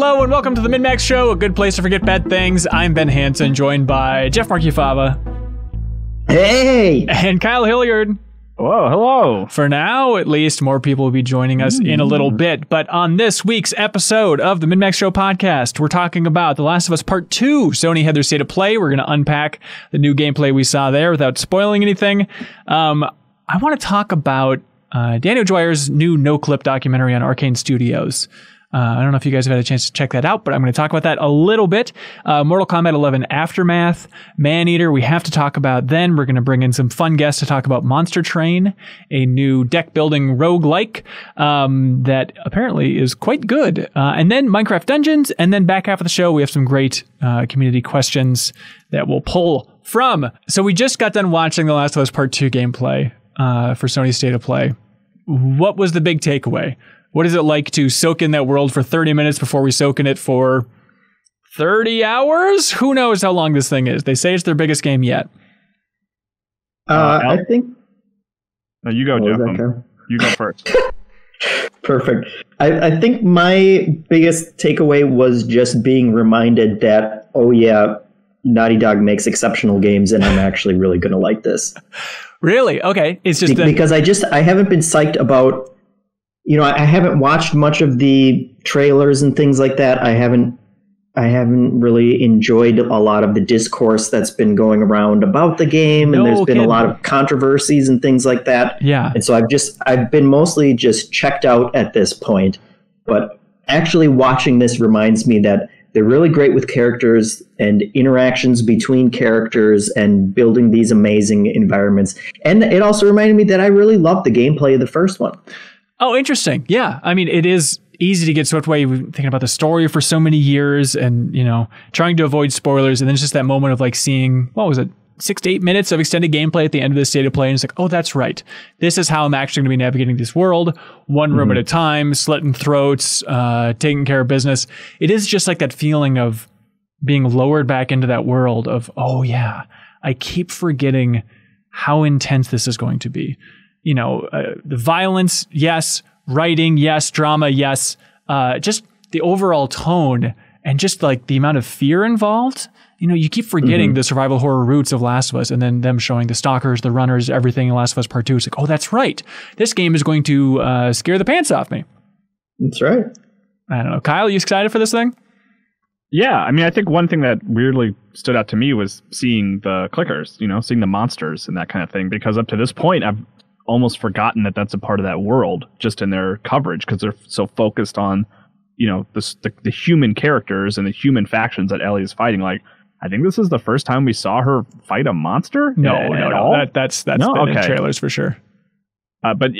Hello and welcome to the MinnMax Show, a good place to forget bad things. I'm Ben Hansen, joined by Jeff Markufava. Hey! And Kyle Hilliard. Whoa, hello. For now, at least, more people will be joining us in a little bit. But on this week's episode of the MinnMax Show podcast, we're talking about The Last of Us Part 2. Sony had their state of play. We're going to unpack the new gameplay we saw there without spoiling anything. I want to talk about Daniel Dwyer's new NoClip documentary on Arkane Studios. I don't know if you guys have had a chance to check that out, but I'm going to talk about that a little bit. Mortal Kombat 11 Aftermath, Maneater, we have to talk about then. We're going to bring in some fun guests to talk about Monster Train, a new deck-building roguelike that apparently is quite good. And then Minecraft Dungeons, and then back half of the show, we have some great community questions that we'll pull from. So we just got done watching The Last of Us Part 2 gameplay for Sony's State of Play. What was the big takeaway? What is it like to soak in that world for 30 minutes before we soak in it for 30 hours? Who knows how long this thing is? They say it's their biggest game yet. I think... No, you go, Jeff. You go first. Perfect. I think my biggest takeaway was just being reminded that, oh yeah, Naughty Dog makes exceptional games and I'm actually really going to like this. Really? Okay. It's just because I haven't been psyched about... You know, I haven't watched much of the trailers and things like that. I haven't really enjoyed a lot of the discourse that's been going around about the game, and there's been a lot of controversies and things like that. Yeah. And so I've been mostly just checked out at this point. But actually watching this reminds me that they're really great with characters and interactions between characters and building these amazing environments. And it also reminded me that I really loved the gameplay of the first one. Oh, interesting. Yeah. I mean, it is easy to get swept away thinking about the story for so many years and, you know, trying to avoid spoilers. And then it's just that moment of like seeing, what was it, 6 to 8 minutes of extended gameplay at the end of the state of play. And it's like, oh, that's right. This is how I'm actually going to be navigating this world, one room at a time, slitting throats, taking care of business. It is just like that feeling of being lowered back into that world of, oh, yeah, I keep forgetting how intense this is going to be. You know, the violence, yes. Writing, yes. Drama, yes. Just the overall tone and just like the amount of fear involved. You know, you keep forgetting the survival horror roots of Last of Us and then them showing the stalkers, the runners, everything in Last of Us Part 2. It's like, oh, that's right. This game is going to scare the pants off me. That's right. I don't know. Kyle, you excited for this thing? Yeah, I mean, I think one thing that weirdly stood out to me was seeing the clickers, you know, seeing the monsters and that kind of thing. Because up to this point, I've almost forgotten that that's a part of that world just in their coverage because they're so focused on, you know, the human characters and the human factions that Ellie is fighting. Like, I think this is the first time we saw her fight a monster. No. That's in trailers for sure. But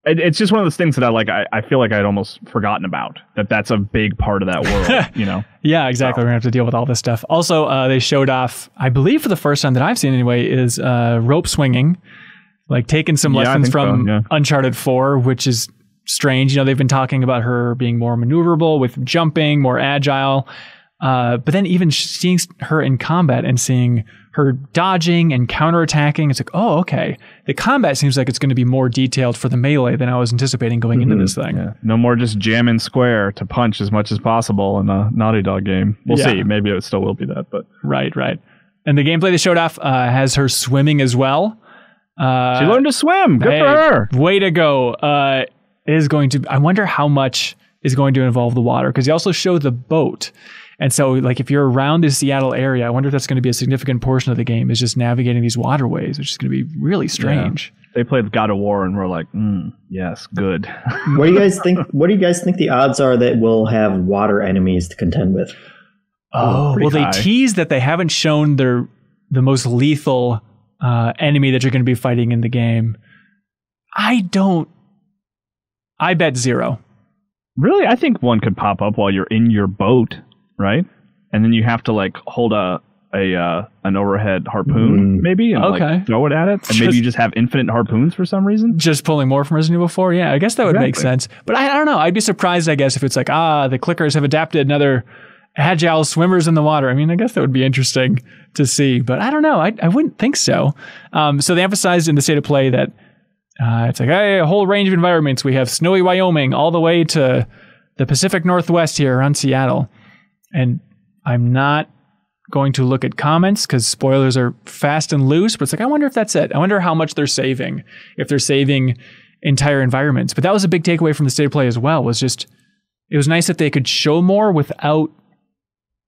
it's just one of those things that I feel like I'd almost forgotten about that's a big part of that world, you know? Yeah, exactly. So. We're gonna have to deal with all this stuff. Also, they showed off, I believe for the first time that I've seen anyway, is rope swinging. Like taking some lessons from Uncharted 4, which is strange. You know, they've been talking about her being more maneuverable with jumping, more agile. But then even seeing her in combat and seeing her dodging and counterattacking, it's like, oh, okay. The combat seems like it's going to be more detailed for the melee than I was anticipating going into this thing. Yeah. No more just jamming square to punch as much as possible in a Naughty Dog game. We'll see. Maybe it still will be that. But Right. And the gameplay they showed off has her swimming as well. She learned to swim. Good for her. Way to go. I wonder how much is going to involve the water, because they also show the boat. And so like if you're around the Seattle area, I wonder if that's going to be a significant portion of the game is just navigating these waterways, which is going to be really strange. Yeah. They played God of War and we're like, yes, good. What do you guys think? What do you guys think the odds are that we'll have water enemies to contend with? Well, they teased that they haven't shown the most lethal enemy that you're going to be fighting in the game. I bet 0. Really? I think one could pop up while you're in your boat, right? And then you have to like hold an overhead harpoon, maybe, and like throw it at it. And maybe you just have infinite harpoons for some reason. Just pulling more from Resident Evil 4. Yeah, I guess that would make sense. But I don't know. I'd be surprised, I guess, if it's like, the clickers have adapted another agile swimmers in the water. I mean, I guess that would be interesting to see, but I don't know. I wouldn't think so. So they emphasized in the state of play that it's like a whole range of environments. We have snowy Wyoming all the way to the Pacific Northwest here around Seattle. And I'm not going to look at comments because spoilers are fast and loose, but it's like, I wonder if that's it. I wonder how much they're saving, if they're saving entire environments. But that was a big takeaway from the state of play as well, was just, it was nice that they could show more without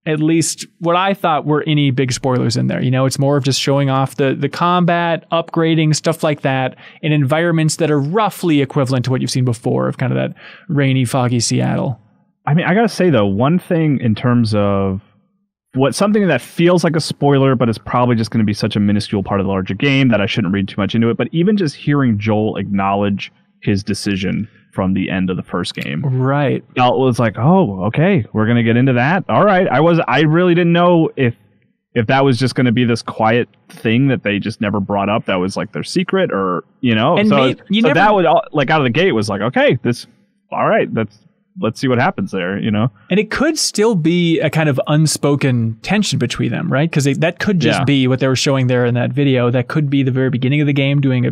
at least what I thought were any big spoilers in there. You know, it's more of just showing off the combat, upgrading, stuff like that, in environments that are roughly equivalent to what you've seen before of kind of that rainy, foggy Seattle. I mean, I gotta say though, one thing in terms of something that feels like a spoiler, but is probably just going to be such a minuscule part of the larger game that I shouldn't read too much into it. But even just hearing Joel acknowledge his decision from the end of the first game, right? It was like, oh, okay, we're going to get into that. All right, I really didn't know if that was just going to be this quiet thing that they just never brought up. That was like their secret, or And that would like out of the gate was like, okay, all right, let's see what happens there, And it could still be a kind of unspoken tension between them, right? Because that could just be what they were showing there in that video. That could be the very beginning of the game, doing a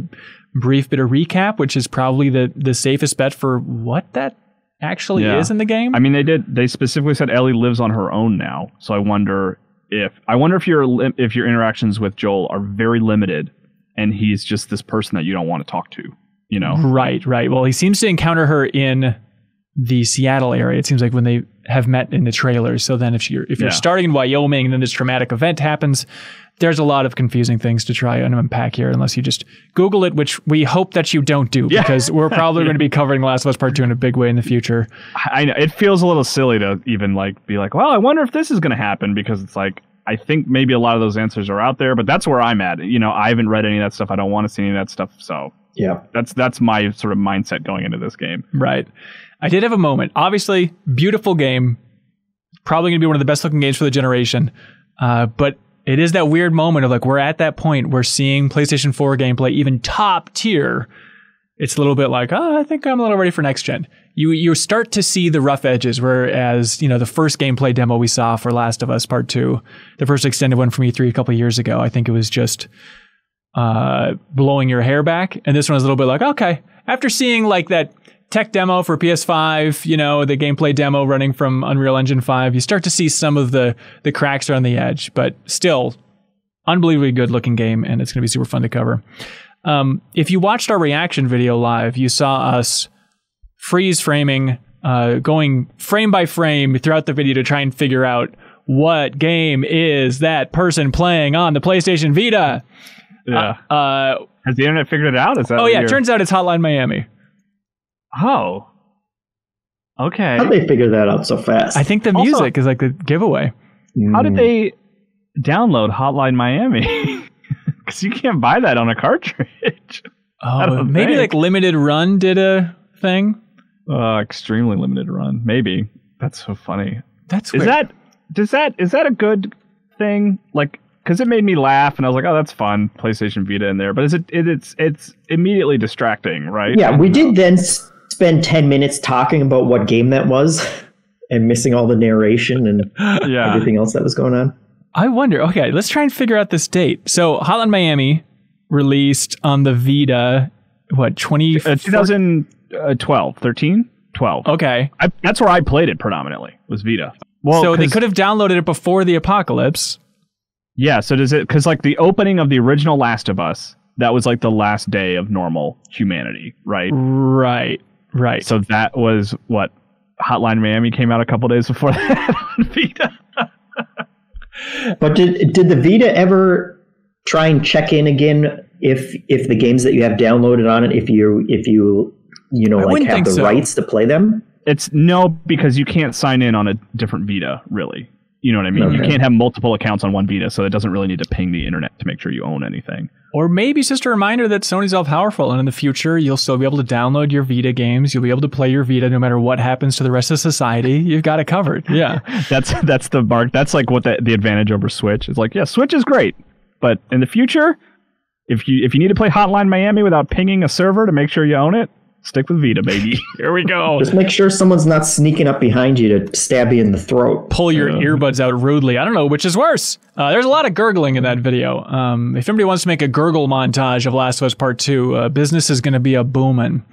brief bit of recap, which is probably the safest bet for what that actually is in the game. I mean, they specifically said Ellie lives on her own now. So I wonder if your interactions with Joel are very limited and he's just this person that you don't want to talk to, Right. Well, he seems to encounter her in the Seattle area. It seems like when they have met in the trailers. So then if you're starting in Wyoming and then this traumatic event happens, there's a lot of confusing things to try and unpack here, unless you just Google it, which we hope that you don't do, because we're probably going to be covering Last of Us Part 2 in a big way in the future. I know it feels a little silly to even be like, well, I wonder if this is going to happen, because it's like, I think maybe a lot of those answers are out there, but that's where I'm at. I haven't read any of that stuff. I don't want to see any of that stuff. So yeah, that's my sort of mindset going into this game. Right. I did have a moment. Obviously, beautiful game. Probably going to be one of the best looking games for the generation. But it is that weird moment of we're at that point where seeing PlayStation 4 gameplay, even top tier, it's a little bit like, I think I'm a little ready for next gen. You start to see the rough edges, whereas, the first gameplay demo we saw for Last of Us Part 2, the first extended one from E3 a couple of years ago, I think it was just blowing your hair back. And this one was a little bit like, okay, after seeing that tech demo for PS5, the gameplay demo running from Unreal Engine 5, you start to see some of the cracks around the edge, but still unbelievably good looking game, and it's going to be super fun to cover. If you watched our reaction video live, you saw us freeze framing, going frame by frame throughout the video to try and figure out what game is that person playing on the PlayStation Vita. Yeah. Has the internet figured it out? Is that? Oh yeah, it turns out it's Hotline Miami. Oh. Okay. How'd they figure that out so fast? I think the music is the giveaway. How did they download Hotline Miami? Because you can't buy that on a cartridge. Oh, maybe Limited Run did a thing. Extremely Limited Run. Maybe. That's so funny. That's weird. Is that a good thing? Because it made me laugh, and I was like, "Oh, that's fun." PlayStation Vita in there, but it's immediately distracting, right? Yeah, we did then spend 10 minutes talking about what game that was, and missing all the narration and everything else that was going on. I wonder. Okay, let's try and figure out this date. So, Hotline Miami released on the Vita. What 2012, 13, 12. Okay, that's where I played it predominantly. Was Vita. Well, so they could have downloaded it before the apocalypse. Yeah, so does it, because the opening of the original Last of Us, that was the last day of normal humanity, right? Right. So that was what Hotline Miami came out a couple days before that on Vita. But did the Vita ever try and check in again if the games that you have downloaded on it, if you have the rights to play them? It's no, because you can't sign in on a different Vita, really. You know what I mean? Okay. You can't have multiple accounts on one Vita, so it doesn't really need to ping the internet to make sure you own anything. Or maybe it's just a reminder that Sony's all powerful, and in the future, you'll still be able to download your Vita games. You'll be able to play your Vita no matter what happens to the rest of society. You've got it covered. Yeah. That's the mark. That's what the advantage over Switch is. Switch is great, but in the future, if you need to play Hotline Miami without pinging a server to make sure you own it, Stick with Vita, baby. Here we go. Just make sure someone's not sneaking up behind you to stab you in the throat. Pull your earbuds out rudely. I don't know which is worse. There's a lot of gurgling in that video. If anybody wants to make a gurgle montage of Last of Us Part 2, business is going to be a booming.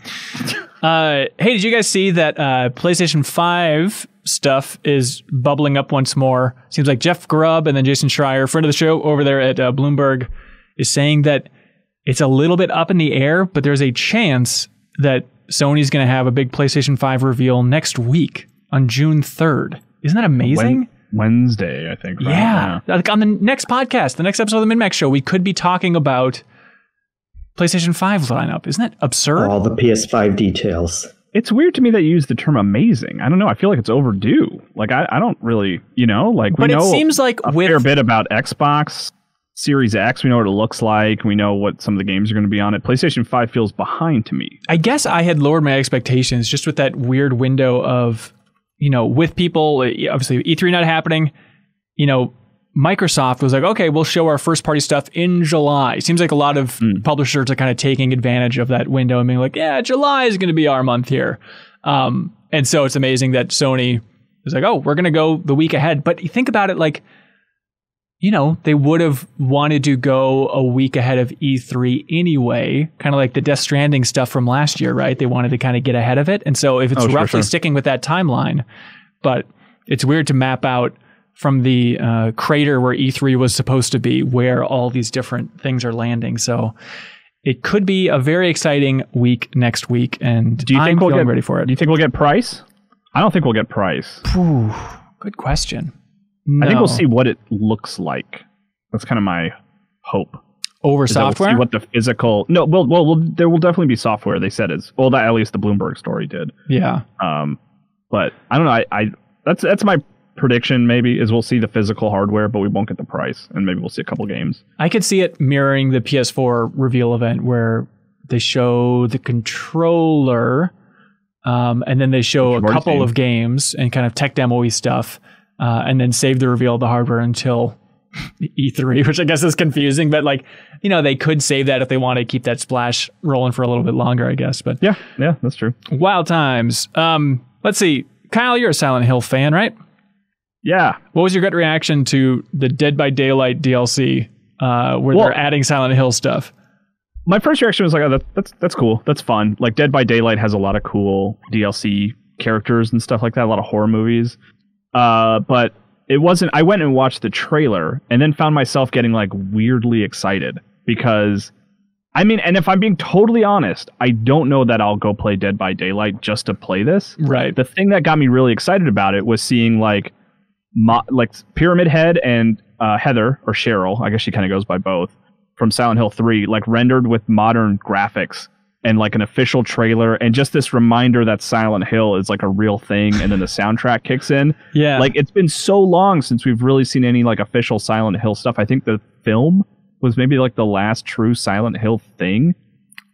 Hey, did you guys see that PlayStation 5 stuff is bubbling up once more? Seems like Jeff Grubb and then Jason Schreier, friend of the show over there at Bloomberg, is saying that it's a little bit up in the air, but there's a chance that Sony's going to have a big PlayStation 5 reveal next week on June 3rd. Isn't that amazing? Wednesday, I think. Right? Yeah. Like on the next podcast, the next episode of the MinnMax Show, we could be talking about PlayStation 5 lineup. Isn't that absurd? All the PS5 details. It's weird to me that you use the term amazing. I don't know. I feel like it's overdue. Like, I don't really, like, we know it seems like a fair bit about Xbox Series X. We know what it looks like. We know what some of the games are going to be on it. PlayStation 5 feels behind to me. I guess I had lowered my expectations just with that weird window of, with people, obviously E3 not happening, Microsoft was like, okay, we'll show our first party stuff in July. It seems like a lot of publishers are kind of taking advantage of that window and being like, yeah, July is going to be our month here. And so it's amazing that Sony is like, oh, we're going to go the week ahead. But you think about it like, they would have wanted to go a week ahead of E3 anyway, kind of like the Death Stranding stuff from last year, right? They wanted to kind of get ahead of it. And so if it's roughly sticking with that timeline, but it's weird to map out from the crater where E3 was supposed to be, where all these different things are landing. So it could be a very exciting week next week, and do you think we'll get ready for it? Do you think we'll get price? I don't think we'll get price. Good question. No. I think we'll see what it looks like. That's kind of my hope. Over software? We'll see what the physical... No, well, there will definitely be software. They said is that at least the Bloomberg story did. Yeah. But I don't know. I that's my prediction. Maybe is we'll see the physical hardware, but we won't get the price, and maybe we'll see a couple games. I could see it mirroring the PS4 reveal event where they show the controller, and then they show a couple of games and kind of tech demo-y stuff. And then save the reveal of the hardware until E3, which I guess is confusing, but they could save that if they want to keep that splash rolling for a little bit longer, I guess. But yeah, that's true. Wild times. Let's see. Kyle, you're a Silent Hill fan, right? Yeah. What was your gut reaction to the Dead by Daylight DLC, where they're adding Silent Hill stuff? My first reaction was like, oh, that's cool. That's fun. Like Dead by Daylight has a lot of cool DLC characters and stuff like that. A lot of horror movies. But it wasn't. I went and watched the trailer and then found myself getting weirdly excited because, and if I'm being totally honest, I don't know that I'll go play Dead by Daylight just to play this. Right. The thing that got me really excited about it was seeing Pyramid Head and Heather, or Cheryl, I guess she kind of goes by both, from Silent Hill 3, rendered with modern graphics. And an official trailer, and just this reminder that Silent Hill is a real thing, and then the soundtrack kicks in. Yeah, it's been so long since we've really seen any official Silent Hill stuff. I think the film was maybe the last true Silent Hill thing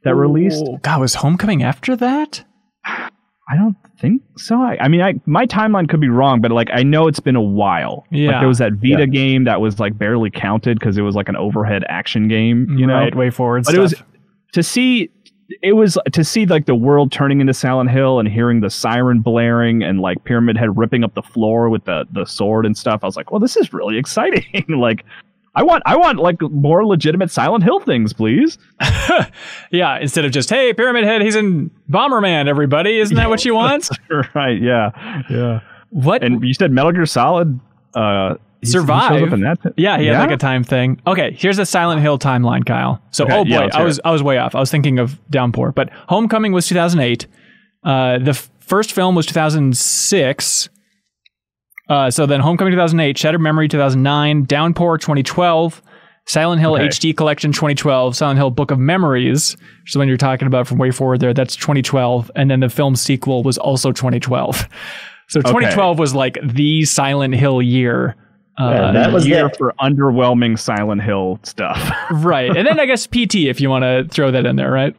that released. God, was Homecoming after that? I don't think so. My timeline could be wrong, but I know it's been a while. Yeah, there was that Vita game that was barely counted because it was an overhead action game. Right, way forward. But stuff. it was to see the world turning into Silent Hill and hearing the siren blaring and Pyramid Head ripping up the floor with the sword and stuff. I was like, well, this is really exciting. I want more legitimate Silent Hill things, please. Yeah, instead of just, hey, Pyramid Head, he's in Bomberman, everybody. Isn't that what you want? Right, yeah. What? And you said Metal Gear Solid Survive. Yeah, he had a time thing. Okay, here's the Silent Hill timeline, Kyle. So, I was way off. I was thinking of Downpour, but Homecoming was 2008. The first film was 2006. So then Homecoming 2008, Shattered Memory 2009, Downpour 2012, Silent Hill HD Collection 2012, Silent Hill Book of Memories, which is when you're talking about from way forward there, that's 2012, and then the film sequel was also 2012. So 2012 was the Silent Hill year. That was year for underwhelming Silent Hill stuff. Right. And then I guess PT, if you want to throw that in there, right?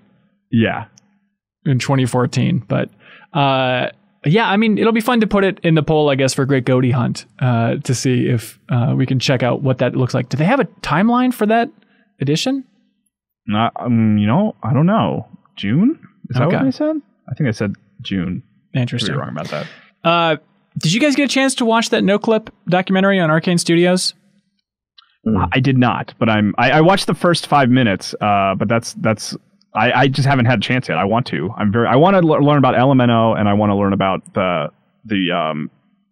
Yeah. In 2014. But it'll be fun to put it in the poll, I guess, for Great Goatee Hunt to see if we can check out what that looks like. Do they have a timeline for that edition? I don't know. June? that what they said? I think they said June. Interesting. Could be wrong about that. Did you guys get a chance to watch that NoClip documentary on Arkane Studios? I did not, but I watched the first 5 minutes. But I just haven't had a chance yet. I want to. I want to learn about LMNO, and I want to learn about the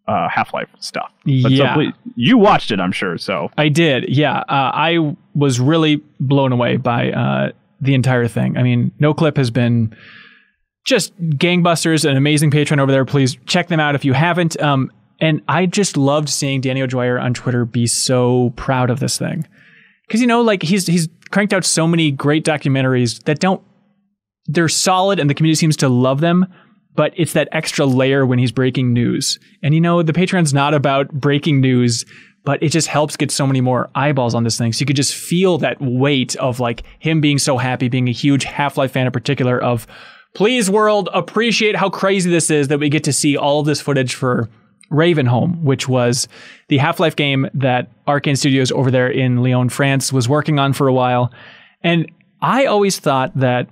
Half-Life stuff. But so please, you watched it, I'm sure. So I did. Yeah, I was really blown away by the entire thing. I mean, NoClip has been just gangbusters, an amazing patron over there. Please check them out if you haven't. And I just loved seeing Danny O'Dwyer on Twitter be so proud of this thing. Because, he's cranked out so many great documentaries that they're solid and the community seems to love them, but it's that extra layer when he's breaking news. And, the Patreon's not about breaking news, but it just helps get so many more eyeballs on this thing. So you could just feel that weight of him being so happy, being a huge Half-Life fan in particular, of please world, appreciate how crazy this is that we get to see all of this footage for Ravenholm, which was the Half-Life game that Arkane Studios over there in Lyon, France was working on for a while. And I always thought that,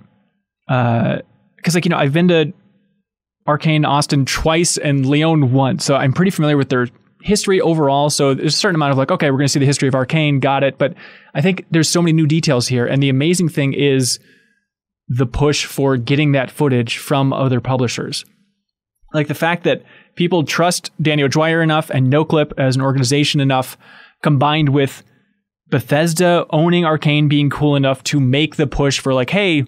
because I've been to Arkane Austin twice and Lyon once, so I'm pretty familiar with their history overall. So there's a certain amount of okay, we're going to see the history of Arkane, got it. But I think there's so many new details here. And the amazing thing is the push for getting that footage from other publishers. The fact that people trust Danny O'Dwyer enough and NoClip as an organization enough, combined with Bethesda owning Arkane being cool enough to make the push for hey,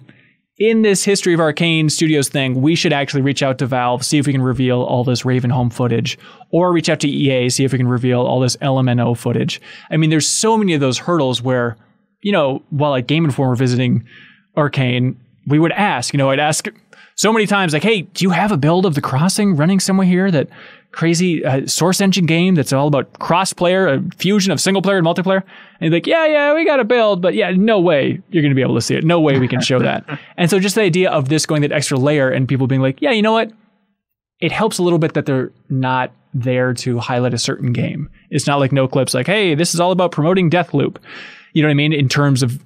in this history of Arkane Studios thing, we should actually reach out to Valve, see if we can reveal all this Ravenholm footage, or reach out to EA, see if we can reveal all this LMNO footage. I mean, there's so many of those hurdles where, while at Game Informer visiting Arkane, we would ask, I'd ask so many times, hey, do you have a build of The Crossing running somewhere here? That crazy Source Engine game that's all about cross-player, a fusion of single-player and multiplayer? And he'd be yeah, we got a build, but no way you're going to be able to see it. No way we can show that. And so just the idea of this going that extra layer and people being you know what? It helps a little bit that they're not there to highlight a certain game. It's not like NoClip's hey, this is all about promoting Deathloop. You know what I mean? In terms of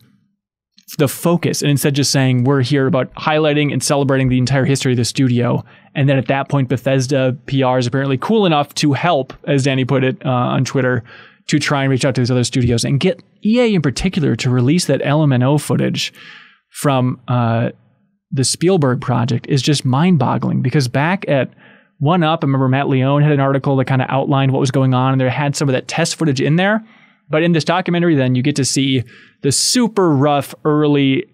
the focus, and instead just saying we're here about highlighting and celebrating the entire history of the studio. And then at that point, Bethesda PR is apparently cool enough to help, as Danny put it on Twitter, to try and reach out to these other studios and get EA in particular to release that LMNO footage from the Spielberg project is just mind-boggling. Because back at 1UP, I remember Matt Leone had an article that kind of outlined what was going on, and there had some of that test footage in there. But in this documentary, then, you get to see the super rough early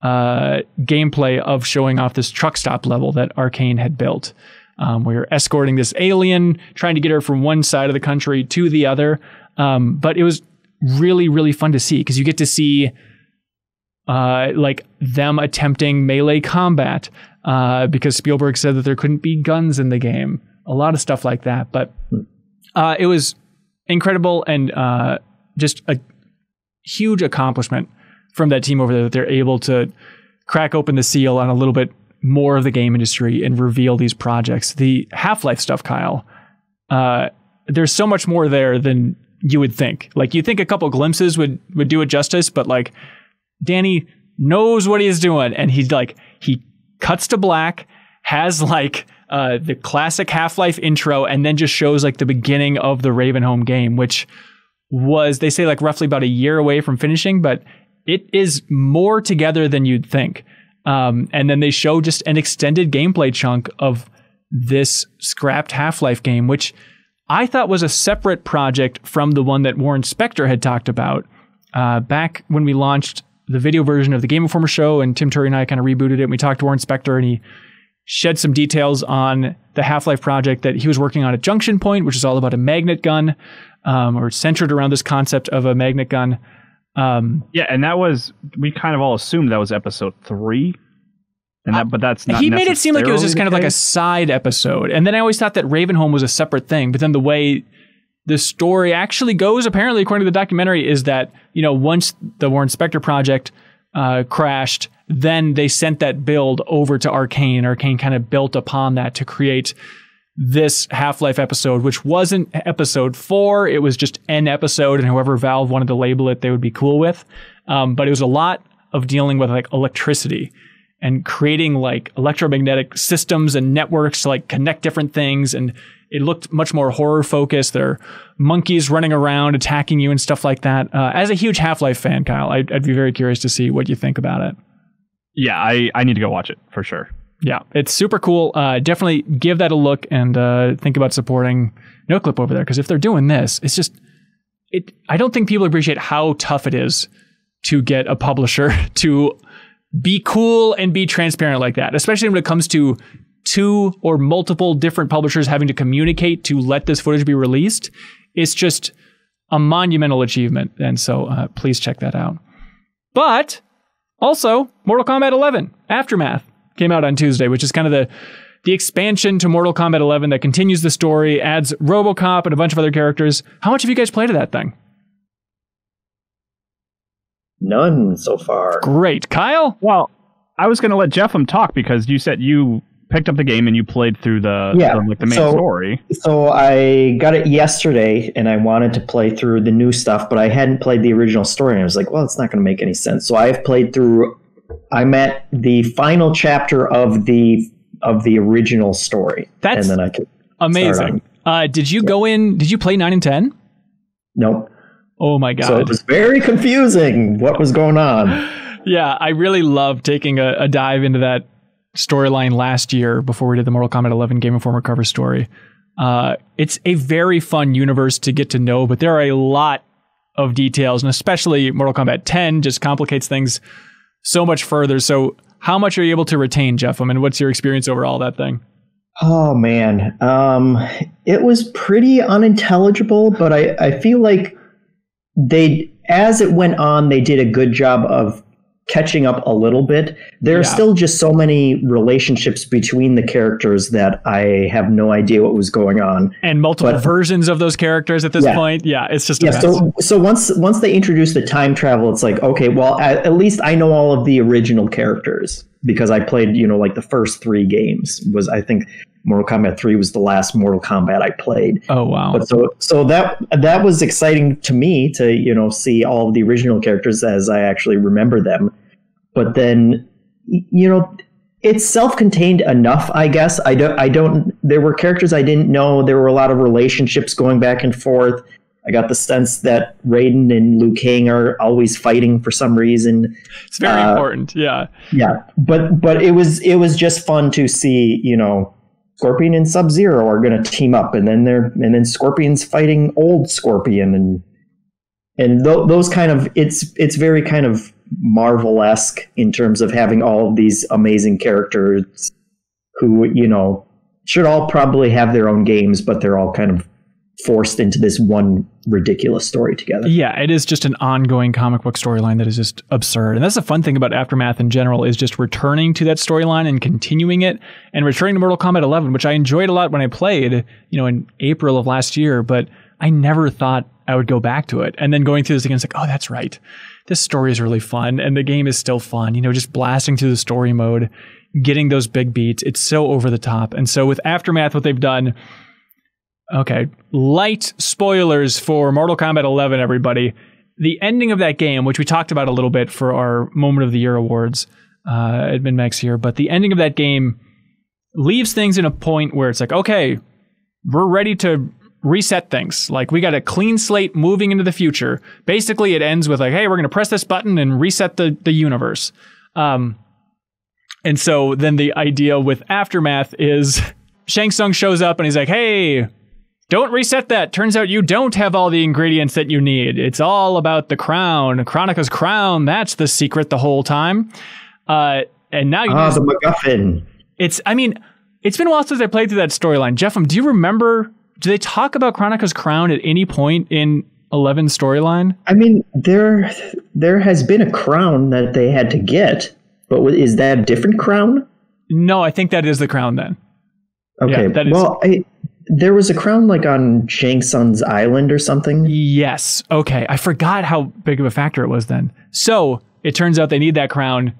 gameplay of showing off this truck stop level that Arkane had built. Where you're escorting this alien, trying to get her from one side of the country to the other. But it was really, really fun to see, because you get to see them attempting melee combat, because Spielberg said that there couldn't be guns in the game. A lot of stuff like that. But it was incredible, and just a huge accomplishment from that team over there, that they're able to crack open the seal on a little bit more of the game industry and reveal these projects. The Half-Life stuff, Kyle, there's so much more there than you would think. You think a couple glimpses would do it justice, but Danny knows what he's doing, and he cuts to black, has the classic Half-Life intro, and then just shows the beginning of the Ravenholm game, which was, they say, roughly about a year away from finishing, but it is more together than you'd think. And then they show just an extended gameplay chunk of this scrapped Half-Life game, which I thought was a separate project from the one that Warren Spector had talked about back when we launched the video version of the Game Informer show, and Tim Turry and I kind of rebooted it, and we talked to Warren Spector, and he shed some details on the Half-Life project that he was working on at Junction Point, which is all about a magnet gun, or centered around this concept of a magnet gun. And that was, we kind of all assumed that was episode 3. But that's not. He made it seem like it was just kind of a side episode. And then I always thought that Ravenholm was a separate thing. But then the way the story actually goes, apparently, according to the documentary, is that, once the Warren Spector project crashed, then they sent that build over to Arkane. Arkane kind of built upon that to create this Half-Life episode, which wasn't episode 4. It was just an episode, and however Valve wanted to label it, they would be cool with. But it was a lot of dealing with electricity. and creating like electromagnetic systems and networks to like connect different things. And it looked much more horror focused. There are monkeys running around attacking you and stuff like that. As a huge Half-Life fan, Kyle, I'd be very curious to see what you think about it. Yeah, I need to go watch it for sure. Yeah, it's super cool. Definitely give that a look and think about supporting NoClip over there, because if they're doing this, it's just I don't think people appreciate how tough it is to get a publisher to be cool and be transparent like that, especially when it comes to two or multiple different publishers having to communicate to let this footage be released. It's just a monumental achievement. And so please check that out. But also, Mortal Kombat 11 Aftermath came out on Tuesday, which is kind of the expansion to Mortal Kombat 11 that continues the story, adds RoboCop and a bunch of other characters. How much have you guys played of that thing? None so far. Great. Kyle? Well, I was going to let Jeff talk because you said you picked up the game and you played through the main story. So I got it yesterday and I wanted to play through the new stuff, but I hadn't played the original story. And I was like, well, it's not going to make any sense. So I've played through. I'm at the final chapter of the original story. That's and then I could amazing. Did you go in? Did you play 9 and 10? Nope. Oh my God. So it was very confusing what was going on. Yeah, I really loved taking a dive into that storyline last year before we did the Mortal Kombat 11 Game Informer cover story. It's a very fun universe to get to know, but there are a lot of details, and especially Mortal Kombat 10 just complicates things so much further. So how much are you able to retain, Jeff? I mean, what's your experience overall of that thing? Oh, man. It was pretty unintelligible, but I feel like as it went on, they did a good job of catching up a little bit. There are still just so many relationships between the characters that I have no idea what was going on. And multiple versions of those characters at this point. Yeah, it's just a mess. So once they introduce the time travel, it's like, okay, well, at least I know all of the original characters because I played, like the first 3 games. I think Mortal Kombat 3 was the last Mortal Kombat I played. Oh, wow. But so that was exciting to me to, see all of the original characters as I actually remember them. But then, it's self-contained enough, I guess. There were characters I didn't know. There were a lot of relationships going back and forth. I got the sense that Raiden and Liu Kang are always fighting for some reason. It's very important. Yeah. Yeah. But it was just fun to see, Scorpion and Sub-Zero are going to team up, and then Scorpion's fighting old Scorpion, and those kind of it's very kind of Marvel-esque in terms of having all of these amazing characters who should all probably have their own games, but they're all kind of forced into this one ridiculous story together. Yeah, it is just an ongoing comic book storyline that is just absurd. And that's the fun thing about Aftermath in general, is just returning to that storyline and continuing it, and returning to Mortal Kombat 11, which I enjoyed a lot when I played, in April of last year, but I never thought I would go back to it. And then going through this again, it's like, oh, that's right. This story is really fun, and the game is still fun, just blasting through the story mode, getting those big beats. It's so over the top. And so with Aftermath, what they've done, okay, light spoilers for Mortal Kombat 11, everybody. The ending of that game, which we talked about a little bit for our Moment of the Year awards at MinnMax here, but the ending of that game leaves things in a point where it's like, okay, we're ready to reset things. Like, we got a clean slate moving into the future. Basically, it ends with like, hey, we're going to press this button and reset the universe. And so then the idea with Aftermath is Shang Tsung shows up and he's like, hey, don't reset that. Turns out you don't have all the ingredients that you need. It's all about the crown. Kronika's crown. That's the secret the whole time. And now you the MacGuffin. It's been a while since I played through that storyline. Jeff, do you remember, do they talk about Kronika's crown at any point in 11's storyline? There has been a crown that they had to get, but is that a different crown? No, I think that is the crown then. Okay. Yeah, that is. Well, there was a crown like on Shang Tsung's island or something. Yes. Okay. I forgot how big of a factor it was then. So it turns out they need that crown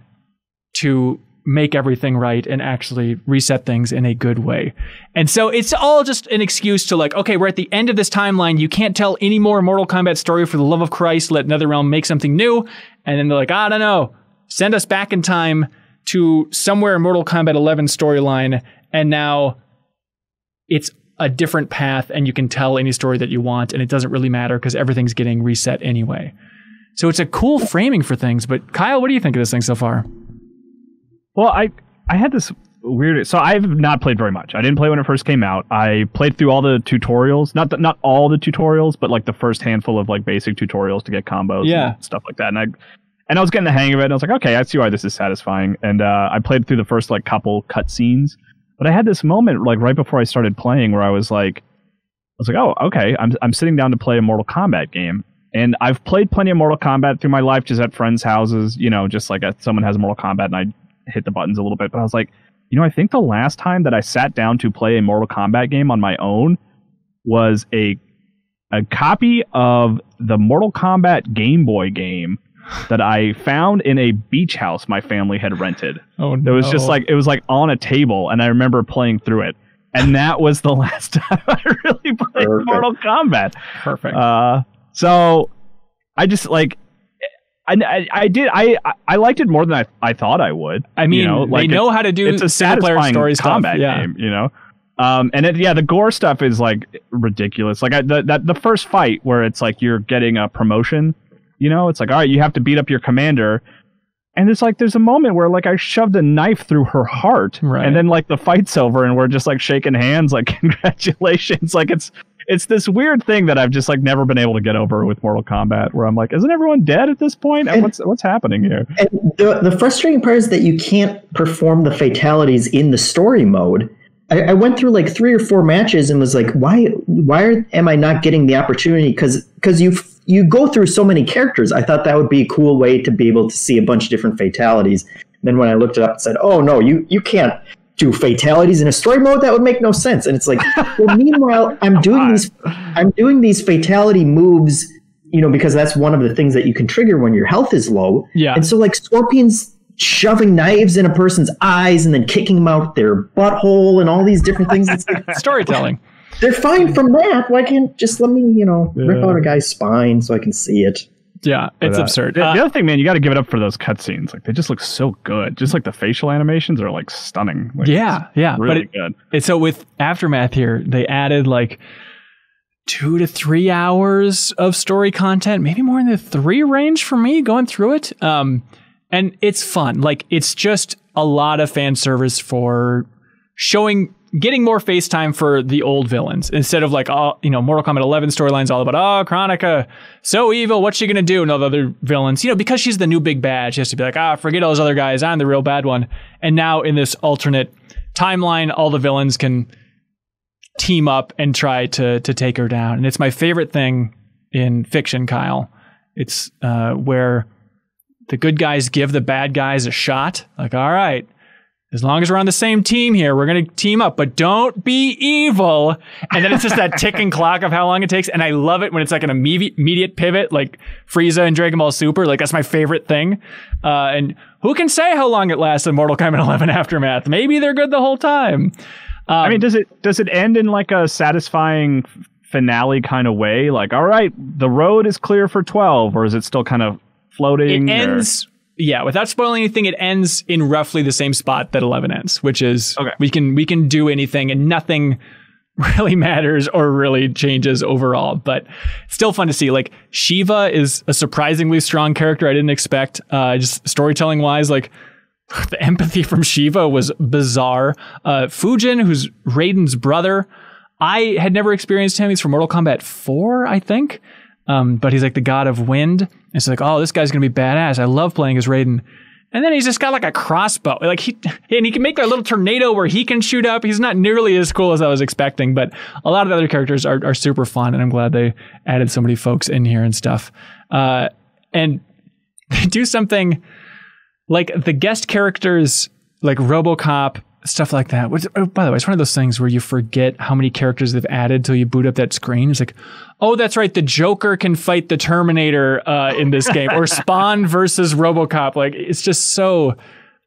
to make everything right and actually reset things in a good way. And so it's all just an excuse to like, okay, we're at the end of this timeline. You can't tell any more Mortal Kombat story, for the love of Christ. Let NetherRealm make something new. And then they're like, I don't know. Send us back in time to somewhere in Mortal Kombat 11 storyline, and now it's a different path, and you can tell any story that you want, and it doesn't really matter because everything's getting reset anyway. So it's a cool framing for things. But Kyle, what do you think of this thing so far? Well, I had this weird. So I've not played very much. I didn't play when it first came out. I played through all the tutorials, not all the tutorials, but like the first handful of like basic tutorials to get combos, and stuff like that. And I was getting the hang of it. And I was like, okay, I see why this is satisfying. And I played through the first like couple cutscenes. But I had this moment like right before I started playing where I was like, oh, okay, I'm sitting down to play a Mortal Kombat game. And I've played plenty of Mortal Kombat through my life, just at friends' houses, just like someone has a Mortal Kombat and I hit the buttons a little bit. But I was like, I think the last time that I sat down to play a Mortal Kombat game on my own was a copy of the Mortal Kombat Game Boy game that I found in a beach house my family had rented. Oh, no. It was just like, it was like on a table, and I remember playing through it. And that was the last time I really played Mortal Kombat. Perfect. So I just like, I liked it more than I thought I would. I mean, they know how to do it's a satisfying story combat game, and the gore stuff is like ridiculous. Like the first fight where it's like you're getting a promotion, it's like, all right, you have to beat up your commander. And there's a moment where like I shoved a knife through her heart, right. And then like the fight's over and we're just like shaking hands, like congratulations. Like it's this weird thing that I've just like never been able to get over with Mortal Kombat, where I'm like, isn't everyone dead at this point? And what's happening here? And the frustrating part is that you can't perform the fatalities in the story mode. I went through like 3 or 4 matches and was like, why am I not getting the opportunity? Because you go through so many characters. I thought that would be a cool way to be able to see a bunch of different fatalities. Then when I looked it up and said, oh no, you can't do fatalities in a story mode, that would make no sense. And it's like, well, meanwhile, I'm doing these fatality moves, because that's one of the things that you can trigger when your health is low. Yeah. And so like Scorpion's shoving knives in a person's eyes and then kicking them out their butthole and all these different things. It's like, storytelling. They're fine from that. Why can't just let me, rip out a guy's spine so I can see it? Yeah, it's absurd. The other thing, man, you got to give it up for those cutscenes. Like, they just look so good. Just like the facial animations are like stunning. Like, yeah. Really good. And so with Aftermath here, they added like 2 to 3 hours of story content, maybe more in the 3 range for me going through it. And it's fun. Like, it's just a lot of fan service for getting more face time for the old villains instead of like, Mortal Kombat 11 storylines all about, Kronika, so evil, what's she going to do? And all the other villains, because she's the new big bad, she has to be like, forget all those other guys. I'm the real bad one. And now in this alternate timeline, all the villains can team up and try to take her down. And it's my favorite thing in fiction, Kyle. It's where the good guys give the bad guys a shot. Like, all right, as long as we're on the same team here, we're going to team up, but don't be evil. And then it's just that ticking clock of how long it takes. And I love it when it's like an immediate pivot, like Frieza and Dragon Ball Super. Like, that's my favorite thing. And who can say how long it lasts in Mortal Kombat 11 Aftermath? Maybe they're good the whole time. I mean, does it end in like a satisfying finale kind of way? Like, all right, the road is clear for 12, or is it still kind of floating? It ends... Yeah, without spoiling anything, it ends in roughly the same spot that 11 ends, which is we can do anything and nothing really matters or really changes overall. But it's still fun to see. Like, Shiva is a surprisingly strong character I didn't expect. Just storytelling wise, like the empathy from Shiva was bizarre. Fujin, who's Raiden's brother, I had never experienced him. He's from Mortal Kombat 4, I think. But he's like the god of wind. It's like, oh, this guy's going to be badass. I love playing as Raiden. And then he's just got like a crossbow. Like he can make a little tornado where he can shoot up. He's not nearly as cool as I was expecting, but a lot of the other characters are super fun. And I'm glad they added so many folks in here and stuff. And they do something like the guest characters, like RoboCop, stuff like that. By the way, it's one of those things where you forget how many characters they've added till you boot up that screen. It's like, oh, that's right, the Joker can fight the Terminator in this game, or Spawn versus RoboCop. Like, it's just so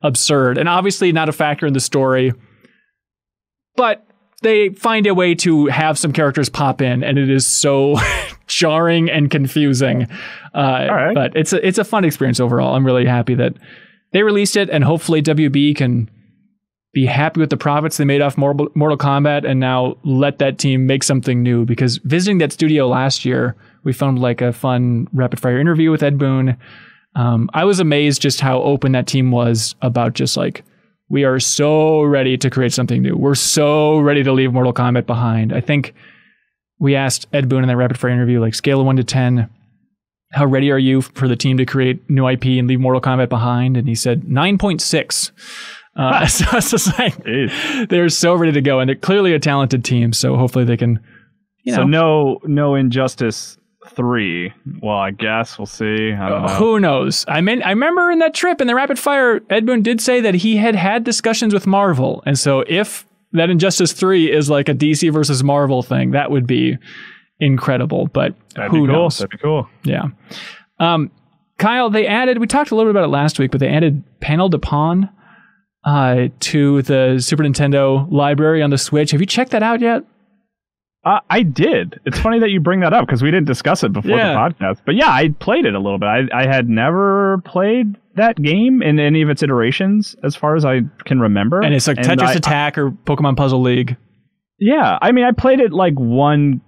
absurd, and obviously not a factor in the story. But they find a way to have some characters pop in, and it is so jarring and confusing. All right. But it's a fun experience overall. I'm really happy that they released it, and hopefully WB can be happy with the profits they made off Mortal Kombat and now let that team make something new. Because visiting that studio last year, we filmed like a fun rapid fire interview with Ed Boon. I was amazed just how open that team was about just like, we are so ready to create something new. We're so ready to leave Mortal Kombat behind. I think we asked Ed Boon in that rapid fire interview, like scale of 1 to 10, how ready are you for the team to create new IP and leave Mortal Kombat behind? And he said 9.6. So it's just like, they're so ready to go, and they're clearly a talented team. So hopefully they can, So no Injustice 3. Well, I guess we'll see. I don't know. Who knows? I remember in that trip in the rapid fire, Ed Boon did say that he had discussions with Marvel, and so if that Injustice 3 is like a DC versus Marvel thing, that would be incredible. But who knows? That'd be cool. Yeah. Kyle, we talked a little bit about it last week, but they added Panel de Pawn to the Super Nintendo library on the Switch. Have you checked that out yet? I did. It's funny that you bring that up because we didn't discuss it before the podcast. But yeah, I played it a little bit. I had never played that game in any of its iterations as far as I can remember. And it's like Tetris Attack or Pokemon Puzzle League. Yeah. I mean, I played it like one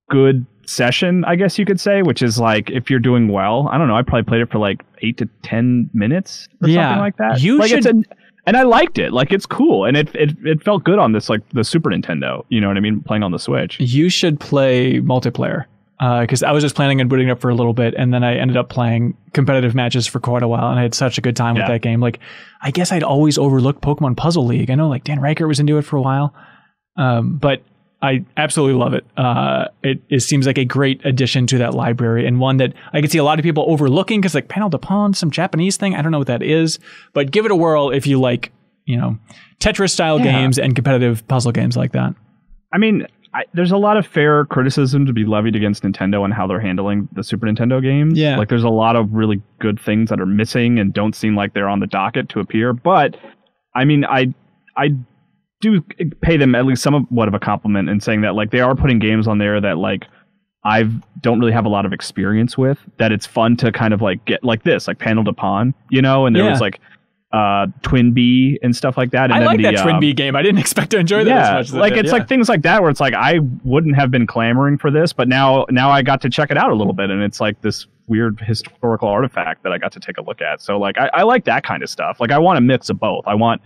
good session, I guess you could say, which is like if you're doing well. I don't know. I probably played it for like 8 to 10 minutes or something like that. And I liked it. Like, it's cool. And it felt good on this, like, the Super Nintendo. You know what I mean? Playing on the Switch. You should play multiplayer. Because I was just planning on booting it up for a little bit. And then I ended up playing competitive matches for quite a while. And I had such a good time with that game. Like, I guess I'd always overlooked Pokemon Puzzle League. I know, like, Dan Reichert was into it for a while. But I absolutely love it. It seems like a great addition to that library, and one that I could see a lot of people overlooking because like Panel de Pawn, some Japanese thing. I don't know what that is, but give it a whirl if you like, Tetris style games and competitive puzzle games like that. I mean, there's a lot of fair criticism to be levied against Nintendo and how they're handling the Super Nintendo games. Yeah. Like there's a lot of really good things that are missing and don't seem like they're on the docket to appear. But I mean, I do pay them at least somewhat of a compliment in saying that like they are putting games on there that like I don't really have a lot of experience with, that it's fun to kind of like get like this, like Panel de Pawn, and there was like Twin Bee and stuff like that. And I like that Twin Bee game. I didn't expect to enjoy that as much as like it's like things like that where it's like I wouldn't have been clamoring for this, but now I got to check it out a little bit, and it's like this weird historical artifact that I got to take a look at. So like I like that kind of stuff. Like I want a mix of both. I want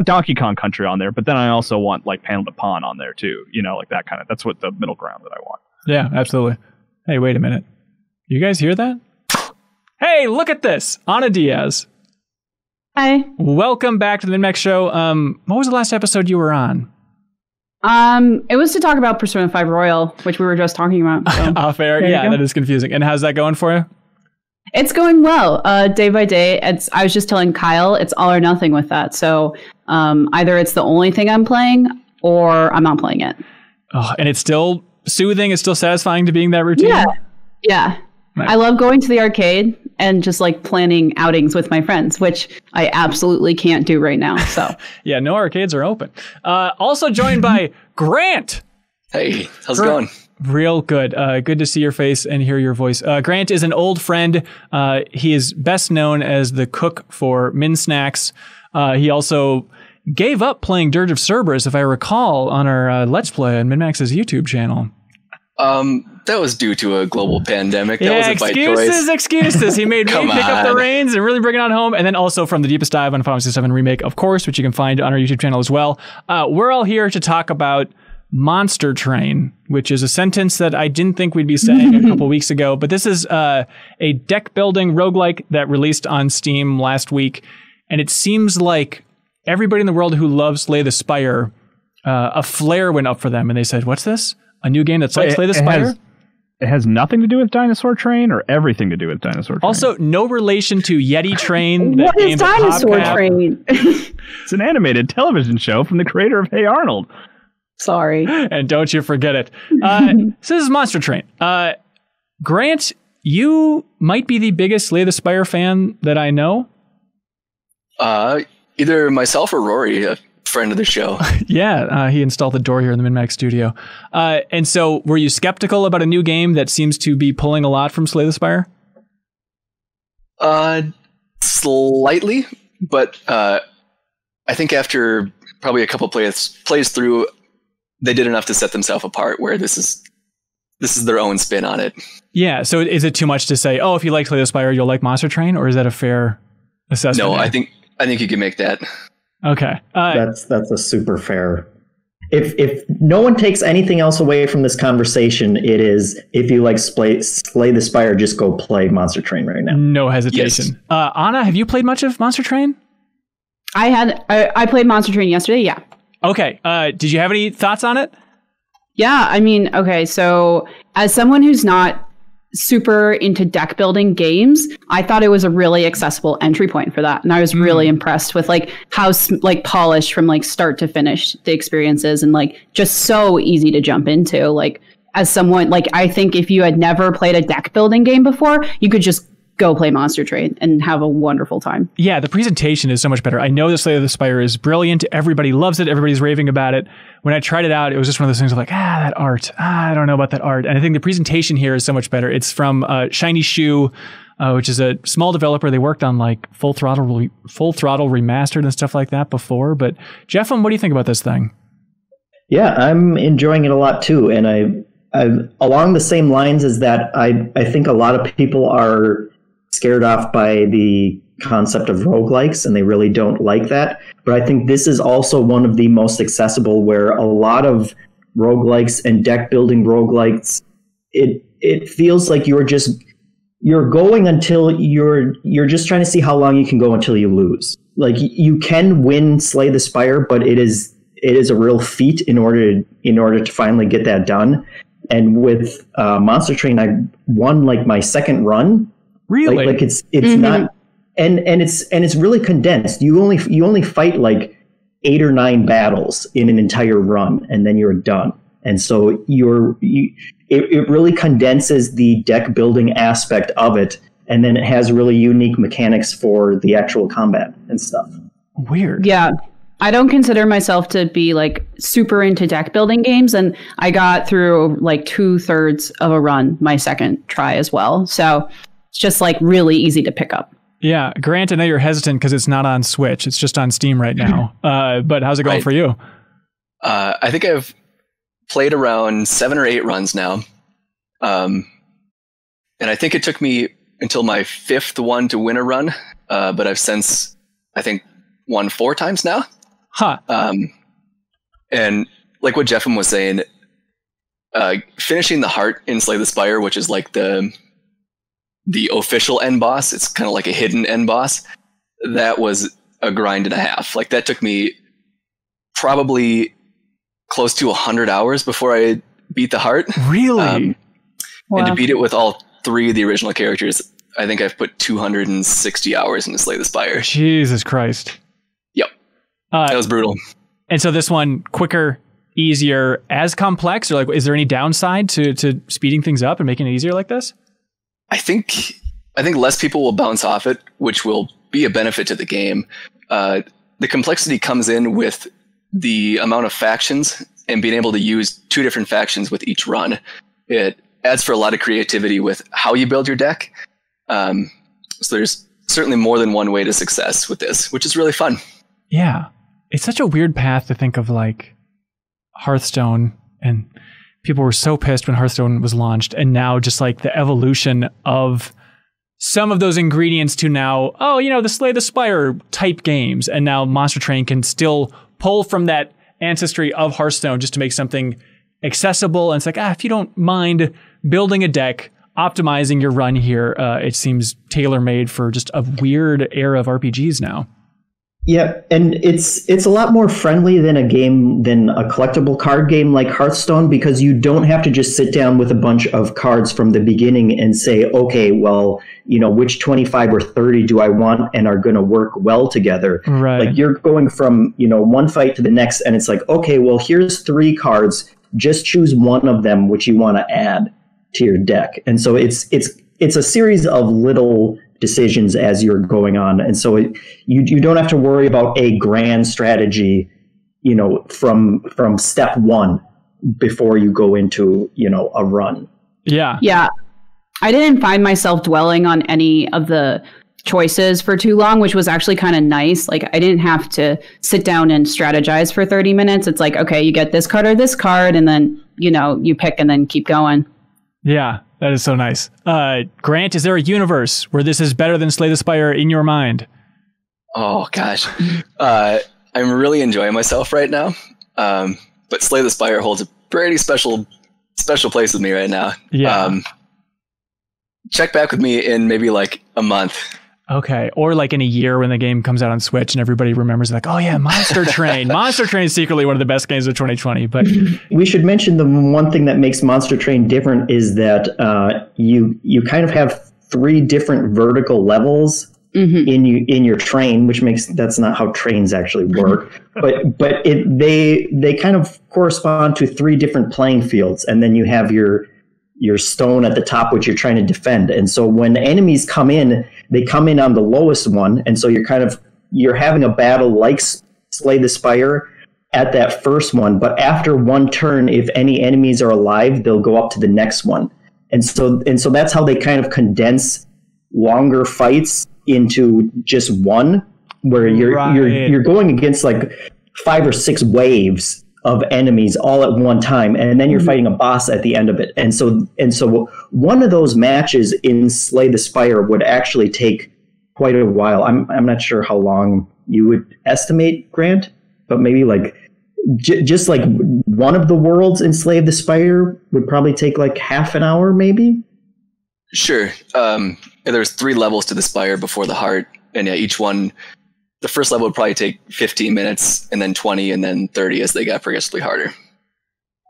Donkey Kong Country on there, but then I also want like Panel de Pawn on there too. Like that kind of, that's what the middle ground that I want. Yeah, absolutely. Hey, wait a minute. You guys hear that? Hey, look at this. Ana Diaz. Hi. Welcome back to the MinnMax Show. What was the last episode you were on? It was to talk about Persona 5 Royal, which we were just talking about. So. Off air. Yeah, that is confusing. And how's that going for you? It's going well. Day by day. I was just telling Kyle, it's all or nothing with that. So either it's the only thing I'm playing or I'm not playing it. Oh, and it's still soothing. It's still satisfying to being that routine. Yeah. Nice. I love going to the arcade and just like planning outings with my friends, which I absolutely can't do right now. So yeah, no arcades are open. Also joined by Grant. Hey, how's it going? Real good. Good to see your face and hear your voice. Grant is an old friend. He is best known as the cook for MinnSnacks. He also gave up playing Dirge of Cerberus, if I recall, on our Let's Play on MinnMax's YouTube channel. That was due to a global pandemic. That wasn't by choice. Excuses. He made me pick up the reins and really bring it on home. And then also from the deepest dive on Final Fantasy VII Remake, of course, which you can find on our YouTube channel as well. We're all here to talk about Monster Train, which is a sentence that I didn't think we'd be saying a couple weeks ago. But this is a deck building roguelike that released on Steam last week. And it seems like everybody in the world who loves Slay the Spire, a flare went up for them. And they said, what's this? A new game that's like Slay the Spire? It has nothing to do with Dinosaur Train or everything to do with Dinosaur Train? Also, no relation to Yeti Train. What is Dinosaur Train? It's an animated television show from the creator of Hey Arnold. Sorry. And don't you forget it. So this is Monster Train. Grant, you might be the biggest Slay the Spire fan that I know. Either myself or Rory, a friend of the show. Yeah, he installed the door here in the MinnMax studio. And so were you skeptical about a new game that seems to be pulling a lot from Slay the Spire? Slightly. but I think after probably a couple plays through, they did enough to set themselves apart where this is their own spin on it. Yeah. So is it too much to say, oh, if you like Slay the Spire, you'll like Monster Train, or is that a fair assessment? No, I think you can make that. Okay. That's a super fair. If no one takes anything else away from this conversation, it is, if you like Slay the Spire, just go play Monster Train right now. No hesitation. Yes. Anna, have you played much of Monster Train? I played Monster Train yesterday. Yeah. Okay. Did you have any thoughts on it? Yeah. I mean, okay. So as someone who's not super into deck building games, I thought it was a really accessible entry point for that, and I was really impressed with like how like polished from like start to finish the experience is, and like just so easy to jump into. Like as someone, like I think if you had never played a deck building game before, you could just go play Monster Train and have a wonderful time. Yeah, the presentation is so much better. I know the Slay the Spire is brilliant. Everybody loves it. Everybody's raving about it. When I tried it out, it was just one of those things of like, that art. I don't know about that art. And I think the presentation here is so much better. It's from Shiny Shoe, which is a small developer. They worked on like Full Throttle Remastered and stuff like that before. But Jeffem, what do you think about this thing? Yeah, I'm enjoying it a lot too. And I along the same lines as that, I think a lot of people are scared off by the concept of roguelikes, and they really don't like that. But I think this is also one of the most accessible, where a lot of roguelikes and deck building roguelikes, it feels like you're going until you're just trying to see how long you can go until you lose. Like you can win Slay the Spire, but it is a real feat in order to finally get that done. And with Monster Train, I won like my second run. Really? Like it's not, and it's really condensed. You only fight like 8 or 9 battles in an entire run, and then you're done. And so it really condenses the deck building aspect of it, and then it has really unique mechanics for the actual combat and stuff. Weird. Yeah. I don't consider myself to be like super into deck building games, and I got through like 2/3 of a run my second try as well. So it's just like really easy to pick up. Yeah. Grant, I know you're hesitant because it's not on Switch. It's just on Steam right now. But how's it going for you? I think I've played around 7 or 8 runs now. And I think it took me until my 5th one to win a run. But I've since, I think, won 4 times now. Huh. And like what Jeffem was saying, finishing the heart in Slay the Spire, which is like the official end boss, it's kind of like a hidden end boss, that was a grind and a half. Like that took me probably close to 100 hours before I beat the heart. Really? Wow. And to beat it with all 3 of the original characters, I think I've put 260 hours into Slay the Spire. Jesus Christ. Yep. That was brutal. And so this one, quicker, easier, as complex, or like, is there any downside to speeding things up and making it easier like this? I think less people will bounce off it, which will be a benefit to the game. The complexity comes in with the amount of factions and being able to use 2 different factions with each run. It adds for a lot of creativity with how you build your deck. So there's certainly more than one way to success with this, which is really fun. Yeah. It's such a weird path to think of like Hearthstone, and people were so pissed when Hearthstone was launched, and now just like the evolution of some of those ingredients to now, the Slay the Spire type games, and now Monster Train can still pull from that ancestry of Hearthstone just to make something accessible. And it's like, if you don't mind building a deck, optimizing your run here, it seems tailor-made for just a weird era of RPGs now. Yeah, and it's a lot more friendly than a collectible card game like Hearthstone, because you don't have to just sit down with a bunch of cards from the beginning and say, okay, well, which 25 or 30 do I want and are going to work well together. Right. Like you're going from, one fight to the next, and it's like, okay, well, here's 3 cards. Just choose one of them which you want to add to your deck. And so it's a series of little decisions as you're going on, and so you don't have to worry about a grand strategy, from step 1 before you go into a run. Yeah. I didn't find myself dwelling on any of the choices for too long, which was actually kind of nice. Like I didn't have to sit down and strategize for 30 minutes. It's like, okay, you get this card or this card, and then, you know, you pick and then keep going. Yeah, that is so nice. Grant, is there a universe where this is better than Slay the Spire in your mind? Oh, gosh. I'm really enjoying myself right now. But Slay the Spire holds a pretty special place with me right now. Yeah. Check back with me in maybe like a month. Okay. Or like in a year when the game comes out on Switch and everybody remembers like, oh yeah, Monster Train. Monster Train is secretly one of the best games of 2020. But we should mention the one thing that makes Monster Train different is that you kind of have 3 different vertical levels in your train, which makes that's not how trains actually work. but they kind of correspond to 3 different playing fields, and then you have your stone at the top, which you're trying to defend. And so when enemies come in, they come in on the lowest one, and so you're having a battle like Slay the Spire at that first one. But after one turn, if any enemies are alive, they'll go up to the next one. And so that's how they kind of condense longer fights into just one, where you're going against like 5 or 6 waves of enemies all at one time, and then you're fighting a boss at the end of it. And so one of those matches in Slay the Spire would actually take quite a while. I'm not sure how long you would estimate, Grant, but maybe like just like one of the worlds in Slay the Spire would probably take like half an hour, maybe. Sure. There's 3 levels to the Spire before the heart, and yeah, each one, the first level would probably take 15 minutes, and then 20, and then 30 as they got progressively harder.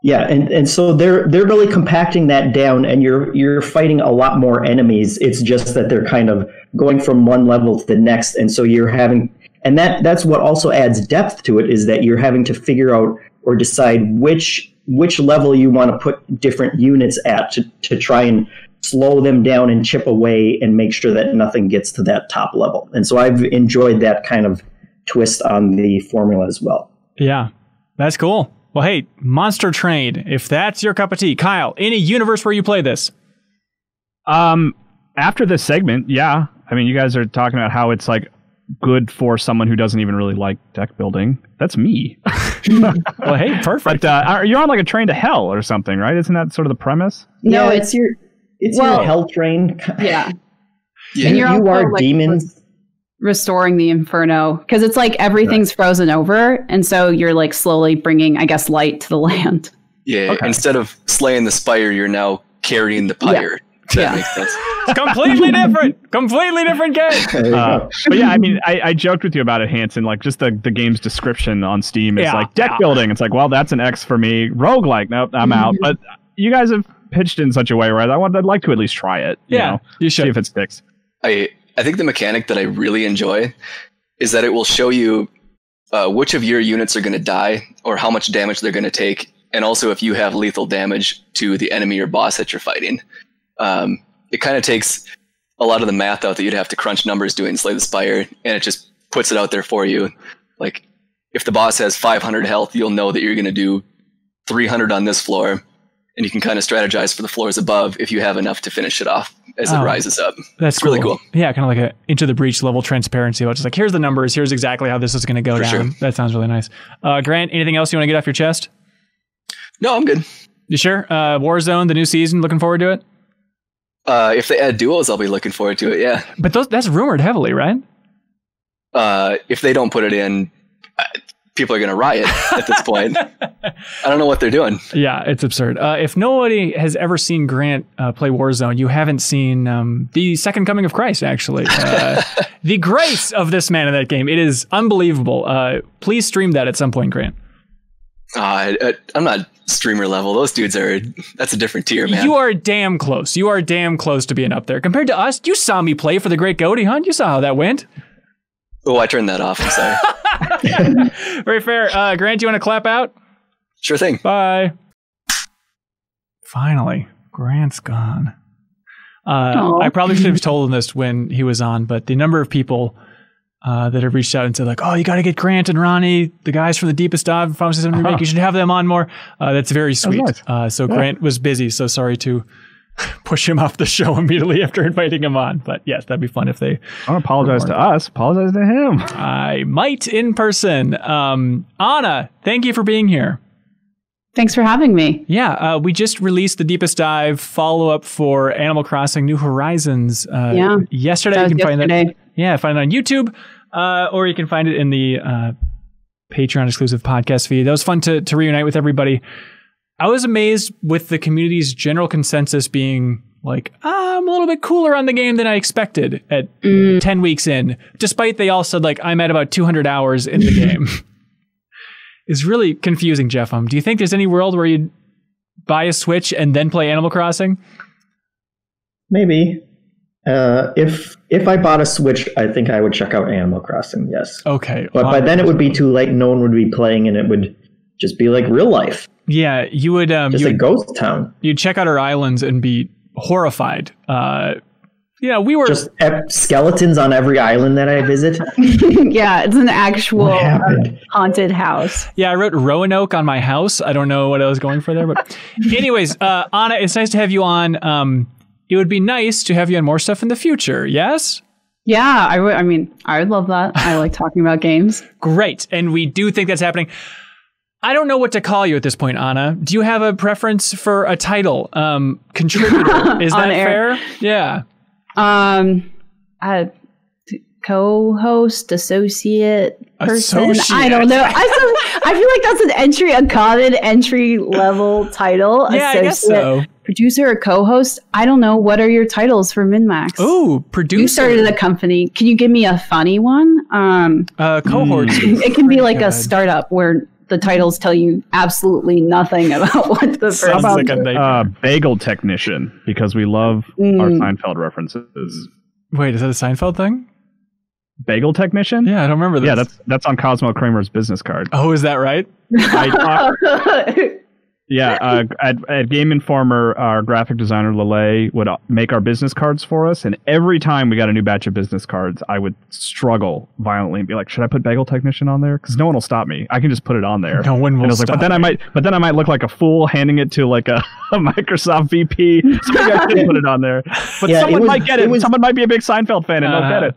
Yeah, and so they're really compacting that down, and you're fighting a lot more enemies. It's just that they're kind of going from one level to the next, and so you're having, and that's what also adds depth to it, is that you're having to figure out or decide which level you want to put different units at to try and slow them down and chip away and make sure that nothing gets to that top level. And so I've enjoyed that kind of twist on the formula as well. Yeah, that's cool. Well, hey, Monster Train, if that's your cup of tea. Kyle, any universe where you play this? After this segment, yeah. I mean, you guys are talking about how it's like good for someone who doesn't even really like deck building. That's me. Well, hey, perfect. But you're on like a train to hell or something, right? Isn't that sort of the premise? No, yeah, it's your hell train. Yeah. Yeah. And you are like demons. Restoring the inferno, because it's like everything's frozen over, and so you're like slowly bringing, I guess, light to the land. Yeah, okay. Instead of slaying the Spire, you're now carrying the pyre. Yeah. That makes sense. Completely different game. But yeah, I mean, I joked with you about it, Hanson. Like, just the game's description on Steam is like deck building. It's like, well, that's an X for me. Roguelike, nope, I'm out. But you guys have pitched in such a way where I'd like to at least try it. You should see if it sticks. I think the mechanic that I really enjoy is that it will show you which of your units are going to die or how much damage they're going to take, and also if you have lethal damage to the enemy or boss that you're fighting. It kind of takes a lot of the math out that you'd have to crunch numbers doing Slay the Spire, and it just puts it out there for you. Like, if the boss has 500 health, you'll know that you're going to do 300 on this floor, and you can kind of strategize for the floors above if you have enough to finish it off as it rises up. That's really cool. Yeah, kind of like a Into the Breach level transparency. It's like, here's the numbers, here's exactly how this is going to go down. Sure. That sounds really nice. Grant, anything else you want to get off your chest? No, I'm good. You sure? Warzone, the new season, looking forward to it? If they add duos, I'll be looking forward to it, yeah. But that's rumored heavily, right? If they don't put it in, people are going to riot at this point. I don't know what they're doing. Yeah, it's absurd. If nobody has ever seen Grant play Warzone, you haven't seen the second coming of Christ, actually. The grace of this man in that game. It is unbelievable. Please stream that at some point, Grant. I'm not streamer level. Those dudes that's a different tier, man. You are damn close. You are damn close to being up there. Compared to us, you saw me play for the Great Goaty Hunt. You saw how that went. Oh, I turned that off. I'm sorry. Very fair. Grant, you want to clap out? Sure thing. Bye. Finally, Grant's gone. I probably should have told him this when he was on, but the number of people that have reached out and said, like, oh, you got to get Grant and Ronnie, the guys from the Deepest Dive, Final Season Remake, you should have them on more. That's very sweet. Nice. So Grant was busy, so sorry to push him off the show immediately after inviting him on. But yes, that'd be fun if they... Don't apologize to us. Apologize to him. I might in person. Anna, thank you for being here. Thanks for having me. Yeah, we just released the Deepest Dive follow-up for Animal Crossing New Horizons yesterday. You can find that. Yeah, find it on YouTube, or you can find it in the Patreon exclusive podcast feed. That was fun to reunite with everybody. I was amazed with the community's general consensus being like, I'm a little bit cooler on the game than I expected at 10 weeks in, despite they all said like I'm at about 200 hours in the game. It's really confusing, Jeff. Do you think there's any world where you'd buy a Switch and then play Animal Crossing? Maybe. If I bought a Switch, I think I would check out Animal Crossing, yes. Okay. But by then it would be too late. No one would be playing, and it would just be like real life. Yeah, you would... just a ghost town. You'd check out our islands and be horrified. We were... Just skeletons on every island that I visit. Yeah, it's an actual haunted house. Yeah, I wrote Roanoke on my house. I don't know what I was going for there. But anyways, Anna, it's nice to have you on. It would be nice to have you on more stuff in the future, yes? Yeah, I would love that. I like talking about games. Great, and we do think that's happening. I don't know what to call you at this point, Anna. Do you have a preference for a title? Contributor, is that fair? Yeah. Co-host, associate person. I don't know. I feel like that's a common entry level title. Yeah, associate, I guess so. Producer or co-host. I don't know. What are your titles for MinnMax? Oh, producer. You started a company. Can you give me a funny one? Cohort. It can be like a startup where the titles tell you absolutely nothing about what the first. How about bagel technician, because we love our Seinfeld references. Wait, is that a Seinfeld thing? Bagel technician? Yeah, I don't remember this. Yeah, that's on Cosmo Kramer's business card. Oh, is that right? At Game Informer, our graphic designer Lele would make our business cards for us, and every time we got a new batch of business cards, I would struggle violently and be like, "Should I put Bagel Technician on there?" Because no one will stop me. I can just put it on there. No one will stop. But then I might look like a fool handing it to like a Microsoft VP. So maybe I should put it on there. But someone might get it. Someone might be a big Seinfeld fan and they'll get it.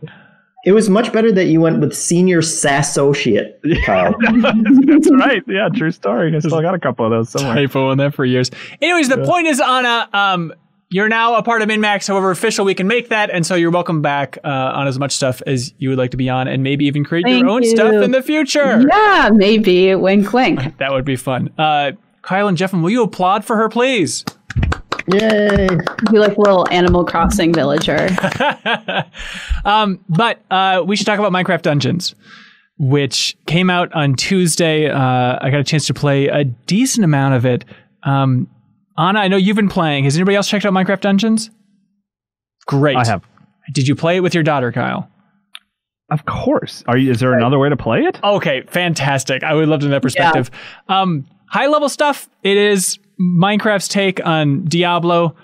It was much better that you went with senior associate, Kyle. That's right. Yeah, true story. I still got a couple of those somewhere. Typo in there for years. Anyways, the point is, Anna, you're now a part of MinnMax, however official we can make that, and so you're welcome back on as much stuff as you would like to be on, and maybe even create your own stuff in the future. Yeah, maybe. Wink, wink. That would be fun. Kyle and Jeff, will you applaud for her, please? Yay! You like a little Animal Crossing villager. But we should talk about Minecraft Dungeons, which came out on Tuesday. I got a chance to play a decent amount of it. Anna, I know you've been playing. Has anybody else checked out Minecraft Dungeons? Great. I have. Did you play it with your daughter, Kyle? Of course. Is there another way to play it? Okay, fantastic. I would love to know that perspective. Yeah. High level stuff. It is Minecraft's take on Diablo,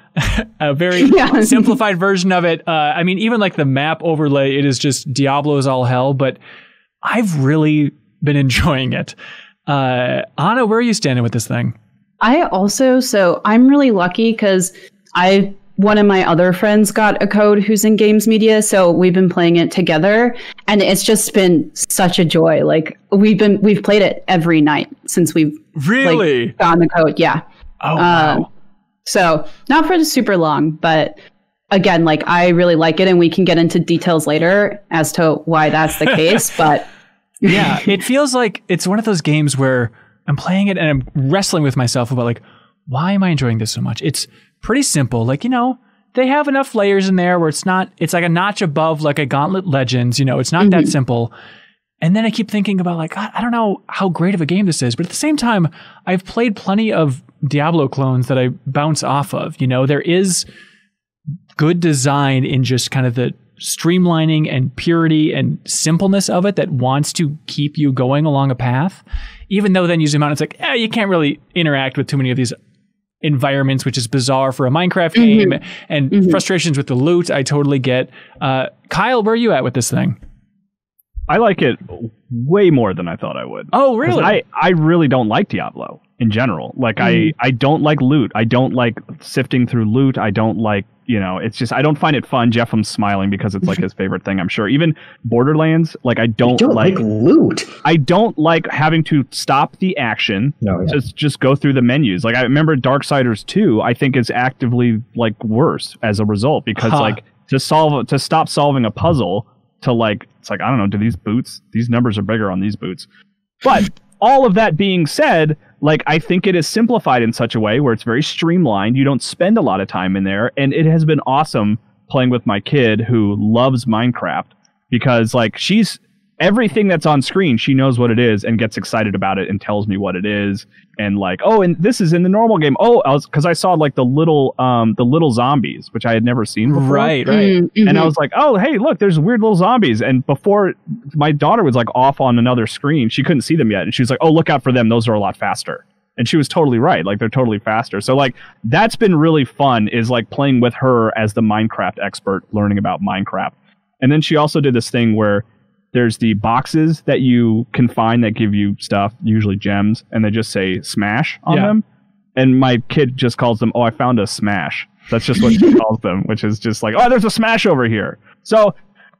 a very simplified version of it. Even like the map overlay, it is just Diablo is all hell, but I've really been enjoying it. Anna, where are you standing with this thing? I'm really lucky because one of my other friends got a code who's in games media, so we've been playing it together, and it's just been such a joy. Like we've played it every night since we've gotten the code. Yeah. Oh, wow. So not for super long, but again, I really like it, and we can get into details later as to why that's the case. But yeah, it feels like it's one of those games where I'm playing it and I'm wrestling with myself about why am I enjoying this so much? It's pretty simple. They have enough layers in there where it's like a notch above like a Gauntlet Legends, it's not that simple. And then I keep thinking about I don't know how great of a game this is, but at the same time, I've played plenty of Diablo clones that I bounce off of. There is good design in just kind of the streamlining and purity and simpleness of it that wants to keep you going along a path. Even though then you zoom out, it's you can't really interact with too many of these environments, which is bizarre for a Minecraft game, and frustrations with the loot, I totally get. Kyle, where are you at with this thing? I like it way more than I thought I would. Oh, really? I really don't like Diablo. in general. Like I don't like loot. I don't like sifting through loot. I don't like, it's just, I don't find it fun. Jeffem's smiling because it's like his favorite thing, I'm sure. Even Borderlands, like I don't like loot. I don't like having to stop the action. Just go through the menus. Like I remember Darksiders 2, I think is actively like worse as a result because like to stop solving a puzzle to like, it's like, I don't know, do these numbers are bigger on these boots. But all of that being said, like I think it is simplified in such a way where it's very streamlined. You don't spend a lot of time in there, and it has been awesome playing with my kid who loves Minecraft because like everything that's on screen, she knows what it is and gets excited about it and tells me what it is. And like, oh, and this is in the normal game. Oh, because I saw like the little zombies, which I had never seen before. Right. Mm-hmm. And I was like, oh, hey, look, there's weird little zombies. And before my daughter was like off on another screen, she couldn't see them yet. And she was like, oh, look out for them. Those are a lot faster. And she was totally right. Like they're totally faster. So like that's been really fun is like playing with her as the Minecraft expert, learning about Minecraft. And then she also did this thing where there's the boxes that you can find that give you stuff, usually gems, and they just say smash on them. And my kid just calls them, oh, I found a smash. That's just what she calls them, which is just like, oh, there's a smash over here. So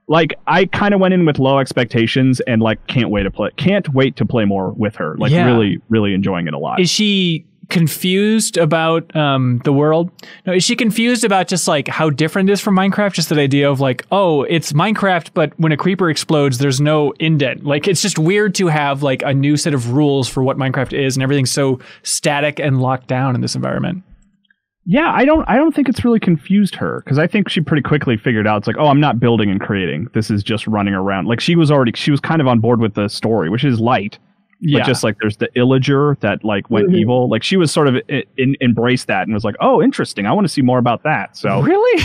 like I kind of went in with low expectations and like can't wait to play more with her. Like really, really enjoying it a lot. Is she confused about the world? No, is she confused about just like how different it is from Minecraft? Just that idea of like, oh, it's Minecraft, but when a creeper explodes, there's no indent. Like it's just weird to have like a new set of rules for what Minecraft is, and everything's so static and locked down in this environment. Yeah, I don't think it's really confused her because I think she pretty quickly figured out it's like, oh, I'm not building and creating. This is just running around. Like she was kind of on board with the story, which is light. But just like there's the illager that like went evil. Like she was sort of embraced that and was like, oh, interesting. I want to see more about that. So really?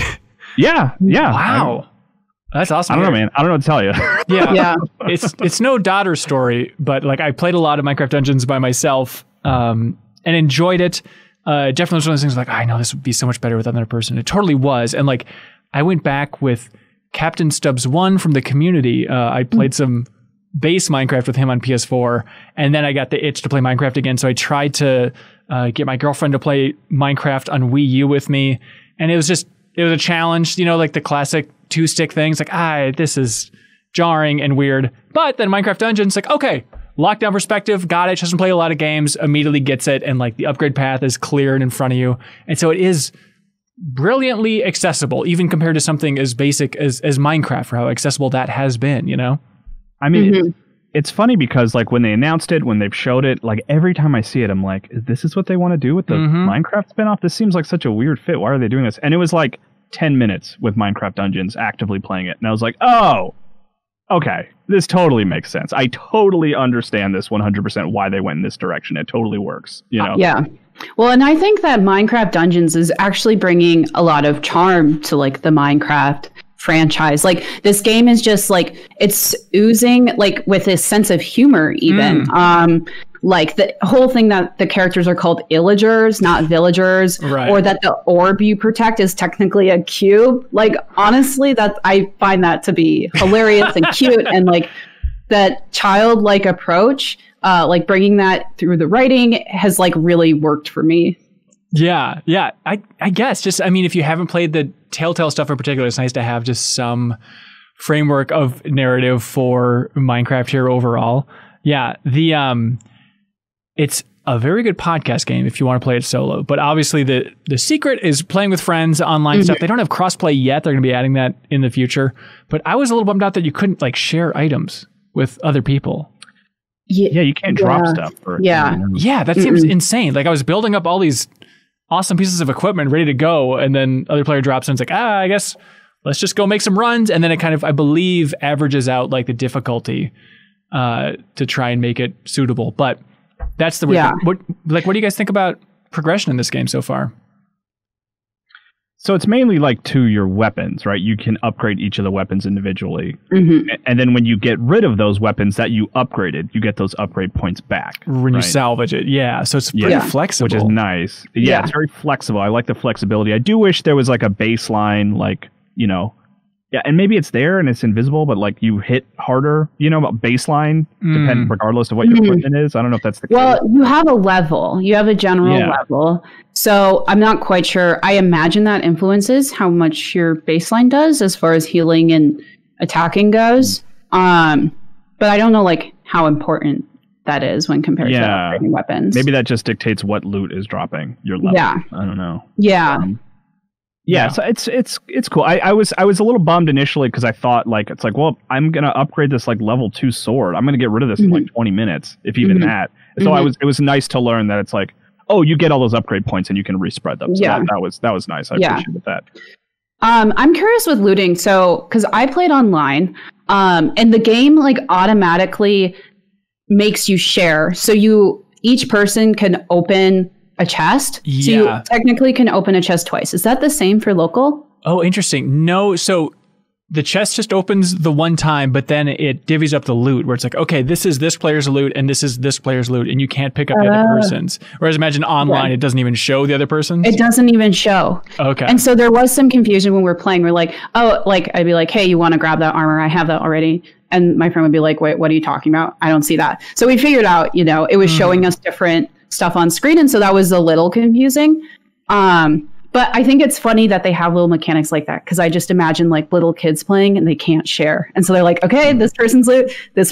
Yeah. Wow. That's awesome. I don't know, man. I don't know what to tell you. Yeah. It's no daughter story, but like I played a lot of Minecraft Dungeons by myself and enjoyed it. Definitely was one of those things like, I know this would be so much better with another person. It totally was. And like I went back with Captain Stubbs 1 from the community. I played some base Minecraft with him on PS4, and then I got the itch to play Minecraft again, so I tried to get my girlfriend to play Minecraft on Wii U with me, and it was a challenge, like the classic two-stick things, like, this is jarring and weird, but then Minecraft Dungeons, like, okay, lockdown perspective, got it, she doesn't play a lot of games, immediately gets it, and like the upgrade path is clear and in front of you, and so it is brilliantly accessible, even compared to something as basic as Minecraft, for how accessible that has been, I mean, it's funny because like when they announced it, when they've showed it, like every time I see it, I'm like, this is what they want to do with the Minecraft spinoff? This seems like such a weird fit. Why are they doing this? And it was like 10 minutes with Minecraft Dungeons actively playing it. And I was like, oh, okay, this totally makes sense. I totally understand this 100% why they went in this direction. It totally works, Yeah. Well, and I think that Minecraft Dungeons is actually bringing a lot of charm to like the Minecraft franchise. Like this game is just like it's oozing like with this sense of humor even. Like the whole thing that the characters are called illagers, not villagers, or that the orb you protect is technically a cube. Like honestly, that I find that to be hilarious and cute, and like that childlike approach, like bringing that through the writing has like really worked for me. Yeah. I guess just, I mean, if you haven't played the Telltale stuff in particular, it's nice to have just some framework of narrative for Minecraft here overall. Yeah. It's a very good podcast game if you want to play it solo, but obviously the secret is playing with friends, online stuff. They don't have crossplay yet. They're going to be adding that in the future, but I was a little bummed out that you couldn't like share items with other people. Yeah, you can't drop stuff. Yeah, that seems insane. Like I was building up all these awesome pieces of equipment ready to go, and then other player drops in. It's like, I guess let's just go make some runs, and then it kind of, I believe, averages out like the difficulty to try and make it suitable. But that's the weird thing. What do you guys think about progression in this game so far? So it's mainly like to your weapons, right? You can upgrade each of the weapons individually. And then when you get rid of those weapons that you upgraded, you get those upgrade points back. When you salvage it. Yeah. So it's pretty flexible. Which is nice. Yeah, it's very flexible. I like the flexibility. I do wish there was like a baseline, like, Yeah, and maybe it's there and it's invisible, but like you hit harder, baseline, regardless of what your equipment is. I don't know if that's the case. Well, you have a level. You have a general level. So I'm not quite sure. I imagine that influences how much your baseline does as far as healing and attacking goes. But I don't know like how important that is when compared to upgrading weapons. Maybe that just dictates what loot is dropping your level. Yeah. I don't know. Yeah. So it's cool. I was a little bummed initially because I thought like it's like, well, I'm gonna upgrade this like level 2 sword. I'm gonna get rid of this in like 20 minutes, if even that. So it was nice to learn that it's like, oh, you get all those upgrade points and you can respread them. So that was nice. I appreciated that. I'm curious with looting. So because I played online, and the game like automatically makes you share. So each person can open a chest. So you technically can open a chest twice. Is that the same for local? Oh, interesting. No, so the chest just opens the one time, but then it divvies up the loot where it's like, okay, this is this player's loot and this is this player's loot, and you can't pick up the other person's. Whereas imagine online, it doesn't even show the other person's. It doesn't even show. Okay. And so there was some confusion when we were playing. We're like, oh, like I'd be like, hey, you want to grab that armor? I have that already. And my friend would be like, wait, what are you talking about? I don't see that. So we figured out, it was showing us different stuff on screen. And so that was a little confusing. But I think it's funny that they have little mechanics like that, because I just imagine like little kids playing and they can't share. And so they're like, okay, this person's loot, no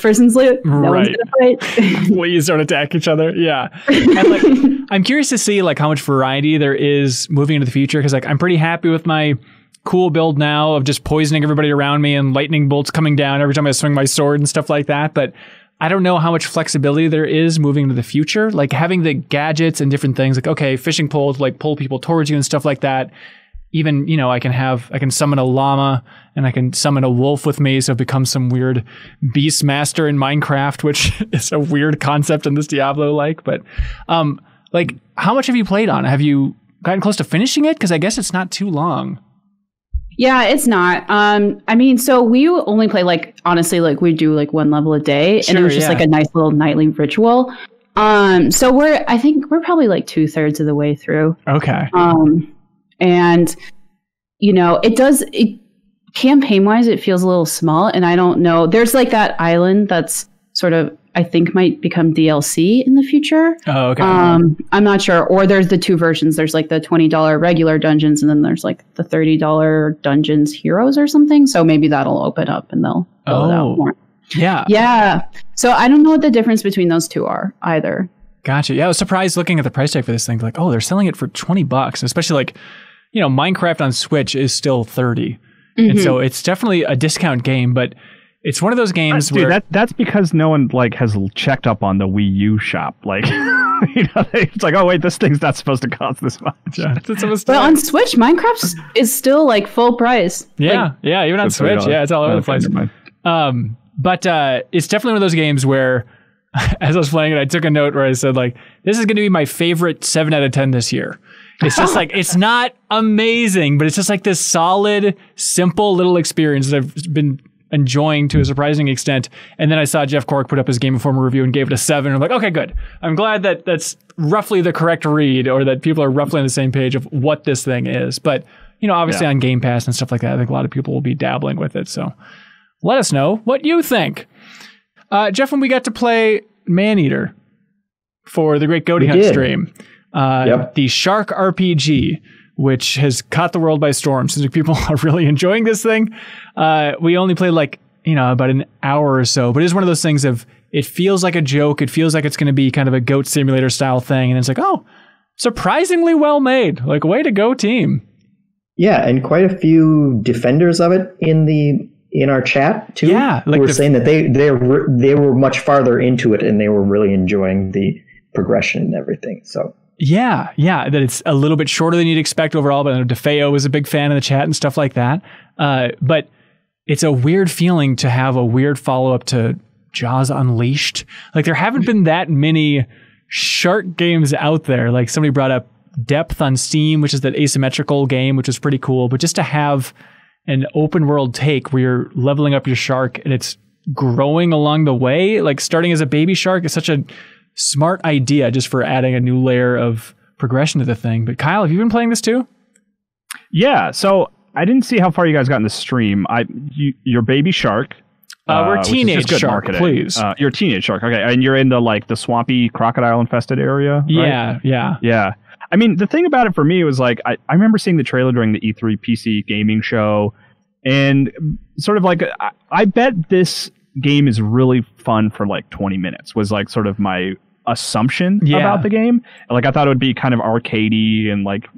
one's going to fight. Please don't attack each other. Yeah. And like, I'm curious to see like how much variety there is moving into the future, because like I'm pretty happy with my cool build now of just poisoning everybody around me and lightning bolts coming down every time I swing my sword and stuff like that. But I don't know how much flexibility there is moving into the future. Like having the gadgets and different things, like, okay, fishing pole to like pull people towards you and stuff like that. Even, I can summon a llama and I can summon a wolf with me. So it becomes some weird beast master in Minecraft, which is a weird concept in this Diablo but, like how much have you played on? Have you gotten close to finishing it? Cause I guess it's not too long. Yeah, it's not. I mean, so we only play honestly, we do one level a day, and it was just a nice little nightly ritual. So I think we're probably 2/3 of the way through. Okay. And campaign wise, it feels a little small, and I don't know. There's that island that's sort of, I think, might become DLC in the future. Oh, okay. I'm not sure. Or there's the two versions. There's the $20 regular dungeons, and then there's the $30 dungeons heroes or something. So maybe that'll open up and they'll build out more. Yeah. Yeah. So I don't know what the difference between those two are either. Gotcha. Yeah, I was surprised looking at the price tag for this thing. They're selling it for $20, especially Minecraft on Switch is still $30. Mm-hmm. And so it's definitely a discount game, but it's one of those games where that's because no one has checked up on the Wii U shop. It's like, oh wait, this thing's not supposed to cost this much. Yeah, but on Switch, Minecraft is still full price. Yeah, even on Switch, it's all over the place. But it's definitely one of those games where, as I was playing it, I took a note where I said this is going to be my favorite 7 out of 10 this year. It's just it's not amazing, but it's just this solid, simple little experience that I've been enjoying to a surprising extent. And then I saw Jeff Cork put up his Game Informer review and gave it a 7. I'm like, okay, good. I'm glad that that's roughly the correct read, or that people are roughly on the same page of what this thing is. But, obviously on Game Pass and stuff like that, I think a lot of people will be dabbling with it. So let us know what you think. Jeff, when we got to play Maneater for the Great Goaty Hunt stream, the Shark RPG, which has caught the world by storm. Since people are really enjoying this thing. We only played about an hour or so, but it is one of those things of, it feels like a joke. It feels like it's going to be kind of a goat simulator style thing. And it's oh, surprisingly well made. Way to go, team. Yeah. And quite a few defenders of it in our chat too. Yeah. Who were saying that they were much farther into it and they were really enjoying the progression and everything. So. Yeah, that it's a little bit shorter than you'd expect overall, but I know DeFeo was a big fan in the chat and stuff like that. But it's a weird feeling to have a weird follow-up to Jaws Unleashed. There haven't been that many shark games out there. Somebody brought up Depth on Steam, which is that asymmetrical game, which is pretty cool. But just to have an open world take where you're leveling up your shark and it's growing along the way, starting as a baby shark is such a smart idea just for adding a new layer of progression to the thing. But Kyle, have you been playing this too? Yeah. So I didn't see how far you guys got in the stream. You're Baby Shark. We're Teenage Shark, please. You're a Teenage Shark, okay. And you're in the swampy crocodile-infested area, right? Yeah. I mean, the thing about it for me was like, I remember seeing the trailer during the E3 PC gaming show, and sort of like, I bet this game is really fun for like 20 minutes, was like sort of my assumption about the game. Like, I thought it would be kind of arcadey and like,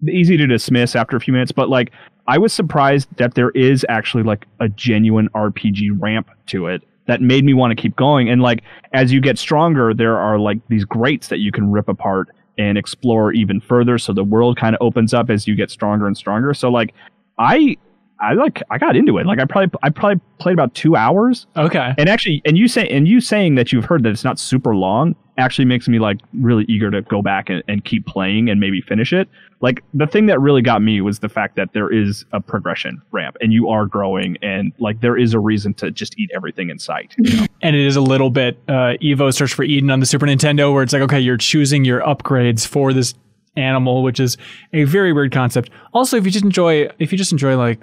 easy to dismiss after a few minutes, but like, I was surprised that there is actually like a genuine RPG ramp to it that made me want to keep going. And like, as you get stronger, there are like these grates that you can rip apart and explore even further. So the world kind of opens up as you get stronger and stronger. So like, I got into it. Like I probably played about 2 hours. Okay. And actually, and you saying that you've heard that it's not super long actually makes me like really eager to go back and keep playing and maybe finish it. Like the thing that really got me was the fact that there is a progression ramp and you are growing, and like there is a reason to just eat everything in sight. And it is a little bit Evo Search for Eden on the Super Nintendo, where it's like, okay, you're choosing your upgrades for this animal, which is a very weird concept. Also, if you just enjoy like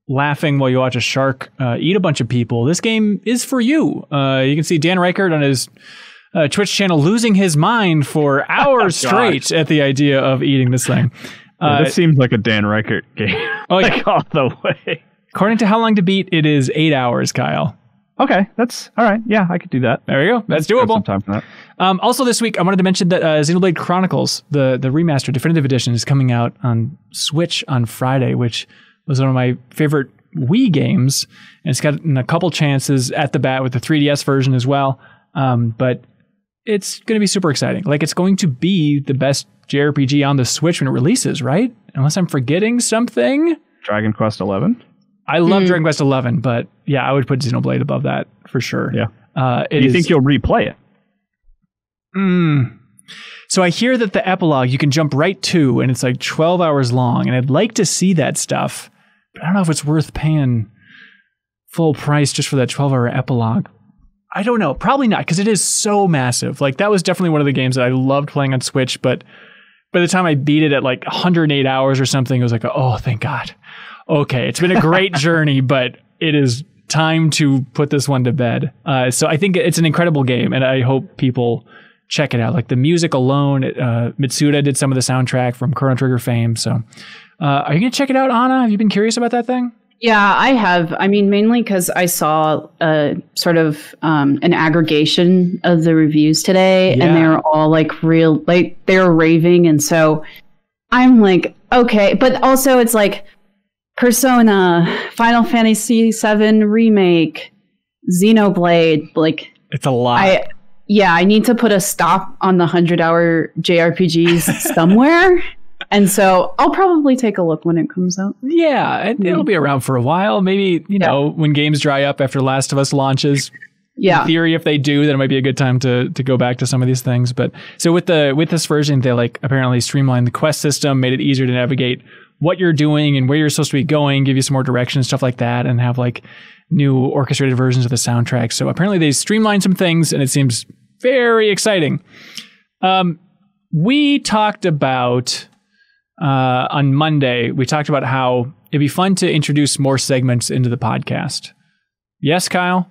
laughing while you watch a shark eat a bunch of people, this game is for you. You can see Dan Reichert on his Twitch channel losing his mind for hours straight at the idea of eating this thing. This seems like a Dan Reichert game. Like all the way. According to How Long to Beat, it is 8 hours, Kyle. Okay, that's all right. Yeah, I could do that. There you go. That's doable. Some time for that. Also this week, I wanted to mention that Xenoblade Chronicles, the remastered definitive edition, is coming out on Switch on Friday, which was one of my favorite Wii games. And it's gotten a couple chances at the bat with the 3DS version as well. But it's going to be super exciting. Like, it's going to be the best JRPG on the Switch when it releases, right? Unless I'm forgetting something. Dragon Quest XI? I love Dragon Quest XI, but yeah, I would put Xenoblade above that for sure. Yeah. Do you think you'll replay it? So I hear that the epilogue you can jump right to, and it's like 12 hours long, and I'd like to see that stuff, but I don't know if it's worth paying full price just for that 12-hour epilogue. I don't know. Probably not, because it is so massive. Like, that was definitely one of the games that I loved playing on Switch, but by the time I beat it at like 108 hours or something, it was like, oh, thank God. Okay, it's been a great journey, but it is time to put this one to bed. So I think it's an incredible game, and I hope people check it out. Like, the music alone, Mitsuda did some of the soundtrack from Chrono Trigger fame. So are you going to check it out, Anna? Have you been curious about that thing? Yeah, I have. I mean, mainly because I saw sort of an aggregation of the reviews today, and they were all like they were raving. And so I'm like, okay. But also it's like Persona, Final Fantasy VII Remake, Xenoblade. Like, it's a lot. I need to put a stop on the 100-hour JRPGs somewhere. And so I'll probably take a look when it comes out. Yeah, it'll be around for a while. Maybe, know, when games dry up after Last of Us launches. Yeah. In theory, if they do, then it might be a good time to go back to some of these things. But so with this version, they like apparently streamlined the quest system, made it easier to navigate what you're doing and where you're supposed to be going, give you some more direction and stuff like that, and have like new orchestrated versions of the soundtrack. So apparently they streamlined some things, and it seems very exciting. We talked about on Monday, we talked about how it'd be fun to introduce more segments into the podcast. Yes, Kyle?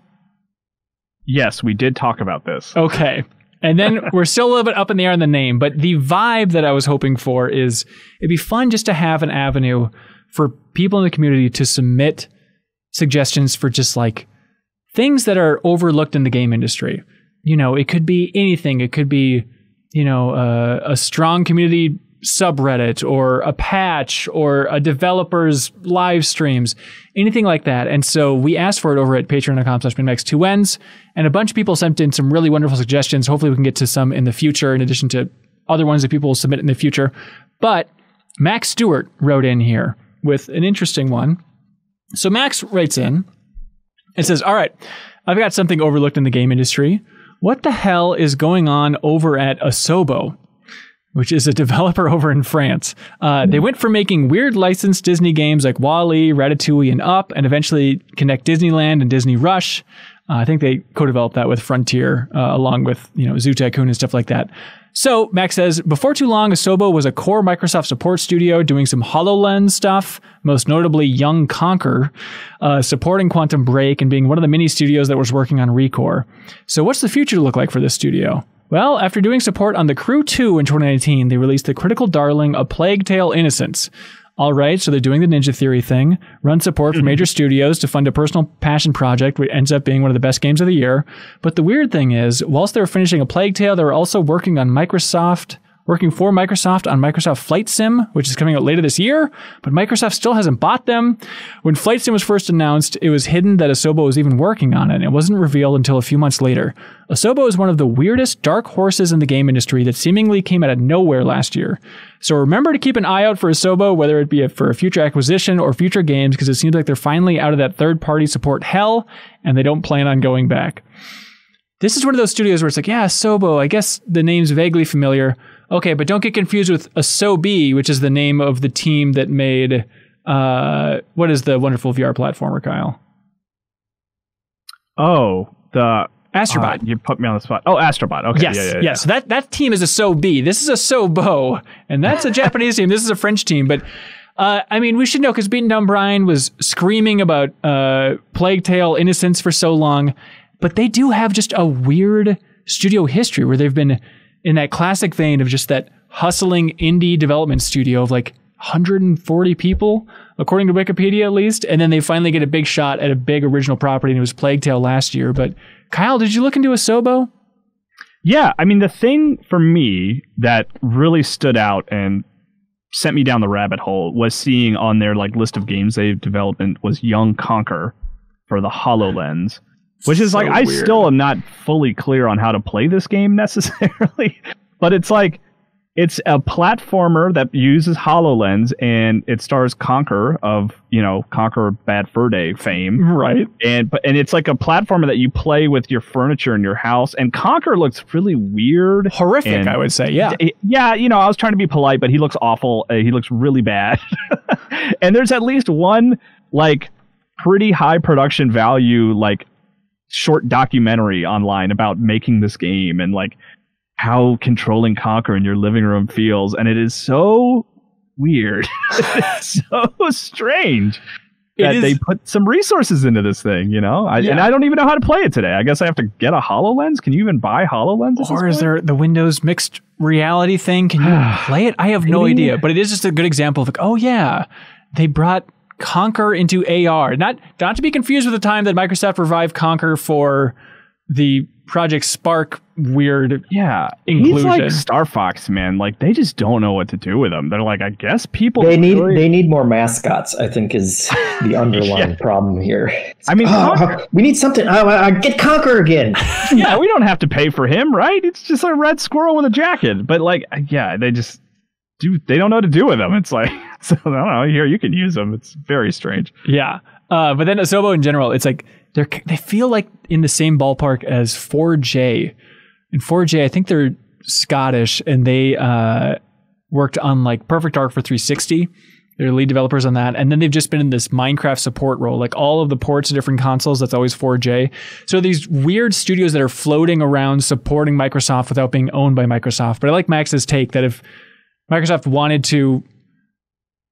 Yes, we did talk about this. Okay. And then we're still a little bit up in the air on the name, but the vibe that I was hoping for is it'd be fun just to have an avenue for people in the community to submit suggestions for just like things that are overlooked in the game industry. You know, it could be anything. It could be, a strong community subreddit or a patch or a developer's live streams, anything like that. And so we asked for it over at patreon.com/MinnMax2Ns, and a bunch of people sent in some really wonderful suggestions. Hopefully we can get to some in the future in addition to other ones that people will submit in the future. But Max Stewart wrote in here with an interesting one. So Max writes in and says, all right, I've got something overlooked in the game industry. What the hell is going on over at Asobo, which is a developer over in France? They went from making weird licensed Disney games like WALL-E, Ratatouille, and Up, and eventually Connect Disneyland and Disney Rush. I think they co-developed that with Frontier, along with Zoo Tycoon and stuff like that. So Max says, before too long, Asobo was a core Microsoft support studio doing some HoloLens stuff, most notably Young Conquer, supporting Quantum Break and being one of the many studios that was working on Recore. So what's the future look like for this studio? Well, after doing support on The Crew 2 in 2019, they released the critical darling A Plague Tale: Innocence. All right, so they're doing the Ninja Theory thing, run support for major studios to fund a personal passion project, which ends up being one of the best games of the year. But the weird thing is, whilst they were finishing A Plague Tale, they were also working for Microsoft on Microsoft Flight Sim, which is coming out later this year, but Microsoft still hasn't bought them. When Flight Sim was first announced, it was hidden that Asobo was even working on it, and it wasn't revealed until a few months later. Asobo is one of the weirdest dark horses in the game industry that seemingly came out of nowhere last year. So remember to keep an eye out for Asobo, whether it be for a future acquisition or future games, because it seems like they're finally out of that third-party support hell, and they don't plan on going back. This is one of those studios where it's like, yeah, Asobo, I guess the name's vaguely familiar. Okay, but don't get confused with Asobi, which is the name of the team that made, what is the wonderful VR platformer, Kyle? Oh, the Astrobot. You put me on the spot. Oh, Astrobot. Okay. Yes, yes. So that team is Asobi. This is Asobo, and that's a Japanese team. This is a French team. But I mean, we should know because BeatenDownBrian was screaming about Plague Tale: Innocence for so long, but they do have just a weird studio history where they've been in that classic vein of just that hustling indie development studio of like 140 people, according to Wikipedia at least, and then they finally get a big shot at a big original property, and it was Plague Tale last year. But Kyle, did you look into Asobo? Yeah, I mean, the thing for me that really stood out and sent me down the rabbit hole was seeing on their list of games they've developed was Young Conquer for the HoloLens. Which is so I weird. Still am not fully clear on how to play this game necessarily, but it's a platformer that uses HoloLens, and it stars Conquer of Conquer Bad Fur Day fame, right? And it's like a platformer that you play with your furniture in your house, and Conquer looks really weird, horrific, I would say, yeah. Yeah, I was trying to be polite, but he looks awful. He looks really bad, and there's at least one pretty high production value short documentary online about making this game and how controlling Conquer in your living room feels, and it is so weird. It's so strange that they put some resources into this thing, And I don't even know how to play it today. I guess I have to get a HoloLens. Can you even buy HoloLens? Or is there the Windows mixed reality thing? Can you play it? I have no idea, but it is just a good example of oh yeah, they brought Conquer into AR. Not to be confused with the time that Microsoft revived Conquer for the Project Spark weird inclusion. He's like Star Fox, man. They just don't know what to do with him. They're I guess people they need more mascots, I think, is the underlying problem here. I mean, we need something. Get Conquer again. Yeah, we don't have to pay for him, right? It's just a red squirrel with a jacket. But they just they don't know what to do with them. It's so I don't know. Here, you can use them. It's very strange. Yeah. But then Asobo in general, it's they feel like in the same ballpark as 4J. In 4J, I think they're Scottish, and they worked on Perfect Dark for 360. They're lead developers on that. And then they've just been in this Minecraft support role, all of the ports to different consoles. That's always 4J. So these weird studios that are floating around supporting Microsoft without being owned by Microsoft. But I like Max's take that if Microsoft wanted to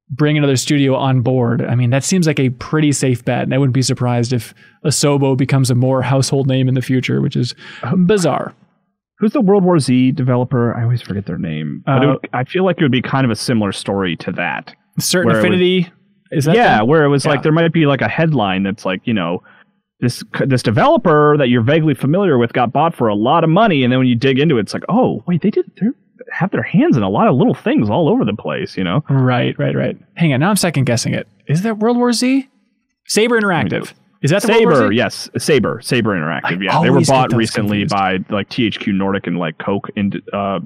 bring another studio on board, I mean, that seems like a pretty safe bet. And I wouldn't be surprised if Asobo becomes a more household name in the future, which is bizarre. Who's the World War Z developer? I always forget their name. But I feel like it would be kind of a similar story to that. Certain Affinity? Is that where it was there might be a headline that's this developer that you're vaguely familiar with got bought for a lot of money, and then when you dig into it, it's oh, wait, they have their hands in a lot of little things all over the place, Right. Hang on, now I'm second guessing it. Is that World War Z? Saber Interactive. Is that the Saber? Yes, Saber Interactive. Yeah, they were bought recently by THQ Nordic and Koch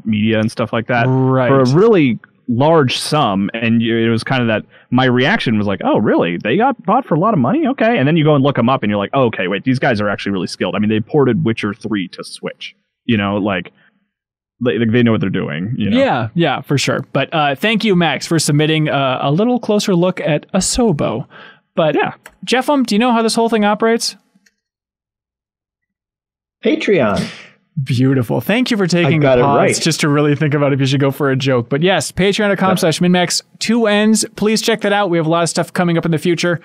Media and stuff like that, right? For a really large sum, and it was kind of that. My reaction was oh, really? They got bought for a lot of money? Okay, and then you go and look them up, and you're oh, okay, wait, these guys are actually really skilled. I mean, they ported Witcher 3 to Switch. They know what they're doing. Yeah, for sure. But thank you, Max, for submitting a little closer look at Asobo. But Jeff, do you know how this whole thing operates? Patreon. Beautiful. Thank you for taking a pause just to really think about if you should go for a joke. But yes, patreon.com/MinnMax, 2 N's. Please check that out. We have a lot of stuff coming up in the future.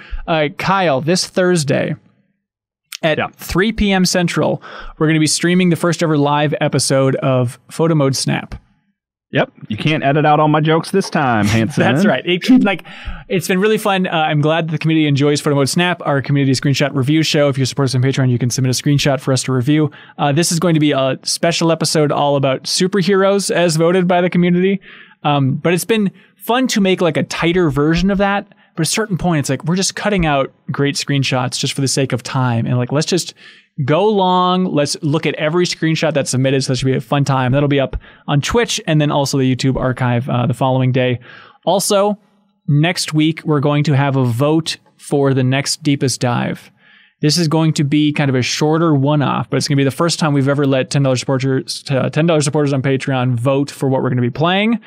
Kyle, this Thursday at 3 p.m. Central, we're going to be streaming the first ever live episode of Photo Mode Snap. Yep. You can't edit out all my jokes this time, Hanson. That's right. It's been really fun. I'm glad that the community enjoys Photo Mode Snap, our community screenshot review show. If you support us on Patreon, you can submit a screenshot for us to review. This is going to be a special episode all about superheroes as voted by the community. But it's been fun to make like a tighter version of that. But at a certain point, it's like we're just cutting out great screenshots just for the sake of time. And like, let's just go long. Let's look at every screenshot that's submitted. So that should be a fun time. That'll be up on Twitch and then also the YouTube archive the following day. Also, next week, we're going to have a vote for the next Deepest Dive. This is going to be kind of a shorter one-off, but it's going to be the first time we've ever let $10 supporters on Patreon vote for what we're going to be playing.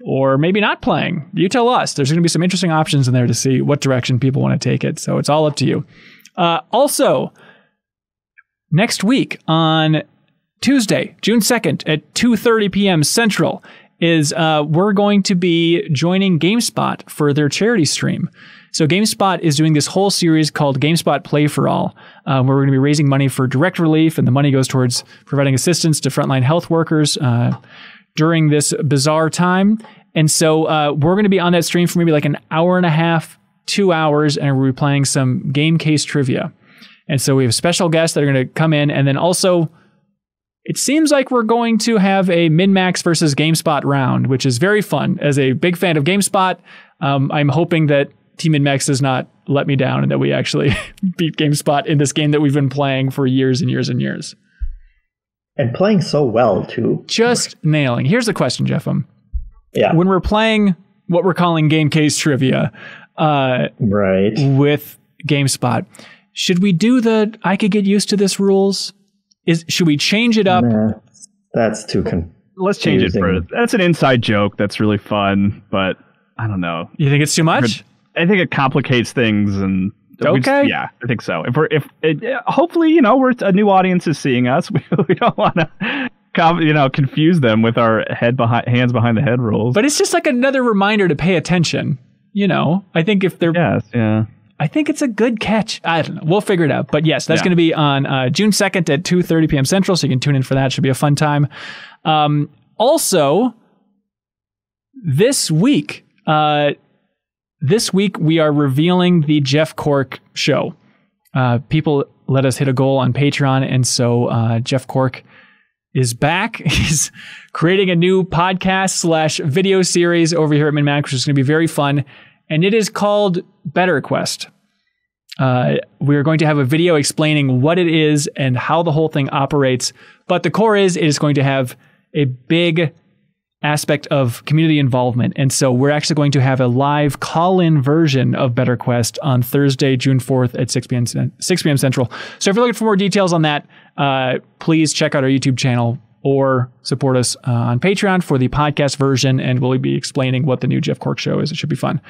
Or maybe not playing. You tell us. There's going to be some interesting options in there to see what direction people want to take it. So it's all up to you. Also, next week on Tuesday, June 2nd at 2:30 p.m. Central is we're going to be joining GameSpot for their charity stream. So GameSpot is doing this whole series called GameSpot Play for All, where we're going to be raising money for direct relief, and the money goes towards providing assistance to frontline health workers during this bizarre time. And so we're going to be on that stream for maybe like an hour and a half, 2 hours, and we'll be playing some game case trivia. And so we have special guests that are going to come in. And then also, it seems like we're going to have a MinnMax versus GameSpot round, which is very fun. As a big fan of GameSpot, I'm hoping that Team MinnMax does not let me down and that we actually beat GameSpot in this game that we've been playing for years and years and years. And playing so well, too. Just nailing. Here's the question, Jeffem. Yeah. When we're playing what we're calling game case trivia with GameSpot, should we do the I could get used to this rules? Should we change it up? Nah, that's too confusing. Let's change it. That's an inside joke. That's really fun, but I don't know. You think it's too much? I think it complicates things and... Okay. Yeah, I think so. Hopefully, we're a new audience is seeing us. We don't want to, confuse them with our hands behind the head rules. But it's just like another reminder to pay attention. I think if they're... Yes, yeah. I think it's a good catch. I don't know. We'll figure it out. But yes, that's going to be on June 2nd at 2:30 p.m. Central, so you can tune in for that. Should be a fun time. Also, this week we are revealing the Jeff Cork show. People let us hit a goal on Patreon, and so Jeff Cork is back. He's creating a new podcast / video series over here at MinnMax, which is going to be very fun, and it is called Better Quest. We're going to have a video explaining what it is and how the whole thing operates, but the core is it is going to have a big aspect of community involvement. And so we're actually going to have a live call-in version of Better Quest on Thursday, June 4th at 6 p.m. Central. So if you're looking for more details on that, please check out our YouTube channel or support us on Patreon for the podcast version, and we'll be explaining what the new Jeff Cork show is. It should be fun.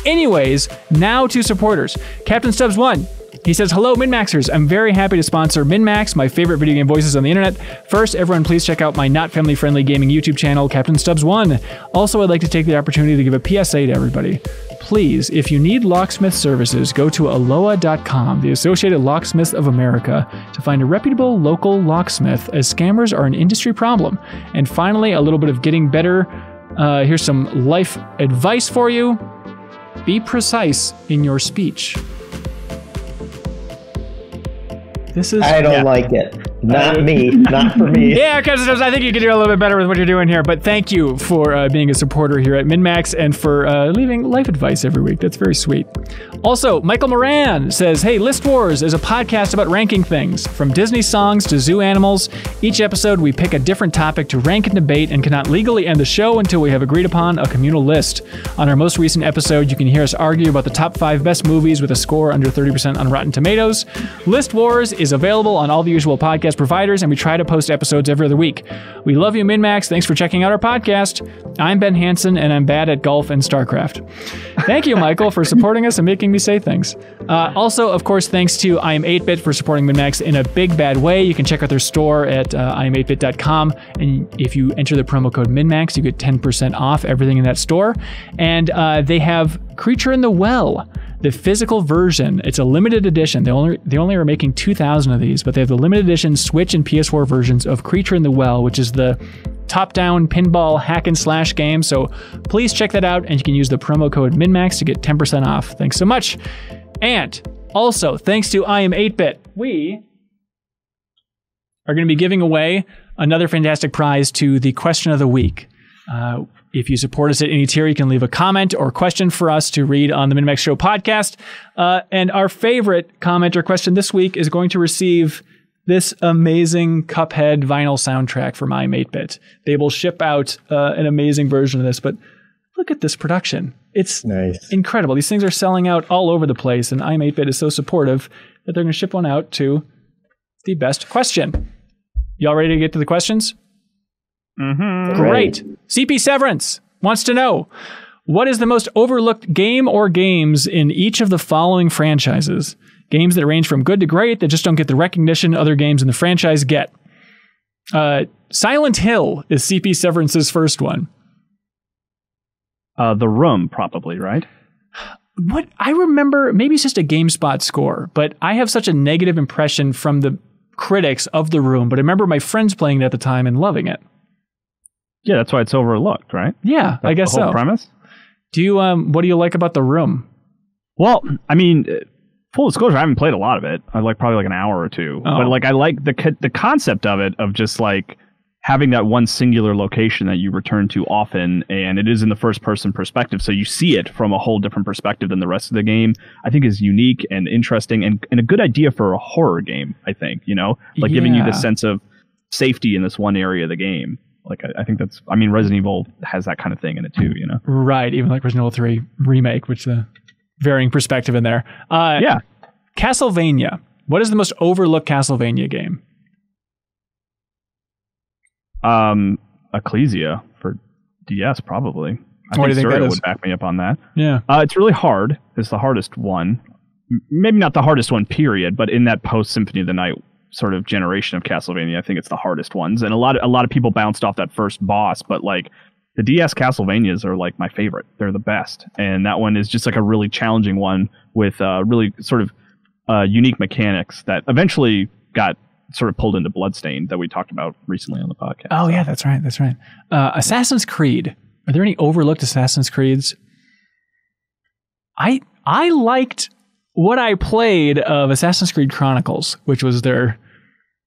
Anyways, now to supporters. Captain Stubbs 1. He says, hello, MinnMaxers. I'm very happy to sponsor MinnMax, my favorite video game voices on the internet. First, everyone, please check out my not family-friendly gaming YouTube channel, Captain Stubbs 1. Also, I'd like to take the opportunity to give a PSA to everybody. Please, if you need locksmith services, go to aloha.com, the Associated Locksmiths of America, to find a reputable local locksmith, as scammers are an industry problem. And finally, a little bit of getting better. Here's some life advice for you. Be precise in your speech. I don't like it. Not me. Not for me. Yeah, because I think you can do a little bit better with what you're doing here. But thank you for being a supporter here at MinnMax and for leaving life advice every week. That's very sweet. Also, Michael Moran says, hey, List Wars is a podcast about ranking things. From Disney songs to zoo animals, each episode we pick a different topic to rank and debate and cannot legally end the show until we have agreed upon a communal list. On our most recent episode, you can hear us argue about the top 5 best movies with a score under 30% on Rotten Tomatoes. List Wars is available on all the usual podcast podcast providers, and we try to post episodes every other week. We love you, MinnMax. Thanks for checking out our podcast. I'm Ben Hansen, and I'm bad at golf and StarCraft. Thank you, Michael, for supporting us and making me say things. Also, of course, thanks to I Am 8-Bit for supporting MinnMax in a big bad way. You can check out their store at iam8bit.com, and if you enter the promo code MinnMax, you get 10% off everything in that store. And they have Creature in the Well, the physical version. It's a limited edition. They only are making 2,000 of these, but they have the limited edition Switch and PS4 versions of Creature in the Well, which is the top-down pinball hack and slash game. So please check that out, and you can use the promo code MinnMax to get 10% off. Thanks so much. And also, thanks to I Am 8-Bit, we are going to be giving away another fantastic prize to the question of the week. If you support us at any tier, you can leave a comment or question for us to read on the MinnMax Show podcast. And our favorite comment or question this week is going to receive this amazing Cuphead vinyl soundtrack from I Am 8-Bit. They will ship out an amazing version of this, but look at this production. It's nice. Incredible. These things are selling out all over the place, and I Am 8-Bit is so supportive that they're going to ship one out to the best question. Y'all ready to get to the questions? Mm-hmm. Great. CP Severance wants to know, what is the most overlooked game or games in each of the following franchises? Games that range from good to great that just don't get the recognition other games in the franchise get. Silent Hill is CP Severance's first one. The Room, probably, right? What I remember, maybe it's just a GameSpot score, but I have such a negative impression from the critics of The Room, but I remember my friends playing it at the time and loving it. Yeah, that's why it's overlooked, right? Yeah, I guess the whole so. Premise? Do you what do you like about The Room? Well, I mean, full disclosure, I haven't played a lot of it. I like probably like an hour or two. Oh. But like I like the concept of it, of just like having that one singular location that you return to often, and it is in the first person perspective, so you see it from a whole different perspective than the rest of the game, I think is unique and interesting and a good idea for a horror game, I think, you know? Like giving you this sense of safety in this one area of the game. Like, I think that's, I mean, Resident Evil has that kind of thing in it too, you know? Right, even like Resident Evil 3 Remake, which the varying perspective in there. Yeah. Castlevania. What is the most overlooked Castlevania game? Ecclesia for DS, probably. I What do you think that is? would back me up on that. Yeah. It's really hard. It's the hardest one. Maybe not the hardest one, period, but in that post-Symphony of the Night sort of generation of Castlevania, I think it's the hardest ones. And a lot of people bounced off that first boss, but like the DS Castlevanias are like my favorite. They're the best. And that one is just like a really challenging one with really sort of unique mechanics that eventually got sort of pulled into Bloodstained that we talked about recently on the podcast. Oh, yeah, that's right. That's right. Assassin's Creed. Are there any overlooked Assassin's Creeds? I liked what I played of Assassin's Creed Chronicles, which was their,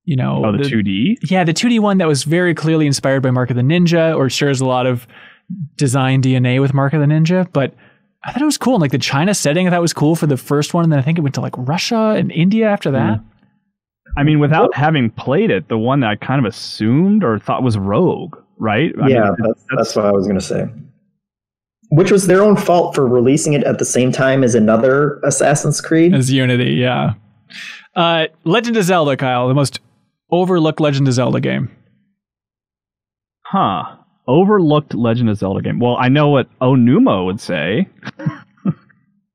you know... Oh, the 2D? Yeah, the 2D one that was very clearly inspired by Mark of the Ninja, or shares a lot of design DNA with Mark of the Ninja, but I thought it was cool. And like the China setting, I thought was cool for the first one, and then I think it went to like Russia and India after that. Mm. I mean, without having played it, the one that I kind of assumed or thought was Rogue, right? I mean, that's what I was going to say. Which was their own fault for releasing it at the same time as another Assassin's Creed. As Unity, yeah. Legend of Zelda, Kyle, the most overlooked Legend of Zelda game. Huh. Overlooked Legend of Zelda game. Well, I know what Onuma would say.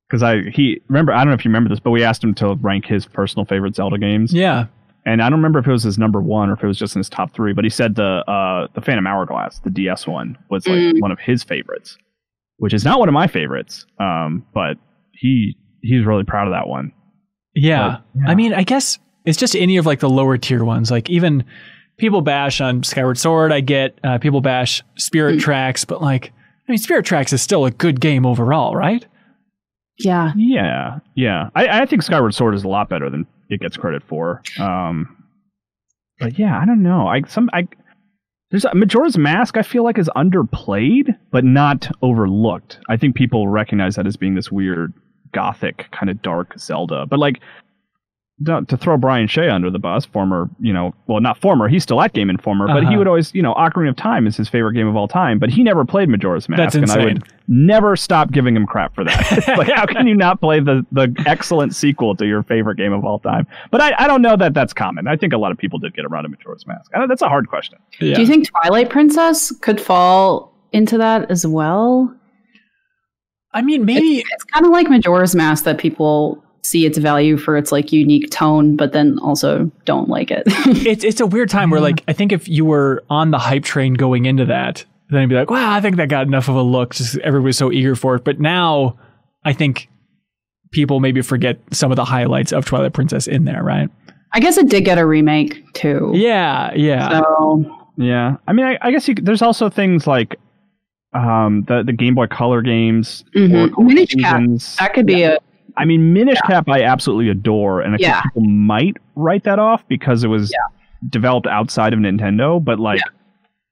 Because I don't know if you remember this, but we asked him to rank his personal favorite Zelda games. Yeah. And I don't remember if it was his number one or if it was just in his top three, but he said the Phantom Hourglass, the DS one, was like one of his favorites, which is not one of my favorites. But he's really proud of that one. Yeah. But, yeah. I mean, I guess it's just any of like the lower tier ones. Like even people bash on Skyward Sword. I get people bash Spirit Tracks, but like, I mean, Spirit Tracks is still a good game overall, right? Yeah. Yeah. I think Skyward Sword is a lot better than it gets credit for. But yeah, I don't know. There's Majora's Mask, I feel like is underplayed, but not overlooked. I think people recognize that as being this weird gothic kind of dark Zelda. But like to throw Brian Shea under the bus, former, not former, he's still at Game Informer, but he would always, Ocarina of Time is his favorite game of all time, but he never played Majora's Mask. That's insane. And I would never stop giving him crap for that. Like, how can you not play the excellent sequel to your favorite game of all time? But I don't know that that's common. I think a lot of people did get around to Majora's Mask. That's a hard question. Yeah. Do you think Twilight Princess could fall into that as well? I mean, maybe it's kind of like Majora's Mask that people see its value for its like unique tone, but then also don't like it. It's a weird time where like I think if you were on the hype train going into that, then you'd be like, wow, I think that got enough of a look. Just everybody's so eager for it. But now I think people maybe forget some of the highlights of Twilight Princess in there, right? I guess it did get a remake too. Yeah. So yeah, I mean, I guess there's also things like the Game Boy Color games, Minish Cap. That could be a. I mean, Minish Cap I absolutely adore, and I think people might write that off because it was developed outside of Nintendo. But like,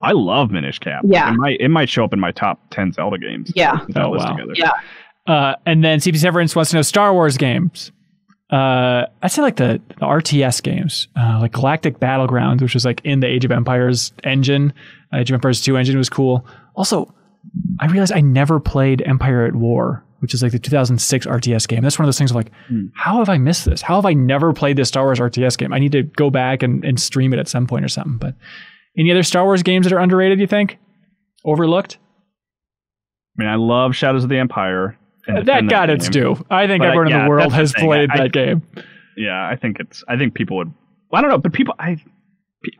I love Minish Cap. Yeah, it might show up in my top 10 Zelda games. Yeah. Oh wow. Together. Yeah. And then CP Severance wants to know Star Wars games. I'd say like the RTS games, like Galactic Battlegrounds, which was like in the Age of Empires engine. Age of Empires 2 engine was cool. Also, I realized I never played Empire at War, which is like the 2006 RTS game. That's one of those things of like, how have I missed this? How have I never played this Star Wars RTS game? I need to go back and stream it at some point or something. But any other Star Wars games that are underrated, you think? Overlooked? I mean, I love Shadows of the Empire. That got its due. I think everyone in the world has played that game. Yeah, I think people would. Well, I don't know, but people, I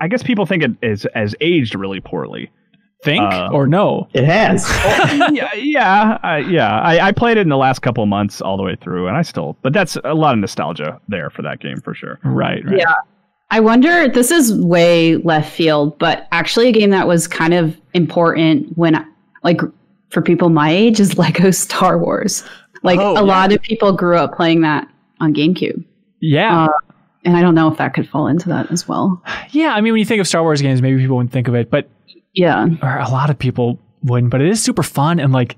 guess people think it has aged really poorly. Think or no? It has. I played it in the last couple of months all the way through, and but that's a lot of nostalgia there for that game for sure. Right. Yeah. I wonder, this is way left field, but actually a game that was kind of important when, like, for people my age is Lego Star Wars. Like a lot of people grew up playing that on GameCube. Yeah. And I don't know if that could fall into that as well. Yeah. I mean, when you think of Star Wars games, maybe people wouldn't think of it, but yeah, or a lot of people wouldn't, but it is super fun. And like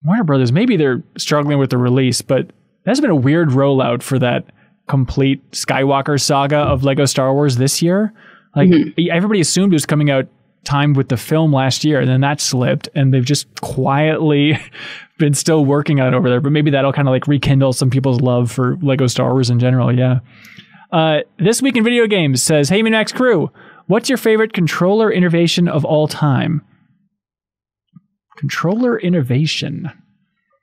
Warner Brothers, maybe they're struggling with the release, but that's been a weird rollout for that complete Skywalker saga of Lego Star Wars this year. Like everybody assumed it was coming out timed with the film last year, and then that slipped, and they've just quietly been still working on it over there. But maybe that'll kind of like rekindle some people's love for Lego Star Wars in general. Yeah. This Week in Video Games says, hey, MinnMax crew, what's your favorite controller innovation of all time? Controller innovation.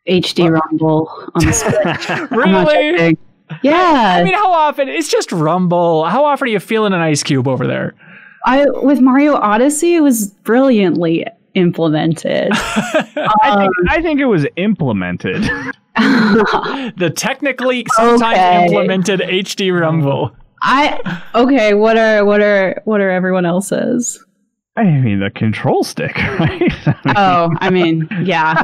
HD Rumble on the Switch. Really? Yeah. I mean, how often? It's just Rumble. How often are you feeling an ice cube over there? With Mario Odyssey, it was brilliantly implemented. I think it was implemented. The technically sometimes implemented HD Rumble. What are everyone else's? I mean, the control stick, right? Yeah.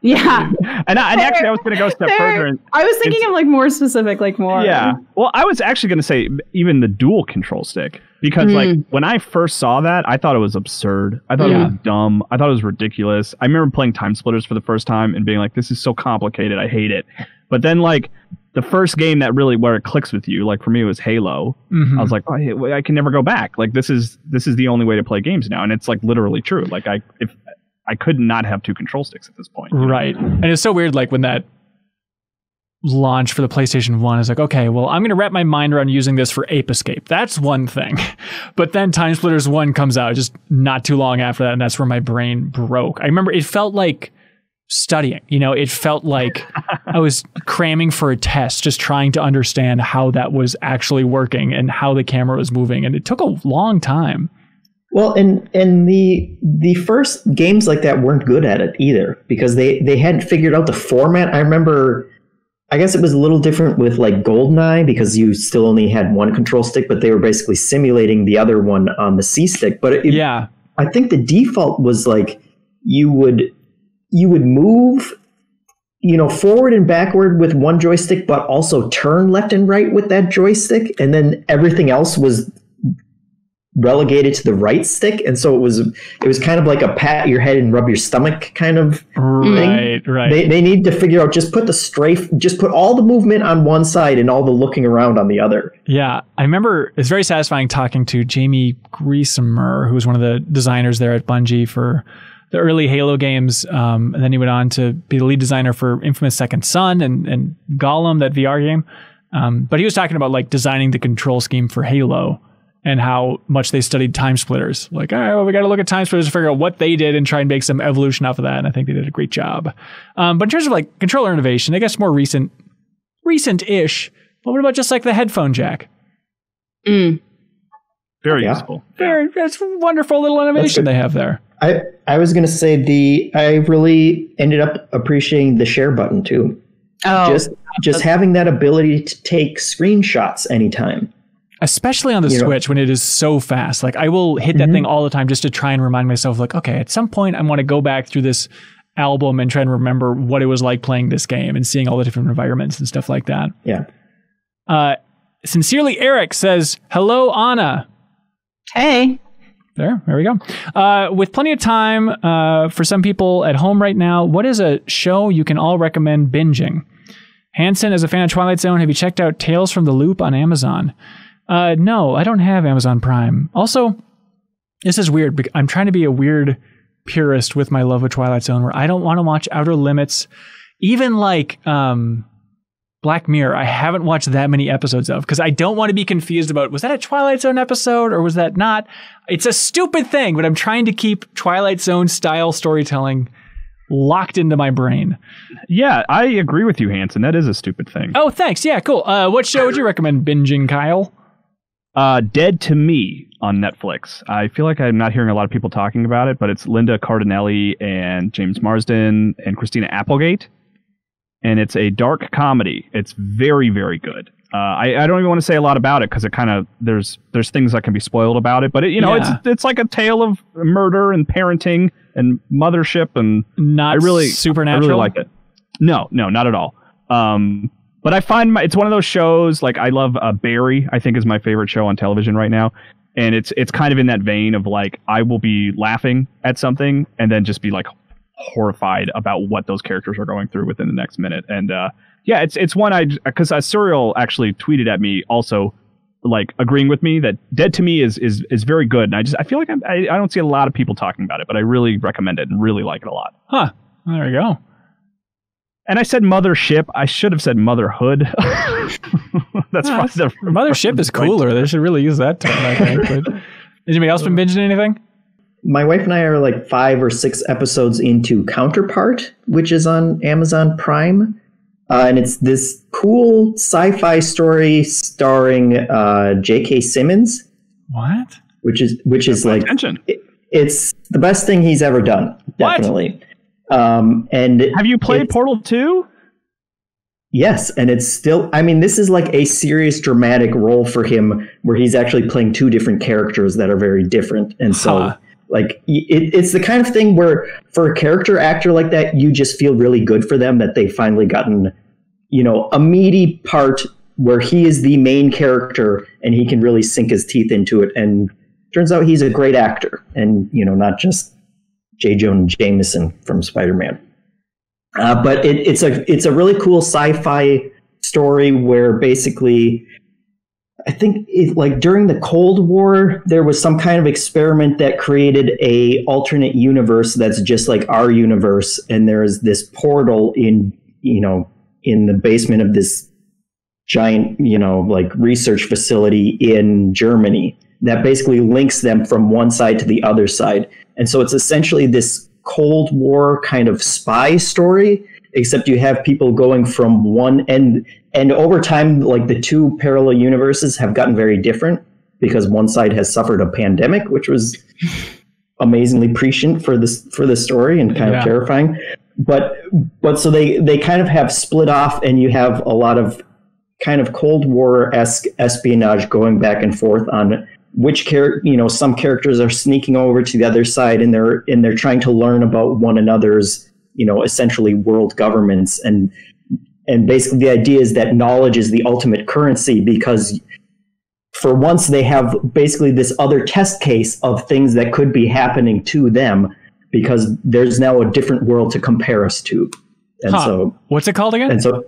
Yeah. And actually, I was going to go a step further. I was thinking of like more specific, like more. Yeah. Well, I was actually going to say even the dual control stick, because like when I first saw that, I thought it was absurd. I thought it was dumb. I thought it was ridiculous. I remember playing Time Splitters for the first time and being like, this is so complicated. I hate it. But then like the first game that really where it clicks with you, like for me, it was Halo. I was like, I can never go back. Like this is the only way to play games now. And it's like literally true. Like I could not have two control sticks at this point. Right. And it's so weird, like when that launch for the PlayStation 1 is like, okay, well, I'm going to wrap my mind around using this for Ape Escape. That's one thing. But then Time Splitters 1 comes out just not too long after that, and that's where my brain broke. I remember it felt like studying. It felt like I was cramming for a test, just trying to understand how that was actually working and how the camera was moving. And it took a long time. Well, and the first games like that weren't good at it either, because they hadn't figured out the format. I remember, I guess it was a little different with like GoldenEye, because you still only had one control stick, but they were basically simulating the other one on the C stick. But I think the default was like you would move, forward and backward with one joystick, but also turn left and right with that joystick, and then everything else was relegated to the right stick, and so it was kind of like a pat your head and rub your stomach kind of thing. Right. They need to figure out, just put all the movement on one side and all the looking around on the other. Yeah, I remember it's very satisfying talking to Jamie Griesemer, who was one of the designers there at Bungie for the early Halo games, and then he went on to be the lead designer for Infamous Second Son and Gollum, that VR game. But he was talking about like designing the control scheme for Halo and how much they studied time splitters. Like, all right, well, we got to look at time splitters to figure out what they did and try and make some evolution off of that. And I think they did a great job. But in terms of like controller innovation, I guess more recent-ish. But what about just like the headphone jack? Very useful. That's a wonderful little innovation they have there. I was going to say I really ended up appreciating the share button too. Oh, just having that ability to take screenshots anytime. Especially on the Switch when it is so fast. Like I will hit that thing all the time just to try and remind myself, like, okay, at some point I want to go back through this album and try and remember what it was like playing this game and seeing all the different environments and stuff like that. Yeah. Sincerely, Eric says, hello, Anna. Hey. There we go. With plenty of time for some people at home right now, what is a show you can all recommend binging? Hanson, as a fan of Twilight Zone, have you checked out Tales from the Loop on Amazon? No, I don't have Amazon Prime. Also, this is weird. I'm trying to be a weird purist with my love of Twilight Zone, where I don't want to watch Outer Limits. Even like Black Mirror, I haven't watched that many episodes of, because I don't want to be confused about, was that a Twilight Zone episode or was that not? It's a stupid thing, but I'm trying to keep Twilight Zone style storytelling locked into my brain. Yeah, I agree with you, Hanson. That is a stupid thing. Oh, thanks. Yeah, cool. What show would you recommend binging, Kyle? Dead to Me on Netflix. I feel like I'm not hearing a lot of people talking about it, but it's Linda Cardinelli and James Marsden and Christina Applegate. And it's a dark comedy. It's very, very good. I don't even want to say a lot about it because it kind of there's things that can be spoiled about it. But it's like a tale of murder and parenting and mothership, and not supernatural. I really like it. No, not at all. But I find it's one of those shows. Like I love Barry. I think is my favorite show on television right now, and it's kind of in that vein of like I will be laughing at something and then just be like horrified about what those characters are going through within the next minute. And it's one because Suriel actually tweeted at me also like agreeing with me that Dead to Me is very good. And I feel like I don't see a lot of people talking about it, but I really recommend it and really like it a lot. Huh. There you go. And I said mothership. I should have said motherhood. That's mothership is cooler. They should really use that term, I think. But, has anybody else been binging anything? My wife and I are like 5 or 6 episodes into Counterpart, which is on Amazon Prime. And it's this cool sci-fi story starring J.K. Simmons. What? Which is like it's the best thing he's ever done. Definitely. And have you played Portal 2? Yes, and it's still. I mean, this is like a serious dramatic role for him, where he's actually playing 2 different characters that are very different, and so. Like it's the kind of thing where for a character actor like that, you just feel really good for them that they've finally gotten, a meaty part where he is the main character and he can really sink his teeth into it. And turns out he's a great actor and, not just J. Jonah Jameson from Spider-Man. But it's a really cool sci-fi story where basically I think like during the Cold War, there was some kind of experiment that created a alternate universe that's just like our universe. And there's this portal in the basement of this giant, like research facility in Germany that basically links them from one side to the other side. And so it's essentially this Cold War kind of spy story, except you have people going from one end. And over time, like the 2 parallel universes have gotten very different because one side has suffered a pandemic, which was amazingly prescient for the story and kind of terrifying. But so they kind of have split off, and you have a lot of kind of Cold War-esque espionage going back and forth on which some characters are sneaking over to the other side, and they're trying to learn about one another's essentially world governments. And basically the idea is that knowledge is the ultimate currency, because for once they have basically this other test case of things that could be happening to them, because there's now a different world to compare us to. And so, what's it called again? And so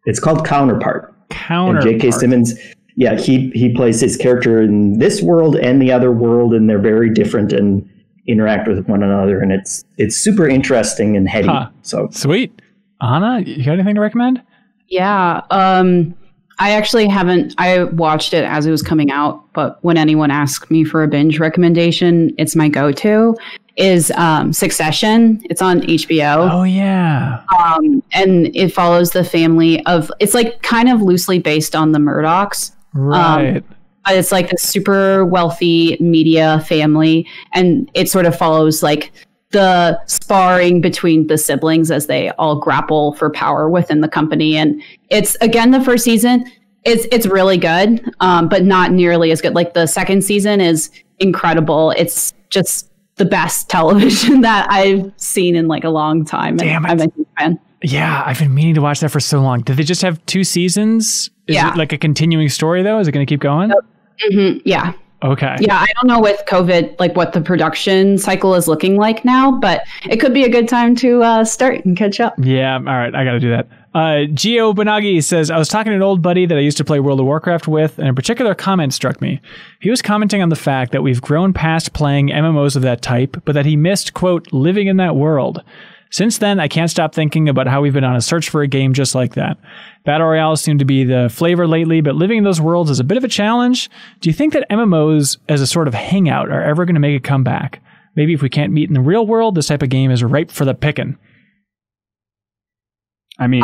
it's called Counterpart. Counterpart. And J.K. Simmons, he plays his character in this world and the other world, and they're very different and interact with one another, and it's super interesting and heady. So sweet. Anna, you got anything to recommend? Yeah. I actually haven't. I watched it as it was coming out, but when anyone asks me for a binge recommendation, it's my go-to is Succession. It's on HBO. Oh yeah. And it follows the family of. It's like kind of loosely based on the Murdochs. Right. But it's like a super wealthy media family, and it sort of follows like the sparring between the siblings as they all grapple for power within the company. And it's, again, the first season, it's really good, but not nearly as good. Like the second season is incredible. It's just the best television that I've seen in like a long time. Damn it. I'm a huge fan. Yeah, I've been meaning to watch that for so long. Did they just have 2 seasons? Is it like a continuing story though? Is it going to keep going? Mm-hmm. Yeah. Okay. Yeah, I don't know with COVID, like what the production cycle is looking like now, but it could be a good time to start and catch up. Yeah, all right, I got to do that. Gio Bonagi says, I was talking to an old buddy that I used to play World of Warcraft with, and a particular comment struck me. He was commenting on the fact that we've grown past playing MMOs of that type, but that he missed, quote, living in that world. Since then, I can't stop thinking about how we've been on a search for a game just like that. Battle Royales seem to be the flavor lately, but living in those worlds is a bit of a challenge. Do you think that MMOs as a sort of hangout are ever going to make a comeback? Maybe if we can't meet in the real world, this type of game is ripe for the picking. I mean,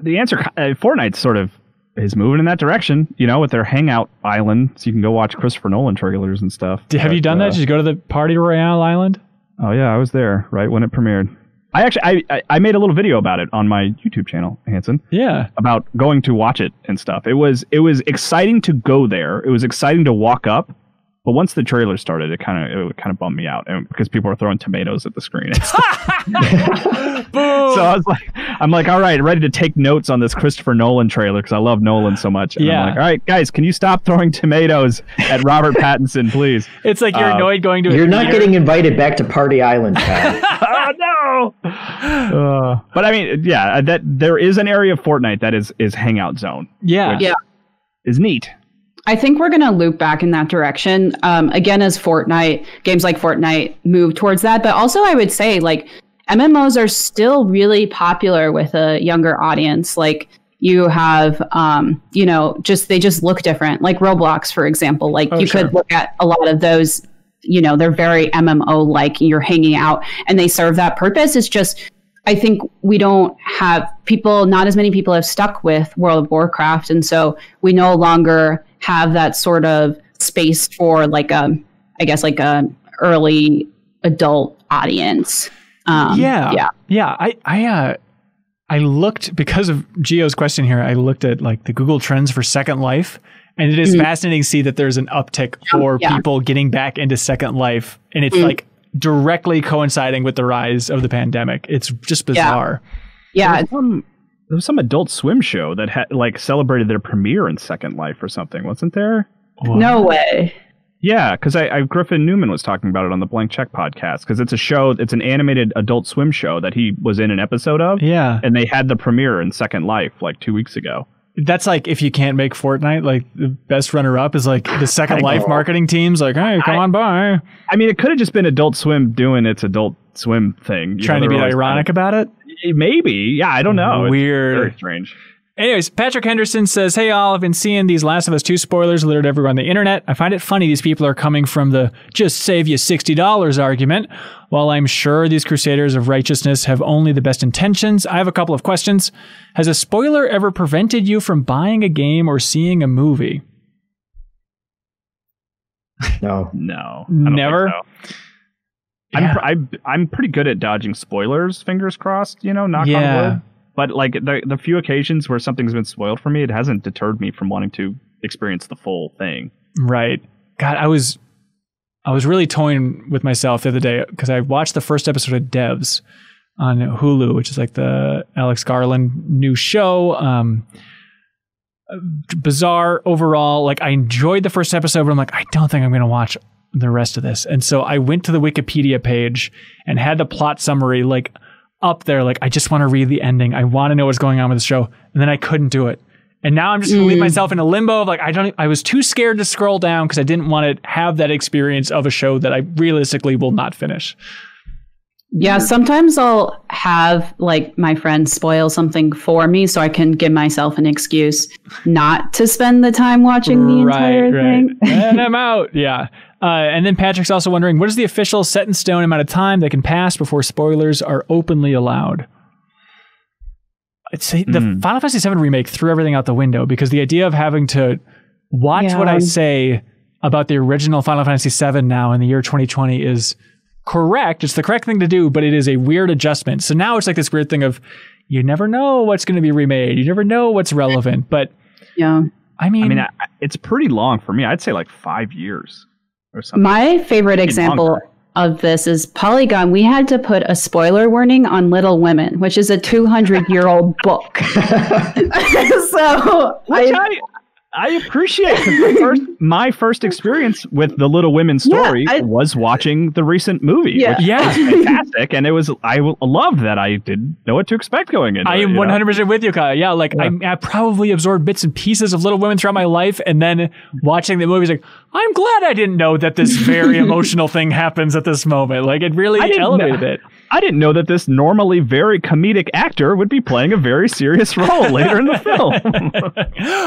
the answer, Fortnite sort of is moving in that direction, you know, with their hangout island, so you can go watch Christopher Nolan trailers and stuff. Have you done that? Did you go to the Party Royale island? Oh yeah, I was there right when it premiered. I made a little video about it on my YouTube channel, Hanson. Yeah. About going to watch it and stuff. It was exciting to go there. It was exciting to walk up, but once the trailer started, it kind of bummed me out, and because people were throwing tomatoes at the screen. So I'm like, all right, ready to take notes on this Christopher Nolan trailer because I love Nolan so much. And I'm like, all right, guys, can you stop throwing tomatoes at Robert Pattinson, please? It's like you're annoyed going to. You're not getting invited back to Party Island, Kyle. Oh no! But I mean, yeah, that there is an area of Fortnite that is hangout zone. Yeah, yeah, is neat. I think we're going to loop back in that direction again as games like Fortnite move towards that. But also, I would say like MMOs are still really popular with a younger audience. Like you have, they just look different. Like Roblox, for example. Like could look at a lot of those. You know, they're very MMO like. You're hanging out, and they serve that purpose. It's just, I think we don't have people. Not as many people have stuck with World of Warcraft, and so we no longer have that sort of space for like a early adult audience. I looked, because of Gio's question here, I looked at like the Google Trends for Second Life, and it is fascinating to see that there's an uptick for people getting back into Second Life, and it's like directly coinciding with the rise of the pandemic. It's just bizarre. Yeah. There was some Adult Swim show that had like celebrated their premiere in Second Life or something, wasn't there? What? No way. Yeah, because Griffin Newman was talking about it on the Blank Check podcast, because it's an animated Adult Swim show that he was in an episode of. Yeah. And they had the premiere in Second Life like 2 weeks ago. That's like, if you can't make Fortnite, like the best runner-up is like the Second Life marketing team's like, hey, come on by. I mean, it could have just been Adult Swim doing its Adult Swim thing. Trying to be ironic about it? Maybe. Yeah, I don't know. Weird. It's very strange. Anyways, Patrick Henderson says, hey all, I've been seeing these Last of Us 2 spoilers littered everywhere on the internet. I find it funny these people are coming from the just save you $60 argument. While I'm sure these crusaders of righteousness have only the best intentions, I have a couple of questions. Has a spoiler ever prevented you from buying a game or seeing a movie? No. No. Never? So. Yeah. I'm pretty good at dodging spoilers, fingers crossed, knock on wood. But like the few occasions where something's been spoiled for me, it hasn't deterred me from wanting to experience the full thing. Right. God, I was really toying with myself the other day because I watched the first episode of Devs on Hulu, which is like the Alex Garland new show. bizarre overall. Like, I enjoyed the first episode, but I'm like, I don't think I'm going to watch the rest of this. And so I went to the Wikipedia page and had the plot summary like up there. Like, I just want to read the ending. I want to know what's going on with the show. And then I couldn't do it. And now I'm just going to leave myself in a limbo of like, I was too scared to scroll down because I didn't want to have that experience of a show that I realistically will not finish. Yeah, sometimes I'll have like my friends spoil something for me so I can give myself an excuse not to spend the time watching the entire thing. And I'm out. Yeah. And then Patrick's also wondering, what is the official set in stone amount of time that can pass before spoilers are openly allowed? I'd say the Final Fantasy VII remake threw everything out the window because the idea of having to watch what I say about the original Final Fantasy VII now in the year 2020 is correct. It's the correct thing to do, but it is a weird adjustment. So now it's like this weird thing of you never know what's going to be remade. You never know what's relevant. But I mean, it's pretty long for me. I'd say like 5 years or something. My favorite example of this is Polygon. We had to put a spoiler warning on Little Women, which is a 200-year-old book. So I appreciate because my first experience with the Little Women story was watching the recent movie, which was fantastic, and I loved that I didn't know what to expect going into. I am 100% with you, Kyle. Yeah, like I probably absorbed bits and pieces of Little Women throughout my life, and then watching the movie is like, I'm glad I didn't know that this very emotional thing happens at this moment. Like, it really elevated it. I didn't know that this normally very comedic actor would be playing a very serious role later in the film.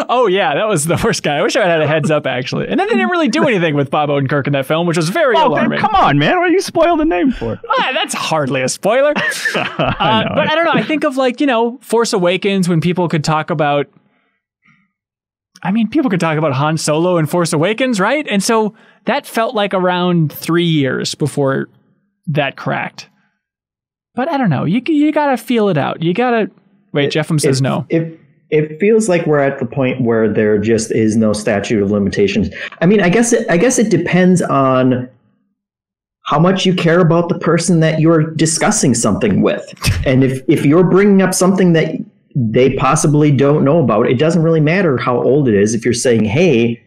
Oh, yeah, that was the worst guy. I wish I had a heads up, actually. And then they didn't really do anything with Bob Odenkirk in that film, which was very alarming. Come on, man. What do you spoil the name for? That's hardly a spoiler. But I don't know. I think of like, Force Awakens when people could talk about... people could talk about Han Solo and Force Awakens, right? And so that felt like around 3 years before that cracked. But I don't know. You got to feel it out. You got to... Wait, Jeffem says no. It feels like we're at the point where there just is no statute of limitations. I guess it depends on how much you care about the person that you're discussing something with. And if you're bringing up something that they possibly don't know about, it doesn't really matter how old it is. If you're saying, hey,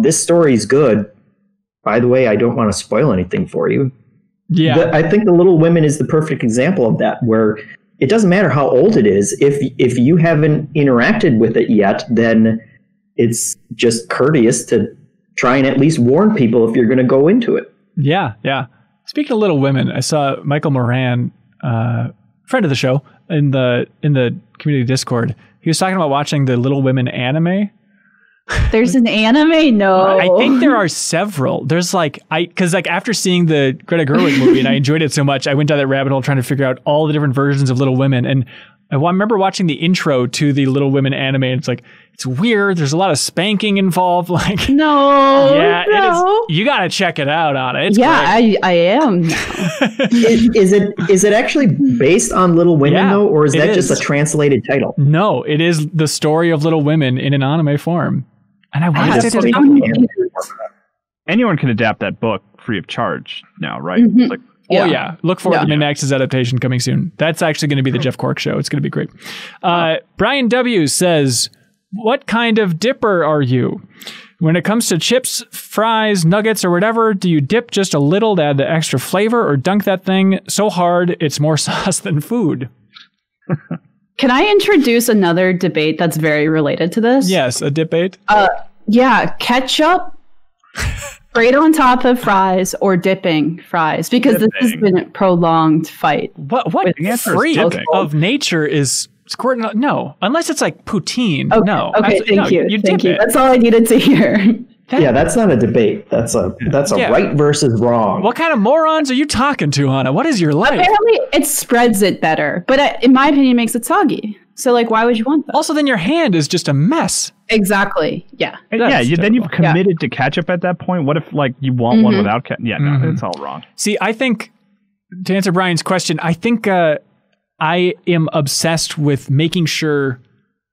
this story's good. By the way, I don't want to spoil anything for you. Yeah, I think The Little Women is the perfect example of that, where it doesn't matter how old it is. If you haven't interacted with it yet, then it's just courteous to try and at least warn people if you're going to go into it. Yeah, yeah. Speaking of Little Women, I saw Michael Moran, friend of the show, in the community Discord. He was talking about watching the Little Women anime. There's an anime? No. I think there are several. There's because after seeing the Greta Gerwig movie and I enjoyed it so much, I went down that rabbit hole trying to figure out all the different versions of Little Women. And I remember watching the intro to the Little Women anime. And it's like, it's weird. There's a lot of spanking involved. Like, no. Yeah, no. You got to check it out, Anna. It's great. I am. Is it actually based on Little Women though, or is that just a translated title? No, it is the story of Little Women in an anime form. And I want to say anyone can adapt that book free of charge now, right? Mm-hmm. It's like, look forward to MinnMax's adaptation coming soon. That's actually going to be the Jeff Cork show. It's going to be great. Brian W. says, what kind of dipper are you? When it comes to chips, fries, nuggets, or whatever, do you dip just a little to add the extra flavor or dunk that thing so hard it's more sauce than food? Can I introduce another debate that's very related to this? Yes, a debate. Ketchup straight on top of fries or dipping fries, because this has been a prolonged fight. What freak of nature is squirting? No, unless it's like poutine. Okay. No. Okay, thank you. Thank you. That's all I needed to hear. That's not a debate. That's a right versus wrong. What kind of morons are you talking to, Hannah? What is your life? Apparently, it spreads it better, but in my opinion, it makes it soggy. So, why would you want that? Also, then your hand is just a mess. Exactly. Yeah. Then you've committed to ketchup at that point. What if you want one without ketchup? Yeah, no, it's all wrong. See, I think to answer Brian's question, I think I am obsessed with making sure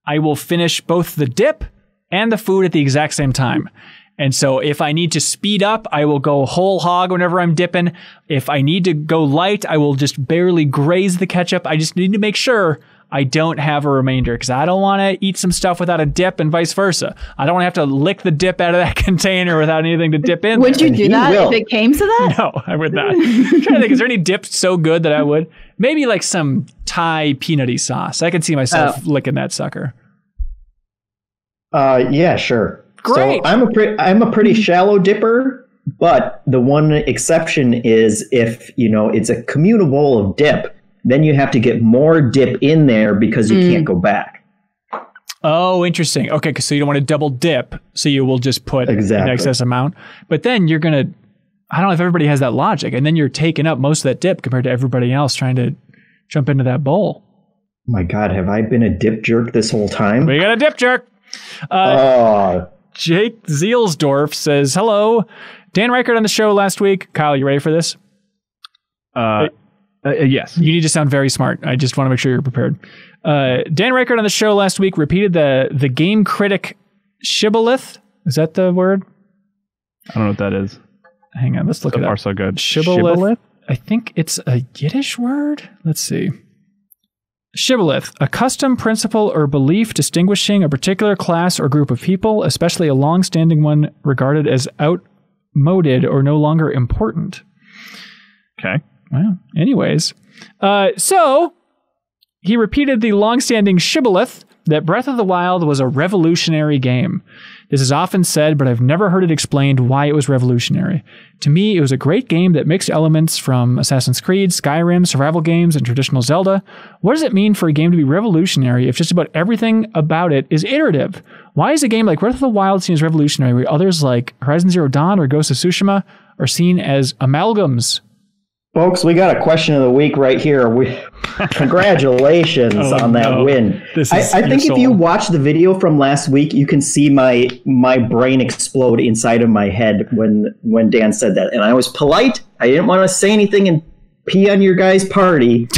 I will finish both the dip and the food at the exact same time. And so if I need to speed up, I will go whole hog whenever I'm dipping. If I need to go light, I will just barely graze the ketchup. I just need to make sure I don't have a remainder because I don't want to eat some stuff without a dip and vice versa. I don't want to have to lick the dip out of that container without anything to dip in. Would you do that if it came to that? No, I would not. I'm trying to think, is there any dip so good that I would? Maybe like some Thai peanutty sauce. I could see myself licking that sucker. Yeah, sure. Great. So I'm a pretty shallow dipper. But the one exception is if, it's a communal bowl of dip, then you have to get more dip in there because you can't go back. Oh, interesting. Okay, so you don't want to double dip, so you will just put an excess amount. But then you're going to, I don't know if everybody has that logic, and then you're taking up most of that dip compared to everybody else trying to jump into that bowl. My God, have I been a dip jerk this whole time? We got a dip jerk. Jake Zielsdorf says, hello. Dan Reichert on the show last week. Kyle, you ready for this? Yes. You need to sound very smart. I just want to make sure you're prepared. Dan Reichert on the show last week repeated the game critic shibboleth. Is that the word? I don't know what that is. Hang on, let's look it up. So far, so good. Shibboleth? I think it's a Yiddish word. Let's see. Shibboleth, a custom, principle, or belief distinguishing a particular class or group of people, especially a long-standing one regarded as outmoded or no longer important. Okay. Well, anyways. So, he repeated the long-standing shibboleth that Breath of the Wild was a revolutionary game. This is often said, but I've never heard it explained why it was revolutionary. To me, it was a great game that mixed elements from Assassin's Creed, Skyrim, survival games, and traditional Zelda. What does it mean for a game to be revolutionary if just about everything about it is iterative? Why is a game like Breath of the Wild seen as revolutionary where others like Horizon Zero Dawn or Ghost of Tsushima are seen as amalgams? Folks, we got a question of the week right here. Congratulations on that win. I think if you watch the video from last week, you can see my brain explode inside of my head when Dan said that. And I was polite. I didn't want to say anything and pee on your guys' party.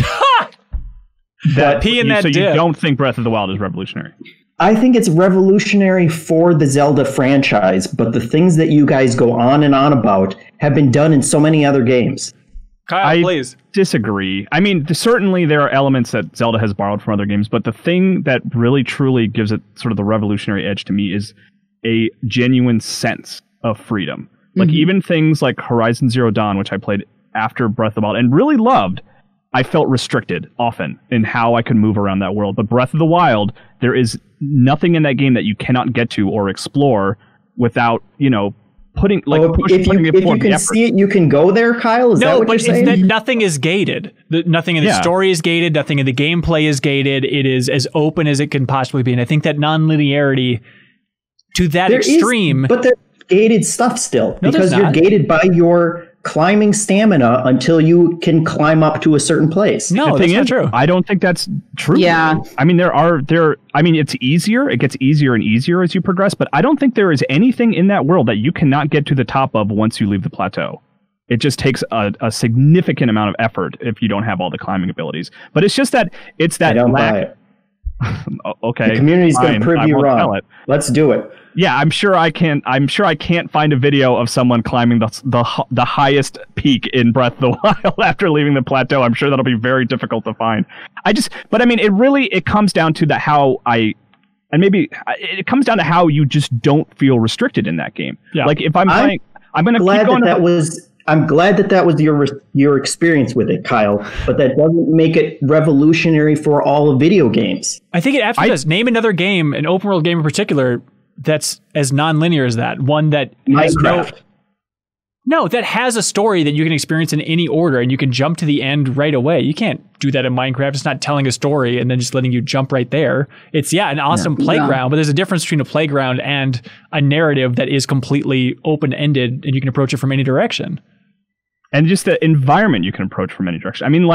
Pee in that dip. So you don't think Breath of the Wild is revolutionary? I think it's revolutionary for the Zelda franchise, but the things that you guys go on and on about have been done in so many other games. Kyle, please. Disagree. I mean, certainly there are elements that Zelda has borrowed from other games, but the thing that really truly gives it sort of the revolutionary edge to me is a genuine sense of freedom. Like even things like Horizon Zero Dawn, which I played after Breath of the Wild and really loved, I felt restricted often in how I could move around that world. But Breath of the Wild, there is nothing in that game that you cannot get to or explore without, putting if you can see it, you can go there, Kyle. Is that what you're saying? No, but nothing is gated. Nothing in the story is gated. Nothing in the gameplay is gated. It is as open as it can possibly be. And I think that non-linearity to that extreme. But there's gated stuff still because you're gated by your climbing stamina until you can climb up to a certain place. No, that's not true. I don't think that's true. Yeah. I mean, it's easier. It gets easier and easier as you progress, but I don't think there is anything in that world that you cannot get to the top of once you leave the plateau. It just takes a significant amount of effort if you don't have all the climbing abilities. But it's just that I don't buy it. Okay. The community's going to prove you wrong. Let's do it. Yeah, I'm sure I can't find a video of someone climbing the highest peak in Breath of the Wild after leaving the plateau. I'm sure that'll be very difficult to find. It comes down to it comes down to how you just don't feel restricted in that game. Yeah. Like if I'm going to keep going. I'm glad that was your experience with it, Kyle, but that doesn't make it revolutionary for all of video games. I think it absolutely does. Name another game, an open world game in particular, that's as non-linear as that. One that Minecraft. that has a story that you can experience in any order and you can jump to the end right away. You can't do that in Minecraft. It's not telling a story and then just letting you jump right there. It's an awesome playground, but there's a difference between a playground and a narrative that is completely open-ended and you can approach it from any direction. And just the environment you can approach from any direction. I mean,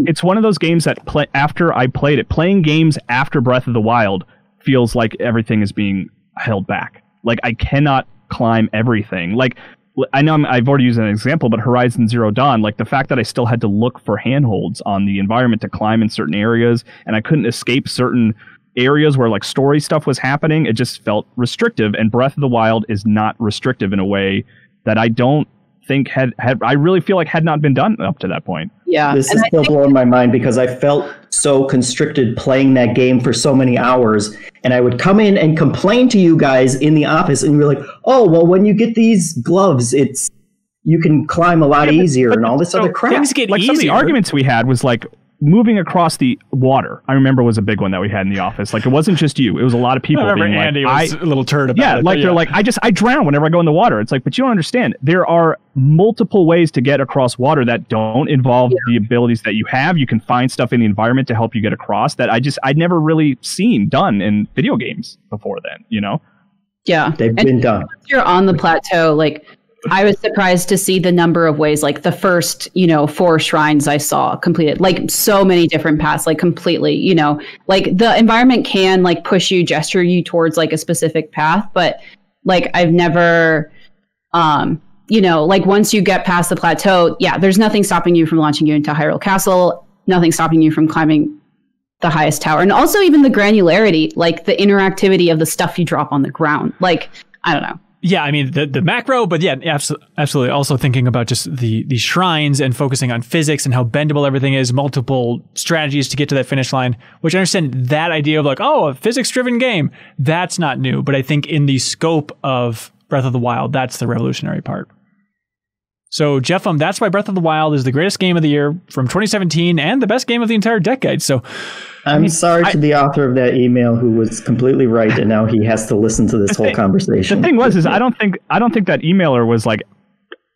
it's one of those games that after I played it, playing games after Breath of the Wild feels like everything is being held back. Like I cannot climb everything. Like I know I've already used an example, but Horizon Zero Dawn, like the fact that I still had to look for handholds on the environment to climb in certain areas, and I couldn't escape certain areas where like story stuff was happening, it just felt restrictive. And Breath of the Wild is not restrictive in a way that I don't think I really feel like had not been done up to that point. Yeah. This is still blowing my mind because I felt so constricted playing that game for so many hours. And I would come in and complain to you guys in the office, and you're like, oh, well, when you get these gloves, you can climb a lot easier and all this other crap. Things get like easier. Some of the arguments we had was like moving across the water. I remember was a big one that we had in the office. Like it wasn't just you; it was a lot of people. I remember being Andy like, was a little turd about yeah, it. like they're like, I drown whenever I go in the water. It's like, but you don't understand. There are multiple ways to get across water that don't involve the abilities that you have. You can find stuff in the environment to help you get across that I'd never really seen done in video games before then. You know? Yeah, they've been done. Once you're on the plateau, like. I was surprised to see the number of ways, like the first, 4 shrines I saw completed, like so many different paths, like completely, like the environment can like push you, gesture you towards like a specific path. But like I've never, like once you get past the plateau, there's nothing stopping you from launching you into Hyrule Castle, nothing stopping you from climbing the highest tower. And also even the granularity, like the interactivity of the stuff you drop on the ground. Like, I don't know. Yeah, I mean, the macro, but yeah, absolutely. Also thinking about just the shrines and focusing on physics and how bendable everything is, multiple strategies to get to that finish line, which I understand that idea of like, oh, a physics-driven game, that's not new. But I think in the scope of Breath of the Wild, that's the revolutionary part. So, Jeff, that's why Breath of the Wild is the greatest game of the year from 2017 and the best game of the entire decade. So, I'm sorry to the author of that email who was completely right, and now he has to listen to this whole conversation. The thing is I don't think that emailer was like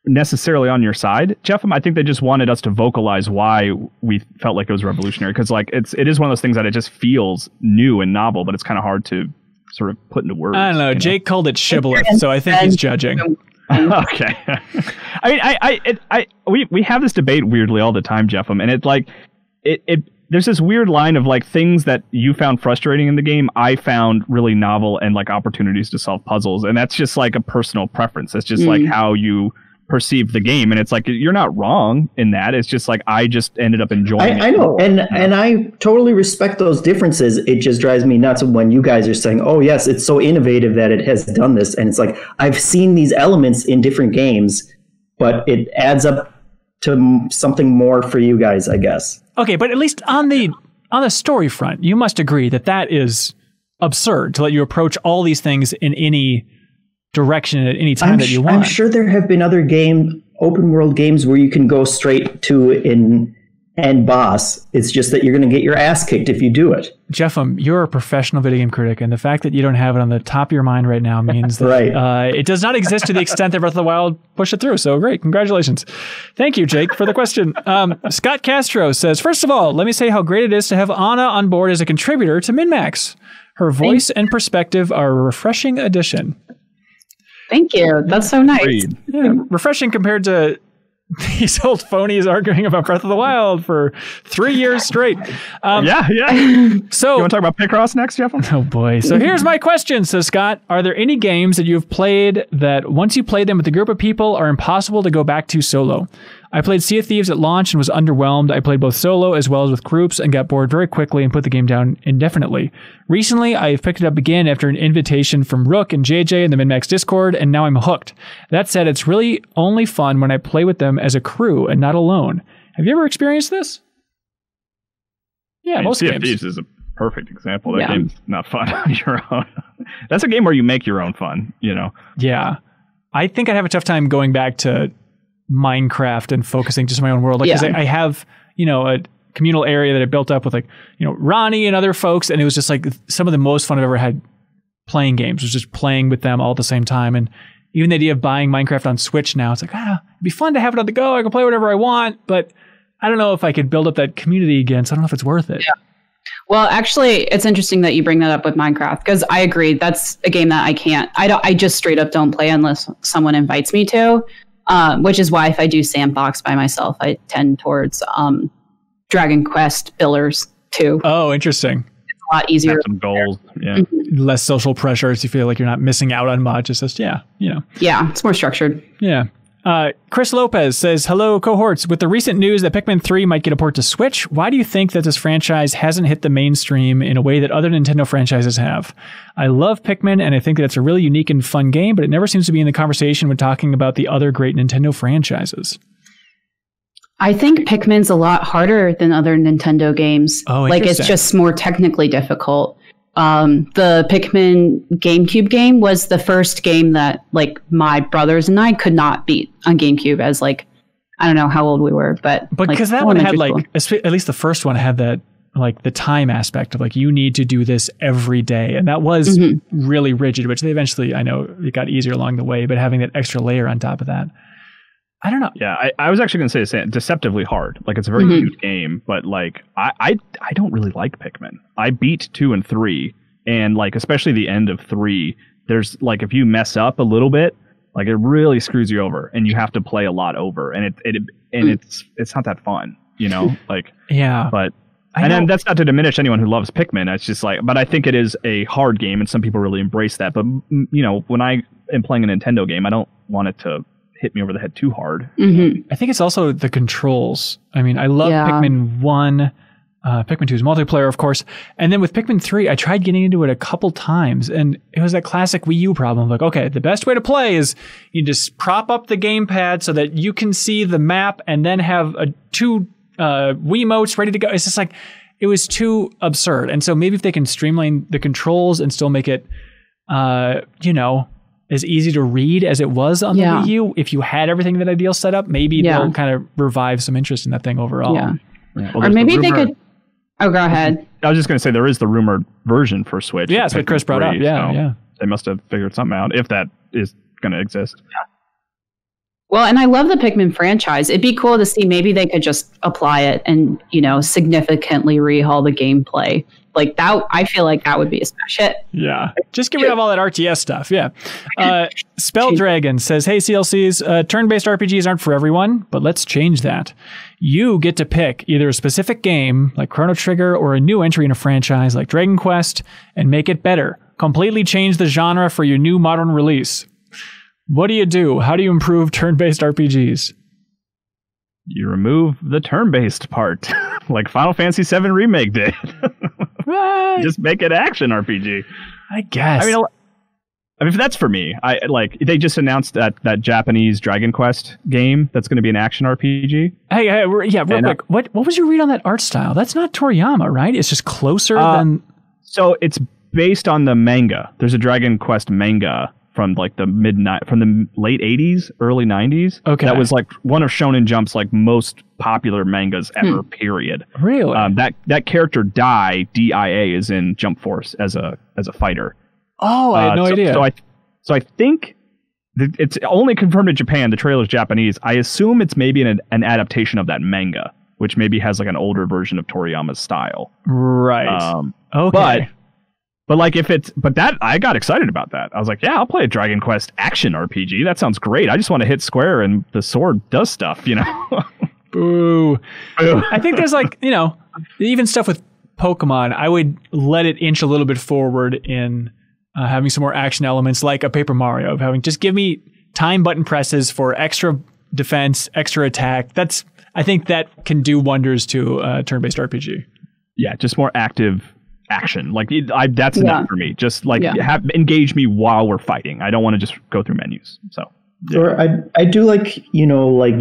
necessarily on your side, Jeff. I think they just wanted us to vocalize why we felt like it was revolutionary, because like it is one of those things that it just feels new and novel, but it's kind of hard to sort of put into words. I don't know. Jake called it shibboleth, so I think he's judging. Okay. I mean, we have this debate weirdly all the time, Jeff, and it's like there's this weird line of like things that you found frustrating in the game I found really novel and like opportunities to solve puzzles, and that's just like a personal preference. It's just like how you perceive the game, and it's like you're not wrong in that. It's just like I just ended up enjoying it. I know, and I totally respect those differences. It just drives me nuts when you guys are saying, oh yes, it's so innovative that it has done this, and it's like I've seen these elements in different games, but it adds up to something more for you guys, I guess. Okay, but at least on the story front, you must agree that is absurd to let you approach all these things in any direction at any time that you want. I'm sure there have been other open world games where you can go straight to an end boss. It's just that you're going to get your ass kicked if you do it. Jeff, you're a professional video game critic, and the fact that you don't have it on the top of your mind right now means that right. It does not exist to the extent that Breath of the Wild pushed it through. So great. Congratulations. Thank you, Jake, for the question. Scott Castro says, first of all, let me say how great it is to have Anna on board as a contributor to MinnMax. Her voice and perspective are a refreshing addition. Thank you. That's so nice. Yeah, refreshing compared to these old phonies arguing about Breath of the Wild for 3 years straight. Yeah. So you want to talk about Picross next, Jeff? Oh boy. So here's my question, says Scott. Are there any games that you've played that once you played them with a group of people are impossible to go back to solo? I played Sea of Thieves at launch and was underwhelmed. I played both solo as well as with groups and got bored very quickly and put the game down indefinitely. Recently, I've picked it up again after an invitation from Rook and JJ in the MinnMax Discord, and now I'm hooked. That said, it's really only fun when I play with them as a crew and not alone. Have you ever experienced this? Yeah, most games. Sea of Thieves is a perfect example. That game's not fun on your own. That's a game where you make your own fun, you know? Yeah. I think I'd have a tough time going back to Minecraft and focusing just on my own world. Like, because I have, a communal area that I built up with Ronnie and other folks. And it was just like some of the most fun I've ever had playing games was just playing with them all at the same time. And even the idea of buying Minecraft on Switch now, it's like, it'd be fun to have it on the go. I can play whatever I want, but I don't know if I could build up that community again. So I don't know if it's worth it. Yeah. Well, actually, it's interesting that you bring that up with Minecraft, because I agree. That's a game that I can't. I just straight up don't play unless someone invites me to. Which is why if I do sandbox by myself, I tend towards Dragon Quest Billers 2. Oh, interesting. It's a lot easier. Have some goals. Yeah. Mm-hmm. Less social pressures. You feel like you're not missing out on much. It's just, Yeah, it's more structured. Yeah. Chris Lopez says, hello, cohorts. With the recent news that Pikmin 3 might get a port to Switch, why do you think that this franchise hasn't hit the mainstream in a way that other Nintendo franchises have? I love Pikmin, and I think that it's a really unique and fun game, but it never seems to be in the conversation when talking about the other great Nintendo franchises. I think Pikmin's a lot harder than other Nintendo games. Oh, like, it's just more technically difficult. The Pikmin GameCube game was the first game that, like, my brothers and I could not beat on GameCube as, like, I don't know how old we were, but because like, that one had, like, at least the first one had that, like, the time aspect of, like, you need to do this every day. And that was really rigid, which they eventually, I know it got easier along the way, but having that extra layer on top of that, I don't know. Yeah, I was actually going to say deceptively hard. Like, it's a very cute game, but, like, I don't really like Pikmin. I beat 2 and 3, and, like, especially the end of 3, there's, like, if you mess up a little bit, like, it really screws you over, and you have to play a lot over, and it's not that fun, you know? Like, yeah. But and then that's not to diminish anyone who loves Pikmin. It's just like, but I think it is a hard game, and some people really embrace that. But, you know, when I am playing a Nintendo game, I don't want it to hit me over the head too hard. I think it's also the controls. I mean, I love Pikmin 1. Pikmin 2 is multiplayer, of course. And then with Pikmin 3, I tried getting into it a couple times, and it was that classic Wii U problem. Like, okay, the best way to play is you just prop up the gamepad so that you can see the map and then have two Wiimotes ready to go. It's just like, it was too absurd. And so maybe if they can streamline the controls and still make it, you know, as easy to read as it was on the Wii U, if you had everything that ideal set up, maybe they'll kind of revive some interest in that thing overall. Yeah. Well, or maybe they could... Oh, go ahead. I was just going to say, there is the rumored version for Switch. Yeah, that's what Chris brought up. Yeah, so they must have figured something out, if that is going to exist. Well, and I love the Pikmin franchise. It'd be cool to see maybe they could just apply it and, you know, significantly rehaul the gameplay. Like that, I feel like that would be a smash hit. Yeah. Just get rid of all that RTS stuff. Yeah. Spell Dragon says, hey, CLCs, turn-based RPGs aren't for everyone, but let's change that. You get to pick either a specific game like Chrono Trigger or a new entry in a franchise like Dragon Quest and make it better. Completely change the genre for your new modern release. What do you do? How do you improve turn-based RPGs? You remove the turn-based part, like Final Fantasy VII Remake did. Right. Just make it action RPG. I guess. I mean, if that's for me, they just announced that Japanese Dragon Quest game that's going to be an action RPG. Hey, real quick. What was your read on that art style? That's not Toriyama, right? It's just closer than. So it's based on the manga. There's a Dragon Quest manga from like the late 80s, early 90s. Okay. That was like one of Shonen Jump's like most popular mangas ever, period. Really? That character DIA is in Jump Force as a fighter. Oh, I had no idea. So I think it's only confirmed in Japan. The trailer's Japanese. I assume it's maybe an adaptation of that manga, which maybe has like an older version of Toriyama's style. Right. Okay. But like I got excited about that. I was like, yeah, I'll play a Dragon Quest action RPG. That sounds great. I just want to hit square and the sword does stuff, you know? Boo. I think there's like, you know, even stuff with Pokemon, I would let it inch a little bit forward in having some more action elements like a Paper Mario, of having just give me time button presses for extra defense, extra attack. I think that can do wonders to a turn-based RPG. Yeah, just more active action. Like that's enough for me. Just like engage me while we're fighting. I don't want to just go through menus. So or I do like, you know, like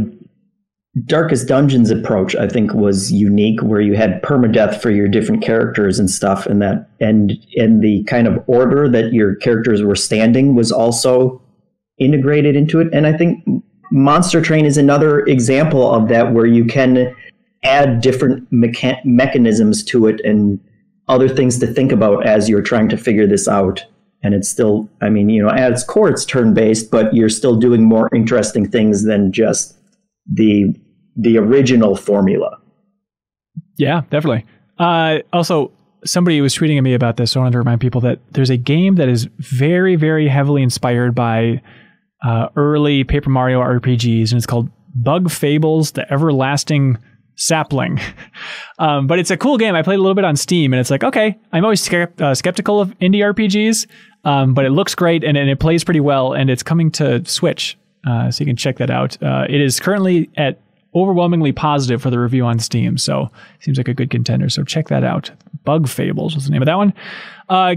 Darkest Dungeon's approach, I think, was unique, where you had permadeath for your different characters and stuff, and the kind of order that your characters were standing was also integrated into it. And I think Monster Train is another example of that, where you can add different mechanisms to it and other things to think about as you're trying to figure this out. And it's still, I mean, you know, at its core, it's turn-based, but you're still doing more interesting things than just the original formula. Yeah, definitely. Also, somebody was tweeting at me about this, so I wanted to remind people that there's a game that is very, very heavily inspired by early Paper Mario RPGs, and it's called Bug Fables: The Everlasting Sapling. But it's a cool game. I played a little bit on Steam, and it's like, okay, I'm always skeptical of indie RPGs, but it looks great, and it plays pretty well, and it's coming to Switch So you can check that out. It is currently at overwhelmingly positive for the review on Steam, so seems like a good contender. So check that out. Bug Fables was the name of that one.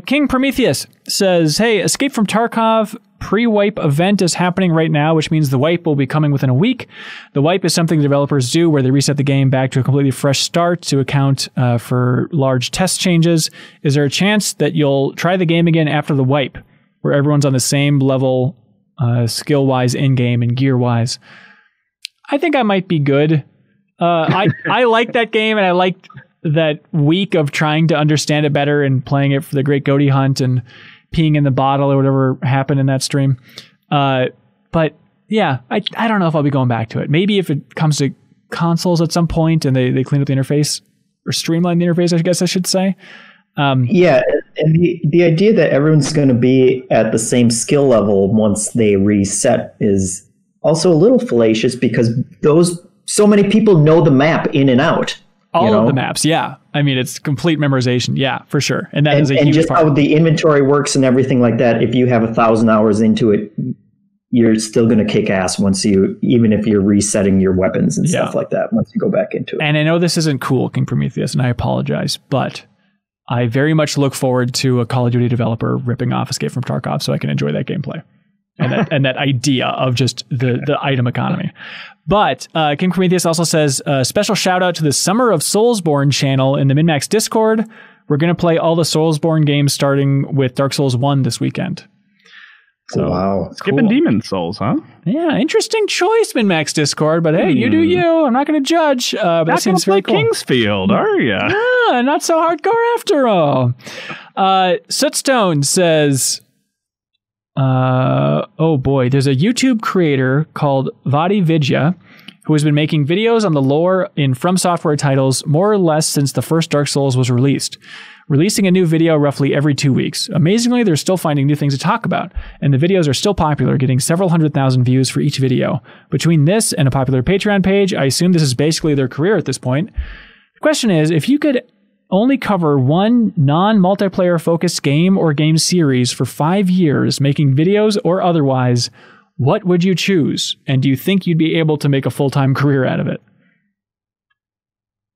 King Prometheus says, hey, Escape from Tarkov pre-wipe event is happening right now, which means the wipe will be coming within a week. The wipe is something developers do where they reset the game back to a completely fresh start to account for large test changes. Is there a chance that you'll try the game again after the wipe, where everyone's on the same level skill-wise in-game and gear-wise? I think I might be good. I like that game, and I liked that week of trying to understand it better and playing it for the Great Goatee Hunt and peeing in the bottle or whatever happened in that stream. But yeah, I don't know if I'll be going back to it. Maybe if it comes to consoles at some point and they clean up the interface or streamline the interface, I guess I should say. Yeah, and the idea that everyone's going to be at the same skill level once they reset is also a little fallacious because so many people know the map in and out. All of the maps, yeah. I mean, it's complete memorization, yeah, for sure. And that is a huge part. And just how the inventory works and everything like that, if you have 1,000 hours into it, you're still going to kick ass even if you're resetting your weapons and stuff like that once you go back into it. And I know this isn't cool, King Prometheus, and I apologize, but I very much look forward to a Call of Duty developer ripping off Escape from Tarkov so I can enjoy that gameplay. And that idea of just the item economy. But King Prometheus also says, special shout out to the Summer of Soulsborne channel in the MinnMax Discord. We're going to play all the Soulsborne games starting with Dark Souls 1 this weekend. So, wow. Skipping Demon Souls, huh? Yeah, interesting choice, MinnMax Discord. But hey, you do you. I'm not going to judge. But that seems very cool. Kingsfield, are you? Yeah, not so hardcore after all. Sootstone says... oh boy, there's a YouTube creator called Vadi Vidya who has been making videos on the lore in From Software titles more or less since the first Dark Souls was released, releasing a new video roughly every 2 weeks. Amazingly, they're still finding new things to talk about, and the videos are still popular, getting several 100,000 views for each video. Between this and a popular Patreon page, I assume this is basically their career at this point. The question is, if you could only cover one non-multiplayer focused game or game series for 5 years, making videos or otherwise, what would you choose? And do you think you'd be able to make a full-time career out of it?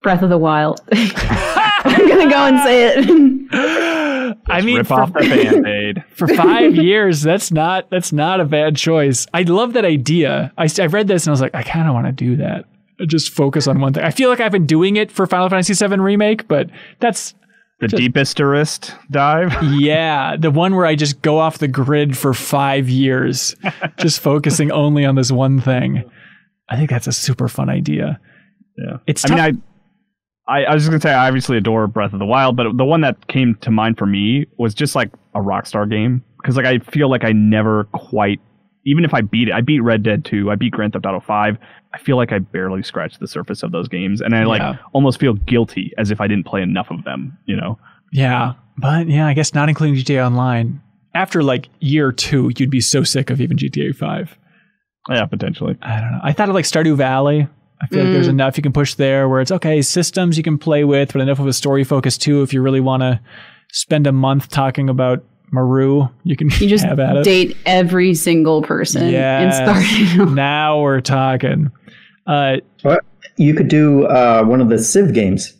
Breath of the Wild. I'm going to go and say it. I mean, rip off the Band-Aid. For 5 years, that's not a bad choice. I love that idea. I read this and I was like, I kind of want to do that. Just focus on one thing. I feel like I've been doing it for Final Fantasy VII Remake, but that's the deepest dive. Yeah, the one where I just go off the grid for 5 years, just focusing only on this one thing. I think that's a super fun idea. Yeah, it's. I mean, I was just gonna say I obviously adore Breath of the Wild, but the one that came to mind for me was just like a Rockstar game because like I feel like I never quite. Even if I beat it, I beat Red Dead 2, I beat Grand Theft Auto 5. I feel like I barely scratched the surface of those games, and I almost feel guilty as if I didn't play enough of them, you know? Yeah, but yeah, I guess not including GTA Online. After like year 2, you'd be so sick of even GTA 5. Yeah, potentially. I don't know. I thought of like Stardew Valley. I feel like there's enough you can push there where it's okay, systems you can play with, but enough of a story focus too. If you really want to spend a month talking about Maru, you just have at it. Date every single person in Stardew. Now we're talking. You could do one of the Civ games.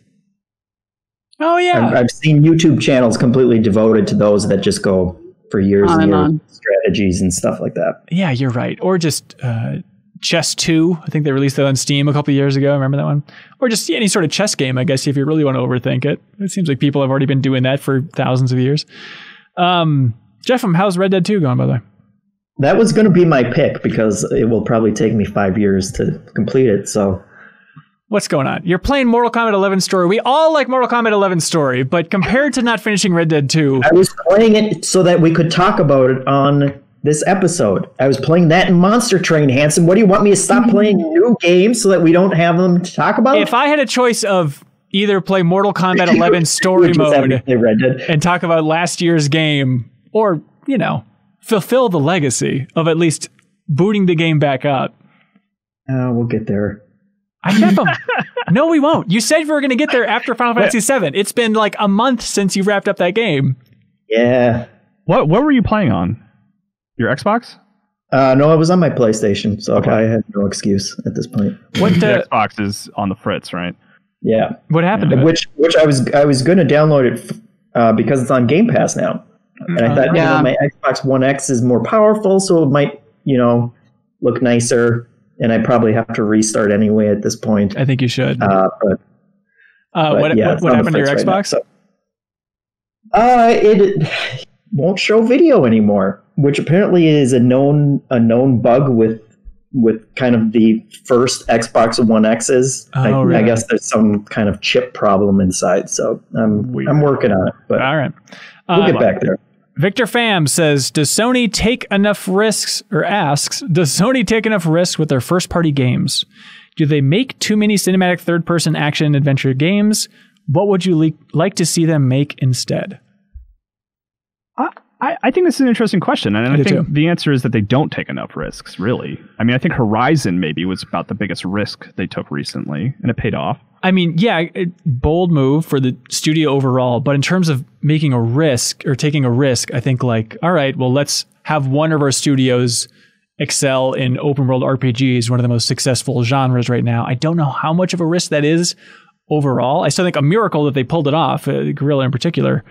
Oh yeah, I've seen YouTube channels completely devoted to those that just go for years and years, strategies and stuff like that. Yeah, you're right. Or just Chess 2. I think they released that on Steam a couple of years ago. Remember that one? Or just any sort of chess game, I guess, if you really want to overthink it. It seems like people have already been doing that for thousands of years. Jeff, how's Red Dead 2 going, by the way? That was going to be my pick because it will probably take me 5 years to complete it. So, what's going on? You're playing Mortal Kombat 11 Story. We all like Mortal Kombat 11 Story, but compared to not finishing Red Dead 2, I was playing it so that we could talk about it on this episode. I was playing that in Monster Train, Hanson. What do you want me to stop playing new games so that we don't have them to talk about? If I had a choice of either play Mortal Kombat 11 Story mode and talk about last year's game, or, you know, fulfill the legacy of at least booting the game back up. We'll get there. I kept them. No, we won't. You said we were going to get there after Final Fantasy VII. It's been like a month since you wrapped up that game. Yeah. What were you playing on? Your Xbox? No, I was on my PlayStation, so I had no excuse at this point. What the Xbox is on the fritz, right? Yeah. What happened to it? Which I was going to download it because it's on Game Pass now, and I thought my Xbox One X is more powerful, so it might look nicer, and I probably have to restart anyway at this point. I think you should. What happened to your Xbox? It won't show video anymore, which apparently is a known bug with kind of the first Xbox One X's. Really? I guess there's some kind of chip problem inside, so I'm working on it. But all right, we'll get back there. Victor Pham says, does Sony take enough risks with their first-party games? Do they make too many cinematic third-person action adventure games? What would you like to see them make instead? I think this is an interesting question, and I think the answer is that they don't take enough risks, really. I mean, I think Horizon maybe was about the biggest risk they took recently, and it paid off. I mean, bold move for the studio overall, but in terms of making a risk or taking a risk, I think all right, well, let's have one of our studios excel in open world RPGs, one of the most successful genres right now. I don't know how much of a risk that is overall. I still think a miracle that they pulled it off, Guerrilla in particular.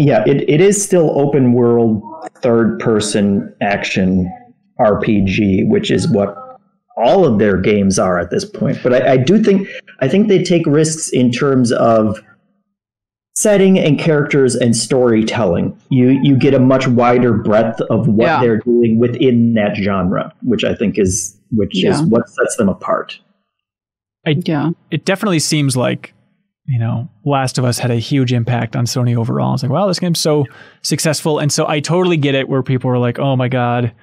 It is still open world third person action RPG, which is what all of their games are at this point. But I think they take risks in terms of setting and characters and storytelling. You get a much wider breadth of what they're doing within that genre, which I think is what sets them apart. It definitely seems like Last of Us had a huge impact on Sony overall. It's like, wow, this game's so successful. And so I totally get it where people are like, oh my God,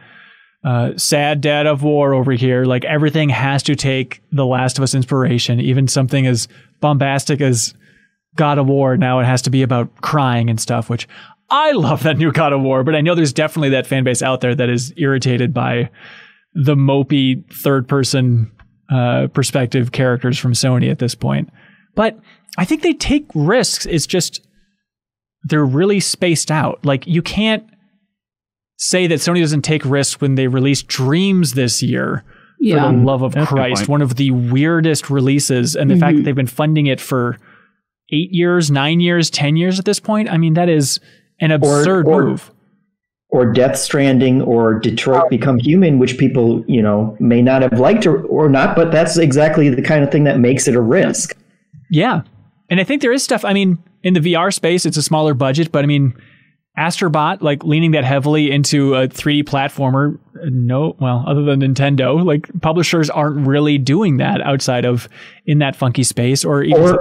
sad dad of war over here. Like everything has to take the Last of Us inspiration, even something as bombastic as God of War. Now it has to be about crying and stuff, which I love that new God of War, but I know there's definitely that fan base out there that is irritated by the mopey third person perspective characters from Sony at this point. But I think they take risks. It's just they're really spaced out. Like you can't say that Sony doesn't take risks when they release Dreams this year. For the love of Christ, one of the weirdest releases, and the fact that they've been funding it for 8 years, 9 years, 10 years at this point. I mean, that is an absurd move. Or Death Stranding or Detroit Become Human, which people, may not have liked or not, but that's exactly the kind of thing that makes it a risk. Yeah. And I think there is stuff, I mean, in the VR space, it's a smaller budget, but I mean, Astrobot, like leaning that heavily into a 3D platformer, other than Nintendo, like publishers aren't really doing that outside of in that funky space or even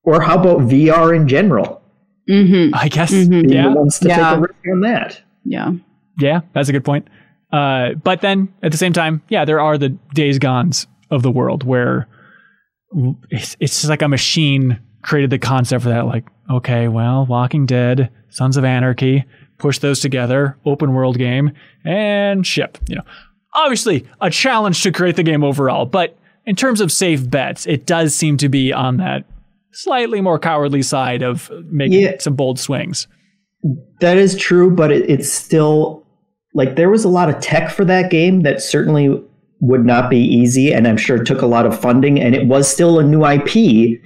or how about VR in general? Mm-hmm. I guess. Who wants to take a risk on that? Yeah. Yeah, that's a good point. But then at the same time, there are the Days Gones of the world where it's just like a machine created the concept for that. Like, okay, well, Walking Dead, Sons of Anarchy, push those together, open world game, and ship. Obviously a challenge to create the game overall, but in terms of safe bets, it does seem to be on that slightly more cowardly side of making some bold swings. That is true, but it's still like there was a lot of tech for that game that certainly would not be easy, and I'm sure it took a lot of funding, and it was still a new IP.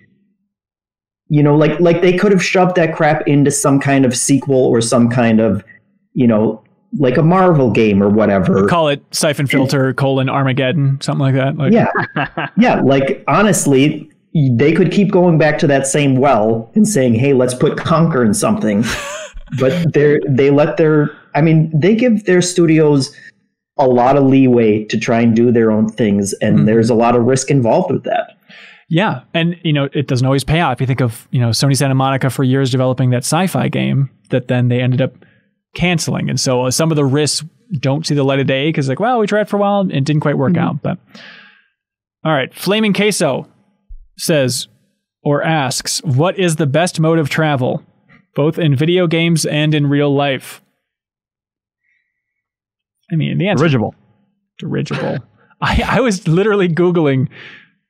Like they could have shoved that crap into some kind of sequel or some kind of, like a Marvel game or whatever. Call it Siphon Filter : Armageddon, something like that. Like honestly, they could keep going back to that same well and saying, hey, let's put Conquer in something. But they give their studios a lot of leeway to try and do their own things, and there's a lot of risk involved with that. Yeah, and it doesn't always pay off. You think of Sony Santa Monica for years developing that sci-fi game that then they ended up canceling, and so some of the risks don't see the light of day because we tried for a while and it didn't quite work out. But all right, Flaming Queso says or asks, what is the best mode of travel, both in video games and in real life? I mean, the answer dirigible. I was literally Googling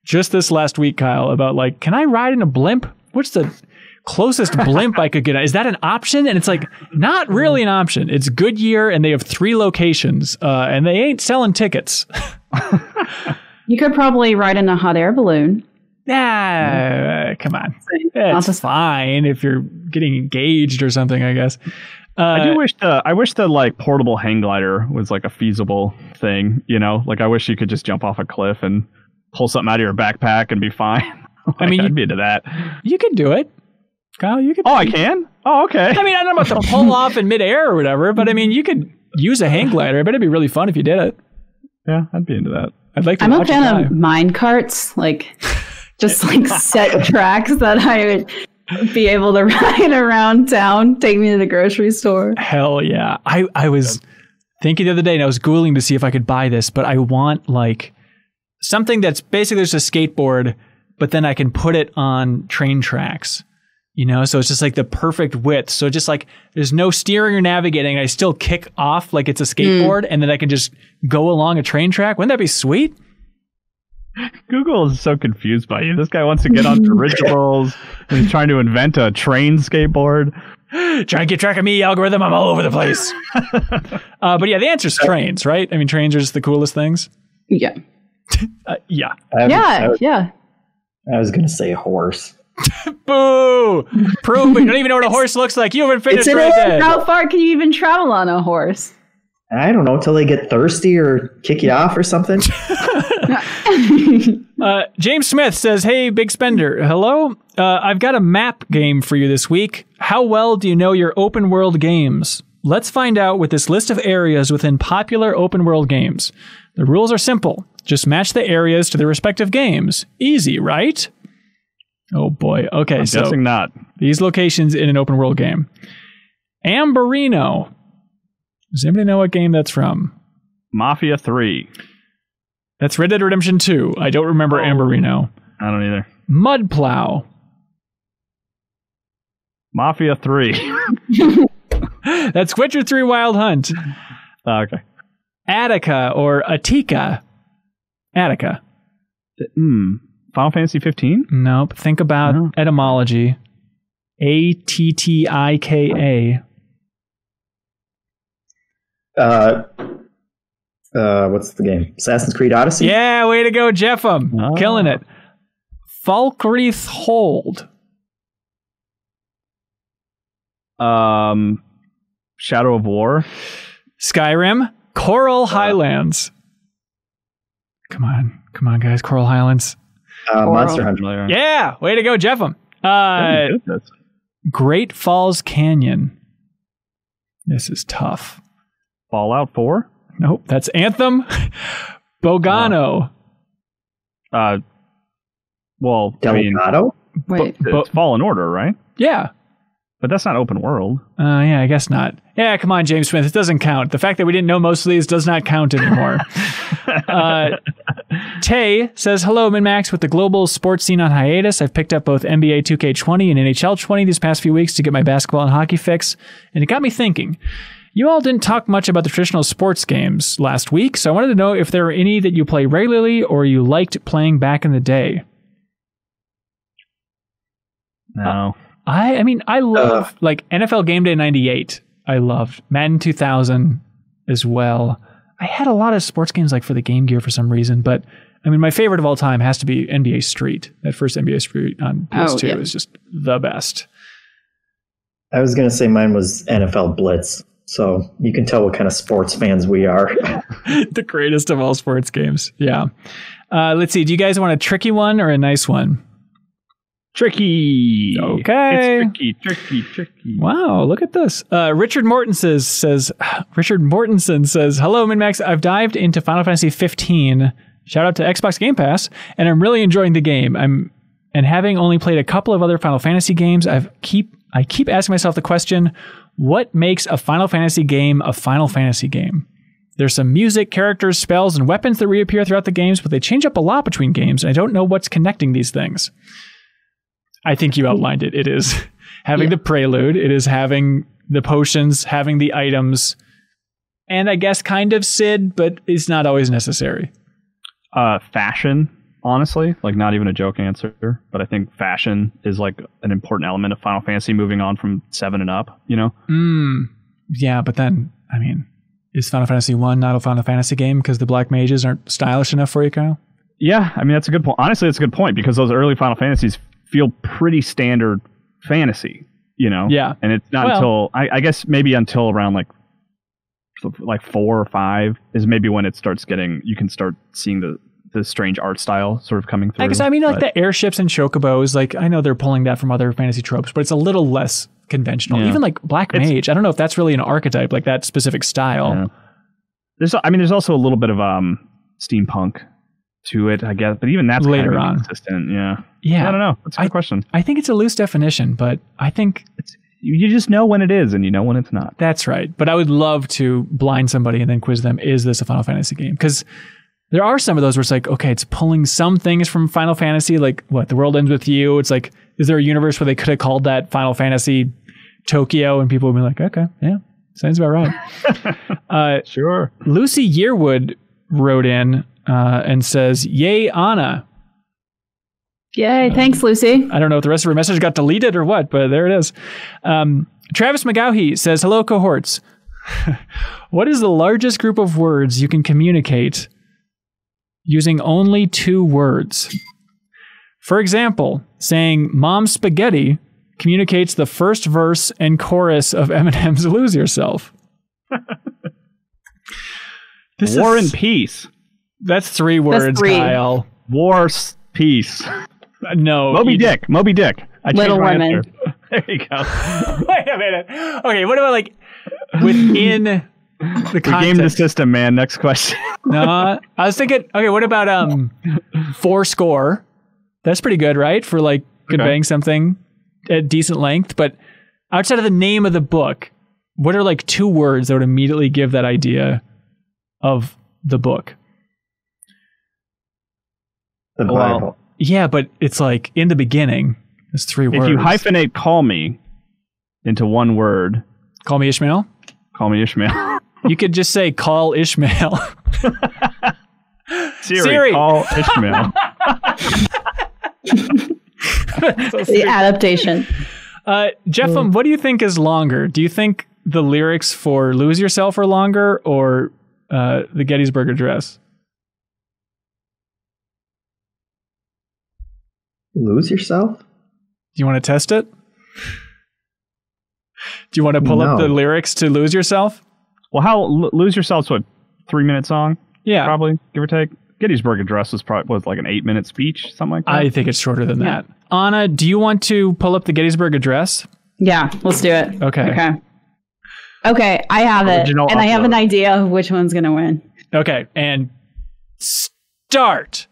just this last week, Kyle, about can I ride in a blimp? What's the closest blimp I could get. Is that an option? And it's like, not really an option. It's Goodyear, and they have 3 locations, and they ain't selling tickets. You could probably ride in a hot air balloon. Come on. It's fine if you're getting engaged or something, I guess. I wish the like portable hang glider was like a feasible thing, you know? Like I wish you could just jump off a cliff and pull something out of your backpack and be fine. Like, I mean, I'd be into that. You can do it. Kyle, you can. Oh, I can? Oh, okay. I mean, I don't know about to pull off in midair or whatever, but I mean, you could use a hang glider. I bet it'd be really fun if you did it. Yeah, I'd be into that. I'd like to I'm watch a fan of mine carts, like just like set tracks that I would be able to ride around town, take me to the grocery store. Hell yeah. I was thinking the other day, and I was Googling to see if I could buy this, but I want like something that's basically just a skateboard, but then I can put it on train tracks, you know? So it's just like the perfect width. So just like there's no steering or navigating. I still kick off like it's a skateboard, and then I can just go along a train track. Wouldn't that be sweet? Google is so confused by you. This guy wants to get on dirigibles and he's trying to invent a train skateboard. Trying to keep track of me, algorithm. I'm all over the place. But yeah, the answer is trains, right? I mean, trains are just the coolest things. Yeah. Yeah. Yeah. I was going to say horse. Boo! Prove it. You don't even know what a horse looks like. You haven't finished right there. How far can you even travel on a horse? I don't know, till they get thirsty or kick you off or something. James Smith says, hey, Big Spender. Hello? I've got a map game for you this week. How well do you know your open world games? Let's find out with this list of areas within popular open world games. The rules are simple. Just match the areas to their respective games. Easy, right? Oh boy. Okay, I'm guessing not. These locations in an open world game. Amberino. Does anybody know what game that's from? Mafia 3. That's Red Dead Redemption 2. I don't remember Amberino. I don't either. Mudplow. Mafia 3. That's Witcher 3 Wild Hunt. Okay. Attica or Attica. Attica. Final Fantasy 15? Nope. Think about etymology. Attika. What's the game? Assassin's Creed Odyssey? Yeah, way to go, Jeffem. Killing it. Falkreath Hold. Shadow of War. Skyrim. Coral Highlands. Come on, guys. Coral Highlands. Monster Hunter. Yeah, way to go, Jeffem. Great Falls Canyon. This is tough. Fallout 4? Nope, that's Anthem. Bogano. Well, Delgado? Wait. It's Fallen Order, right? Yeah. But that's not open world. Yeah, I guess not. Yeah, come on, James Smith. It doesn't count. The fact that we didn't know most of these does not count anymore. Tay says, hello, MinnMax. With the global sports scene on hiatus, I've picked up both NBA 2K20 and NHL 20 these past few weeks to get my basketball and hockey fix. And it got me thinking. You all didn't talk much about the traditional sports games last week, so I wanted to know if there are any that you play regularly or you liked playing back in the day. No. I mean, I love like NFL Game Day 98. I loved Madden 2000 as well. I had a lot of sports games like for the Game Gear for some reason, but I mean, my favorite of all time has to be NBA Street. That first NBA Street on PS2 is just the best. I was going to say mine was NFL Blitz. So you can tell what kind of sports fans we are. The greatest of all sports games. Yeah. Let's see. Do you guys want a tricky one or a nice one? Tricky. Okay. It's tricky. Wow, look at this. Richard Mortensen says, hello, MinnMax. I've dived into Final Fantasy 15. Shout out to Xbox Game Pass, and I'm really enjoying the game. And having only played a couple of other Final Fantasy games, I keep asking myself the question, what makes a Final Fantasy game a Final Fantasy game? There's some music, characters, spells, and weapons that reappear throughout the games, but they change up a lot between games, and I don't know what's connecting these things. I think you outlined it. It is having the prelude. It is having the potions, having the items, and I guess kind of Sid, but it's not always necessary. Fashion. honestly. Like, not even a joke answer. But I think fashion is like an important element of Final Fantasy moving on from 7 and up, you know? Yeah, but then, I mean, is Final Fantasy 1 not a Final Fantasy game because the Black Mages aren't stylish enough for you, Kyle? Yeah, I mean, that's a good point. Honestly, that's a good point because those early Final Fantasies feel pretty standard fantasy, you know? Yeah. And it's not until, I guess maybe until around like 4 or 5 is maybe when it starts getting, you can start seeing the strange art style sort of coming through. I guess, I mean, like the airships and chocobos, like I know they're pulling that from other fantasy tropes, but it's a little less conventional. Even like Black Mage, I don't know if that's really an archetype, like that specific style. Yeah. There's also a little bit of steampunk to it, I guess, but even that's later kind of on inconsistent. Yeah. I don't know. That's a good question. I think it's a loose definition, but I think you just know when it is and you know when it's not. That's right. But I would love to blind somebody and then quiz them, is this a Final Fantasy game? Because there are some of those where it's like, okay, it's pulling some things from Final Fantasy, like what, The World Ends With You. It's like, is there a universe where they could have called that Final Fantasy Tokyo? And people would be like, okay, yeah, sounds about right. Sure. Lucy Yearwood wrote in and says, yay, Anna. Yay, thanks, Lucy. I don't know if the rest of her message got deleted or what, but there it is. Travis McGaughey says, hello, cohorts. What is the largest group of words you can communicate using only 2 words? For example, saying Mom Spaghetti communicates the first verse and chorus of Eminem's Lose Yourself. War and Peace. That's 3 words, That's 3. Kyle. War, Peace. No. Moby Dick. I Little Women. Answer. There you go. Wait a minute. Okay, what about like within the context? We gamed the system, man. Next question. No, I was thinking, okay, what about 4 score? That's pretty good, right? For like conveying something at decent length. But outside of the name of the book, what are like 2 words that would immediately give that idea of the book? The Bible. Yeah, but it's like in the beginning, there's 3 words. If you hyphenate call me into 1 word. Call me Ishmael? Call me Ishmael. You could just say call Ishmael. Siri, call Ishmael. The adaptation. Jeffem, what do you think is longer? Do you think the lyrics for Lose Yourself are longer or the Gettysburg Address? Lose Yourself? Do you want to test it? Do you want to pull up the lyrics to Lose Yourself? Well, Lose Yourself's what, 3-minute song? Yeah. Probably, give or take. Gettysburg Address was like an 8-minute speech, something like that. I think it's shorter than that. Anna, do you want to pull up the Gettysburg Address? Yeah, let's do it. Okay. Okay, I have it. And I have an idea of which one's going to win. Okay, and start.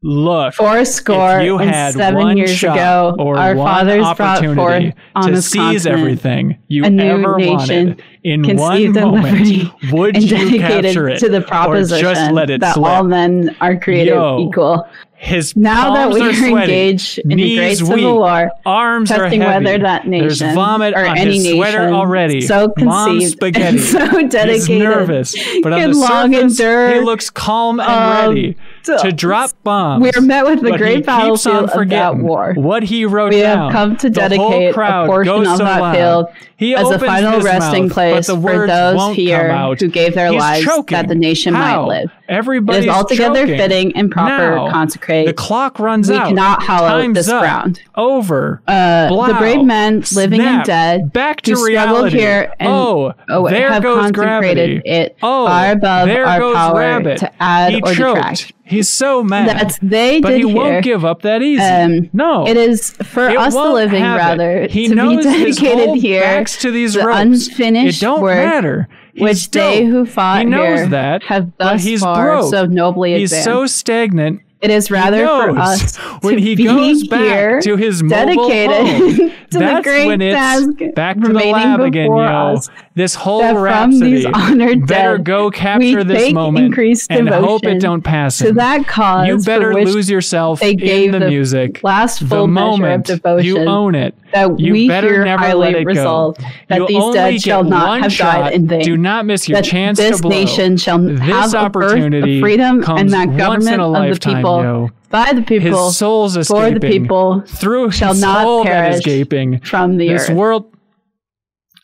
Look, 4 score if you and had 7 one years shot ago, or our one fathers brought forth opportunity on to this seize continent everything you a new ever nation wanted in conceived one in moment, liberty would and you dedicated capture it to the or proposition just let it that slip? all men are created equal. His now that palms we are are sweaty, engaged in the knees great weak, civil war, arms testing are heavy, whether that nation there's vomit or on any his sweater nation already. so Mom's conceived spaghetti. and so dedicated, He's nervous, but on can the long surface, endure, he looks calm and ready to drop bombs. We are met with the but great he battlefield keeps on of that war. What he wrote we down. have come to The whole dedicate a crowd portion goes of so that loud. field He as a opens final his resting mouth, place but the for words those won't here come out. who gave their He's lives choking. that the nation How? might live. Everybody's It is altogether choking. fitting and proper Now, consecrate. the clock runs we out. cannot hallow Time's this up. ground. Over. The brave men, living Snap. and dead, Back to who struggled reality. here and there have goes consecrated gravity. it far above there our goes power rabbit. to add He or choked. detract. He's so mad. They but did he won't here. give up that easy. No. It is for It us the won't living, have it. rather, He to be knows his dedicated whole here backs to these the ropes. unfinished It don't work matter. which they who fought he knows here that, have but thus he's far broke. so nobly He's advanced. so stagnant. It is rather for us when to he be goes back here, to his mobile dedicated home, to the that's great when it's task back to the remaining lab again, before yo. us, This whole that from rhapsody these honored better dead, go capture we this take moment increased and hope it devotion don't pass to him. that cause You better for which lose yourself they gave in the music. Last full the measure moment of devotion you own it. That you we better here never highly let it resolve go. that You'll these only dead get shall not one have shot. died in vain. Do not miss your that chance this to blow. nation shall This have a birth opportunity of freedom comes and that once government in a of the lifetime, people yo. by the people, his soul's escaping. For the people, through shall his not soul perish that is gaping from the this earth. world.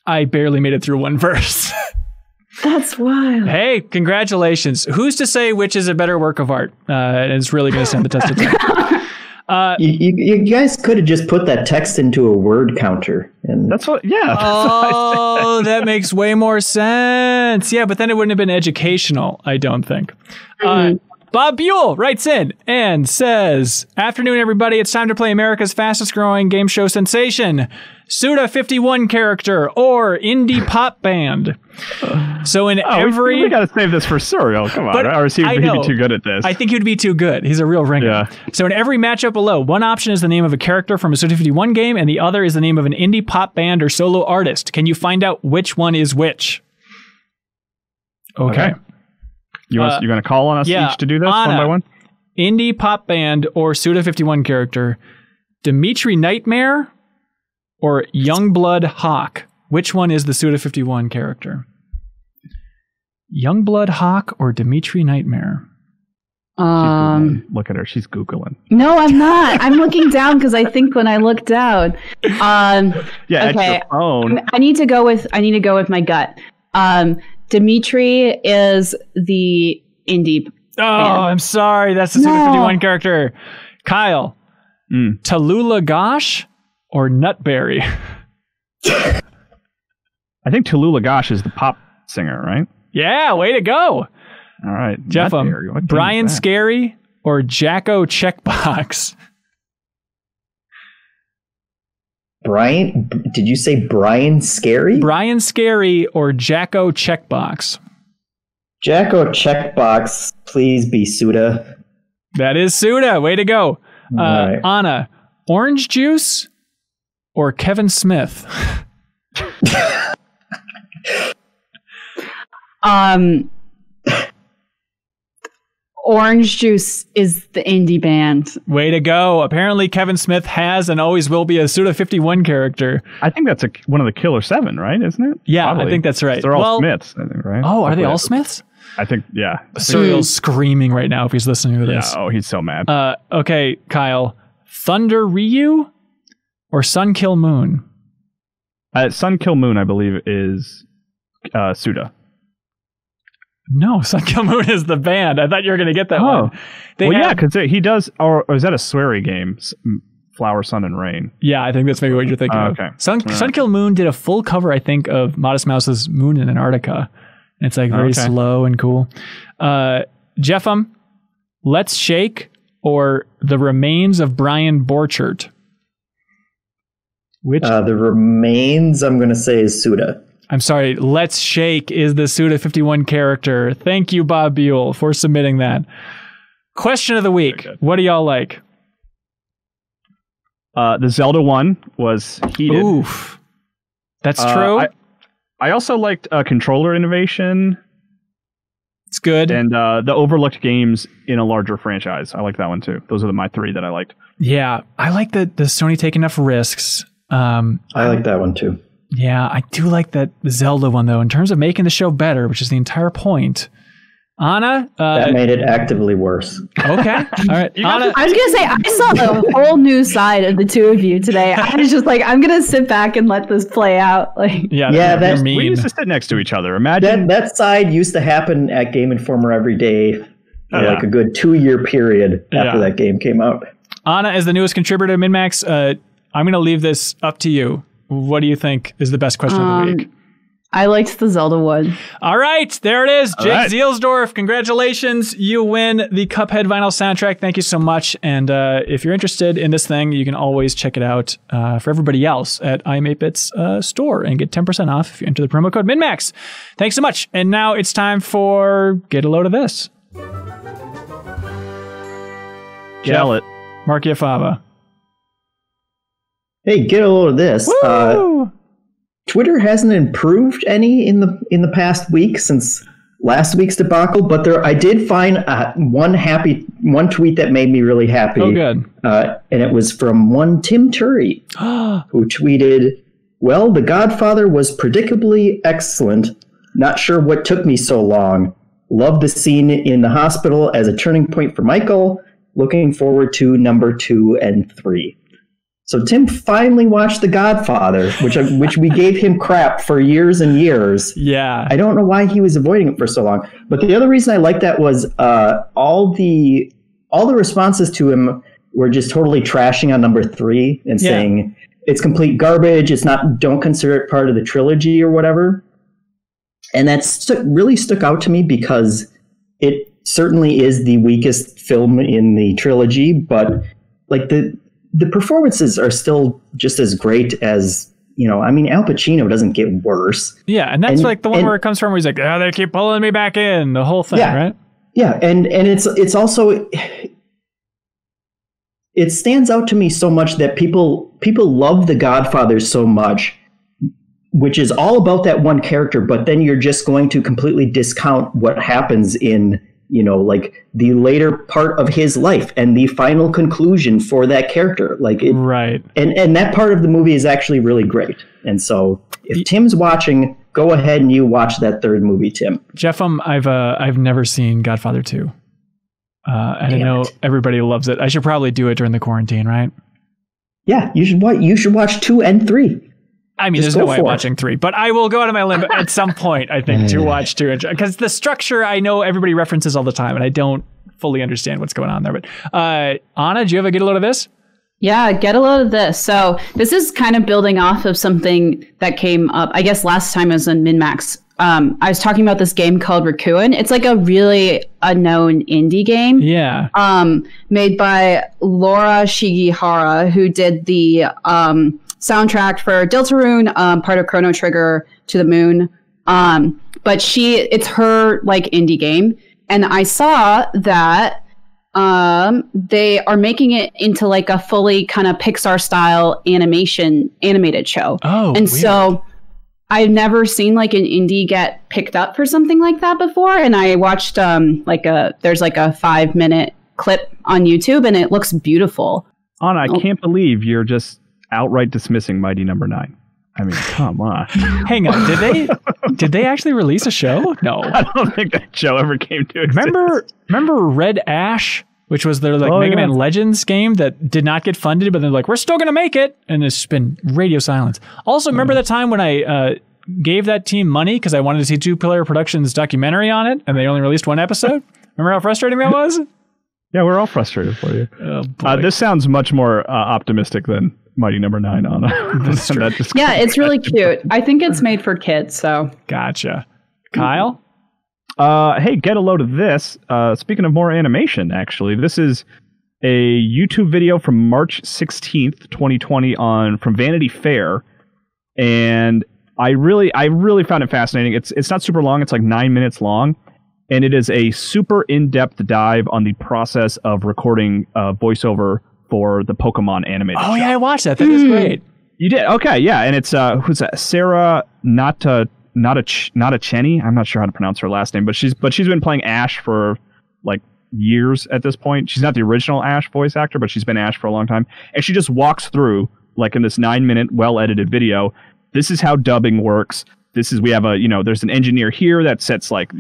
I barely made it through one verse. That's wild. Hey, congratulations. Who's to say which is a better work of art? It's really going to stand the test of time. You guys could have just put that text into a word counter. And That's what, yeah. Oh, that makes way more sense. Yeah, but then it wouldn't have been educational, I don't think. Bob Buell writes in and says, "Afternoon, everybody. It's time to play America's fastest growing game show sensation, Suda 51 character or indie pop band." So in every... We got to save this for Serial. Come on. Or is he'd be too good at this? I think he'd be too good. He's a real ringer. Yeah. So in every matchup below, one option is the name of a character from a Suda 51 game, and the other is the name of an indie pop band or solo artist. Can you find out which one is which? Okay. You're going to call on us each to do this Anna, one by one? Indie pop band or Suda 51 character, Dimitri Nightmare or Youngblood Hawk? Which one is the Suda 51 character? Youngblood Hawk or Dimitri Nightmare? Look at her. She's Googling. No, I'm not. I'm looking down because I think when I look down. Yeah, okay. at your phone. I need to go with my gut. Dimitri is the indie. Oh, I'm sorry. That's the Suda 51 character. Kyle, Tallulah Gosh or Nutberry? I think Tallulah Gosh is the pop singer, right? Yeah, way to go. All right. Jeff, Brian Scary or Jacko Checkbox? Brian, did you say Brian Scary? Brian Scary or Jacko Checkbox? Jacko Checkbox, please be Suda. That is Suda. Way to go. Right. Anna, Orange Juice or Kevin Smith? Orange Juice is the indie band. Way to go. Apparently Kevin Smith has and always will be a Suda 51 character. I think that's one of the Killer 7, right? Isn't it? Yeah, Probably. I think that's right. They're all Smiths, I think, right? Oh, are they all Smiths? I think, yeah. Serial's screaming right now if he's listening to this. Yeah, oh, he's so mad. Okay, Kyle. Thunder Ryu or Sun Kill Moon? Sun Kill Moon, I believe, is Suda. No, Sun Kill Moon is the band. I thought you were going to get that one. Yeah, because he does, or is that a sweary game? Flower, Sun, and Rain. Yeah, I think that's maybe what you're thinking of. Okay. Sun Kill Moon did a full cover, I think, of Modest Mouse's Moon in Antarctica. It's like very slow and cool. Jeffem, Let's Shake or The Remains of Brian Borchert? Which? The Remains, I'm going to say, is Suda. I'm sorry, Let's Shake is the Suda 51 character. Thank you, Bob Buell, for submitting that. Question of the week. What do y'all like? The Zelda one was heated. Oof. That's true. I also liked controller innovation. It's good. And the overlooked games in a larger franchise. I like that one too. Those are my 3 that I liked. Yeah, I like the Sony Take Enough Risks. I like that one too. Yeah, I do like that Zelda one though. In terms of making the show better, which is the entire point. Anna? That made it actively worse. Okay. All right. Anna, I was going to say, I saw a whole new side of the two of you today. I was just like, I'm going to sit back and let this play out. Like, they're mean. We used to sit next to each other. Imagine. That side used to happen at Game Informer every day for like a good 2-year period after that game came out. Anna, as the newest contributor to MinnMax, I'm going to leave this up to you. What do you think is the best question of the week? I liked the Zelda one. All right, there it is. Jake Zielsdorf, congratulations. You win the Cuphead vinyl soundtrack. Thank you so much. And if you're interested in this thing, you can always check it out for everybody else at I'm8Bit's store and get 10% off if you enter the promo code MinnMax. Thanks so much. And now it's time for Get a Load of This. Gel it. Mark Yafava. Hey, get a load of this. Twitter hasn't improved any in the past week since last week's debacle, but I did find one tweet that made me really happy. Oh, good. And it was from one Tim Turry, who tweeted, "Well, The Godfather was predictably excellent. Not sure what took me so long. Love the scene in the hospital as a turning point for Michael. looking forward to number 2 and 3. So Tim finally watched The Godfather, which we gave him crap for years and years. Yeah. I don't know why he was avoiding it for so long. But the other reason I liked that was all the responses to him were just totally trashing on number 3 and saying it's complete garbage. It's not. Don't consider it part of the trilogy or whatever. And that really stuck out to me because it certainly is the weakest film in the trilogy, but like the performances are still just as great as, I mean, Al Pacino doesn't get worse. Yeah, and that's like the one where it comes from where he's like, they keep pulling me back in, the whole thing, right? Yeah, and it's also, it stands out to me so much that people love The Godfather so much, which is all about that one character, but then you're just going to completely discount what happens in, like the later part of his life and the final conclusion for that character. Right. And that part of the movie is actually really great. And so if Tim's watching, go ahead and you watch that third movie, Tim. Jeff, I've never seen Godfather 2. And I know everybody loves it. I should probably do it during the quarantine, right? Yeah, you should watch 2 and 3. I mean, there's no way I'm watching 3, but I will go out of my limb at some point, I think, to watch 2. Because the structure, I know everybody references all the time, and I don't fully understand what's going on there. But Anna, do you have a get a load of this? Yeah, get a load of this. So this is kind of building off of something that came up, I guess, last time I was on MinnMax. I was talking about this game called Rakuen. It's like a really unknown indie game. Yeah. Made by Laura Shigihara, who did the soundtrack for Deltarune, part of Chrono Trigger, To the Moon. But it's her like indie game. And I saw that they are making it into like a fully kind of Pixar style animated show. Oh, and weird. So I've never seen like an indie get picked up for something like that before. And I watched there's like a 5-minute clip on YouTube, and it looks beautiful. Anna, I can't believe you're just outright dismissing Mighty Number 9. I mean, come on. Hang on, did they actually release a show? No, I don't think that show ever came to exist. Remember Red Ash, which was their Mega Man Legends game that did not get funded, but they're like, we're still gonna make it, and it's been radio silence. Also, remember that time when I gave that team money because I wanted to see 2-Player Productions documentary on it, and they only released 1 episode? Remember how frustrating that was? Yeah, we're all frustrated for you. Oh, this sounds much more optimistic than Mighty Number 9 on yeah, it's really cute. I think it's made for kids, so. Gotcha. Kyle? Hey, get a load of this. Speaking of more animation, actually, this is a YouTube video from March 16th, 2020 from Vanity Fair. And I really found it fascinating. It's not super long. It's like 9 minutes long. And it is a super in-depth dive on the process of recording voiceover for the Pokemon animated show. Oh, yeah, I watched that. That was great. You did? Okay, yeah. And it's, who's that? Sarah Natacheni? I'm not sure how to pronounce her last name, but she's been playing Ash for like years at this point. She's not the original Ash voice actor, but she's been Ash for a long time. And she just walks through, like in this 9-minute, well-edited video, this is how dubbing works. We have there's an engineer here that sets like,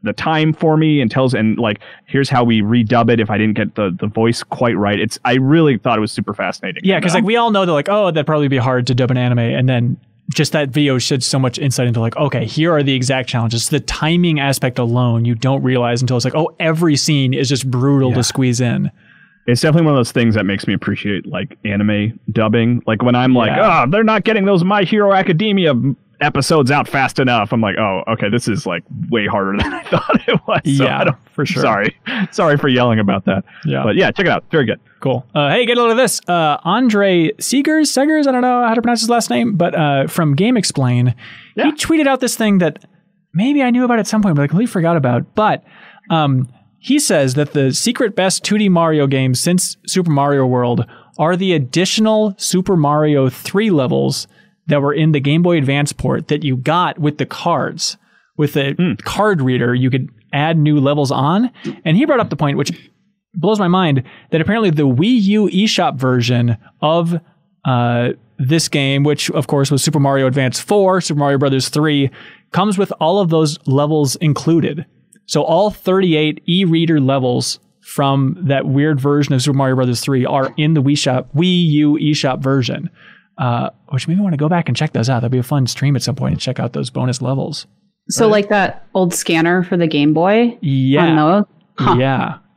the time for me and tells, and like, here's how we redub it if I didn't get the voice quite right. I really thought it was super fascinating. Yeah, because like we all know that like, oh, that'd probably be hard to dub an anime, and then just that video sheds so much insight into like, okay, here are the exact challenges. The timing aspect alone, you don't realize until it's like, oh, every scene is just brutal to squeeze in. It's definitely one of those things that makes me appreciate like anime dubbing. Like when I'm like, they're not getting those My Hero Academia episodes out fast enough. I'm like, oh, okay, this is like way harder than I thought it was. So yeah, for sure. Sorry for yelling about that. Yeah, but yeah, check it out. Very good. Cool. Hey, get a load of this. Andre Segers, I don't know how to pronounce his last name, but from Game Explain, he tweeted out this thing that maybe I knew about at some point, but I completely forgot about. But he says that the secret best 2D Mario games since Super Mario World are the additional Super Mario 3 levels that were in the Game Boy Advance port that you got with the cards. With the card reader, you could add new levels on. And he brought up the point, which blows my mind, that apparently the Wii U eShop version of this game, which of course was Super Mario Advance 4, Super Mario Bros. 3, comes with all of those levels included. So all 38 e-reader levels from that weird version of Super Mario Brothers 3 are in the Wii U eShop version, which maybe want to go back and check those out. That'd be a fun stream at some point and check out those bonus levels. So like that old scanner for the Game Boy? Yeah.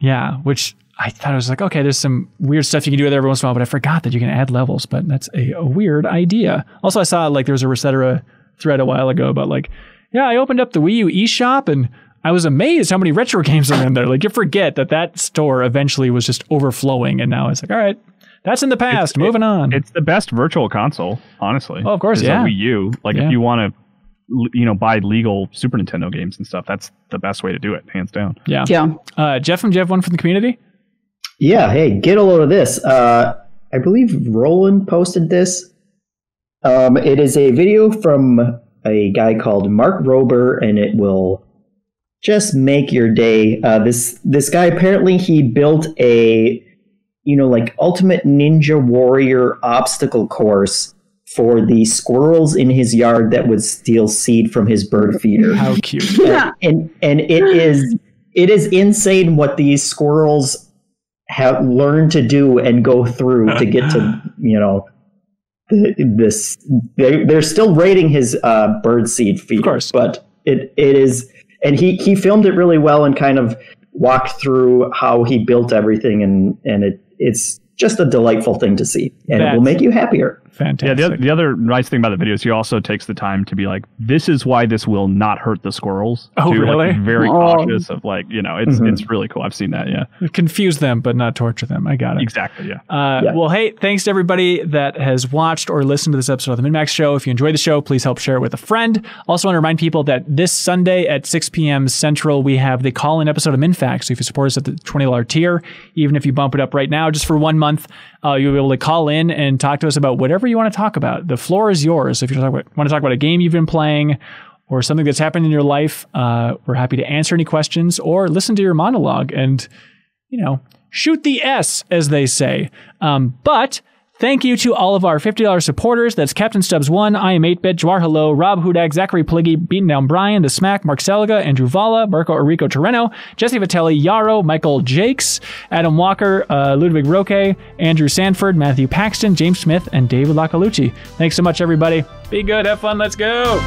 Yeah. Which I thought it was like, okay, there's some weird stuff you can do with it every once in a while, but I forgot that you can add levels, but that's a weird idea. Also, I saw like there was a Resetera thread a while ago about like, yeah, I opened up the Wii U eShop and I was amazed how many retro games are in there. Like you forget that store eventually was just overflowing, and now it's like, all right, that's in the past. Moving on. It's the best virtual console, honestly. Oh, of course, yeah. Wii U. Like if you want to, buy legal Super Nintendo games and stuff, that's the best way to do it, hands down. Yeah. Jeff, do you have one from the community? Yeah. Hey, get a load of this. I believe Roland posted this. It is a video from a guy called Mark Rober, and it will just make your day. This guy, apparently he built a, like Ultimate Ninja Warrior obstacle course for the squirrels in his yard that would steal seed from his bird feeder. How cute. And it is insane what these squirrels have learned to do and go through to get to, this. They're still raiding his bird seed feeder. Of course. But it is... And he filmed it really well and kind of walked through how he built everything, and it's just a delightful thing to see, and it will make you happier. Fantastic. Yeah, the other nice thing about the video is he also takes the time to be like, this is why this will not hurt the squirrels. Oh, really? Like, very cautious of it's really cool. I've seen that, yeah. Confuse them, but not torture them. I got it. Exactly, yeah. Well, hey, thanks to everybody that has watched or listened to this episode of the MinnMax Show. If you enjoyed the show, please help share it with a friend. Also want to remind people that this Sunday at 6 p.m. Central, we have the call-in episode of MinnFax. So if you support us at the $20 tier, even if you bump it up right now just for 1 month, you'll be able to call in and talk to us about whatever you want to talk about. The floor is yours. If you want to talk about a game you've been playing or something that's happened in your life, we're happy to answer any questions or listen to your monologue and, shoot the S, as they say. But thank you to all of our $50 supporters. That's Captain Stubbs 1, I Am 8-Bit, Jawarhello, Rob Hudak, Zachary Pligge, BeatenDownBrian, TheSmak, Mark Seliga, Andrew Vala, Mirko Arico-Torreno, Jesse Vitelli, Yarrow, Michael Jaques, Adam Walker, Ludwig Roque, Andrew Sanford, Matthew Paxton, James Smith, and David Lacolucci. Thanks so much, everybody. Be good. Have fun. Let's go.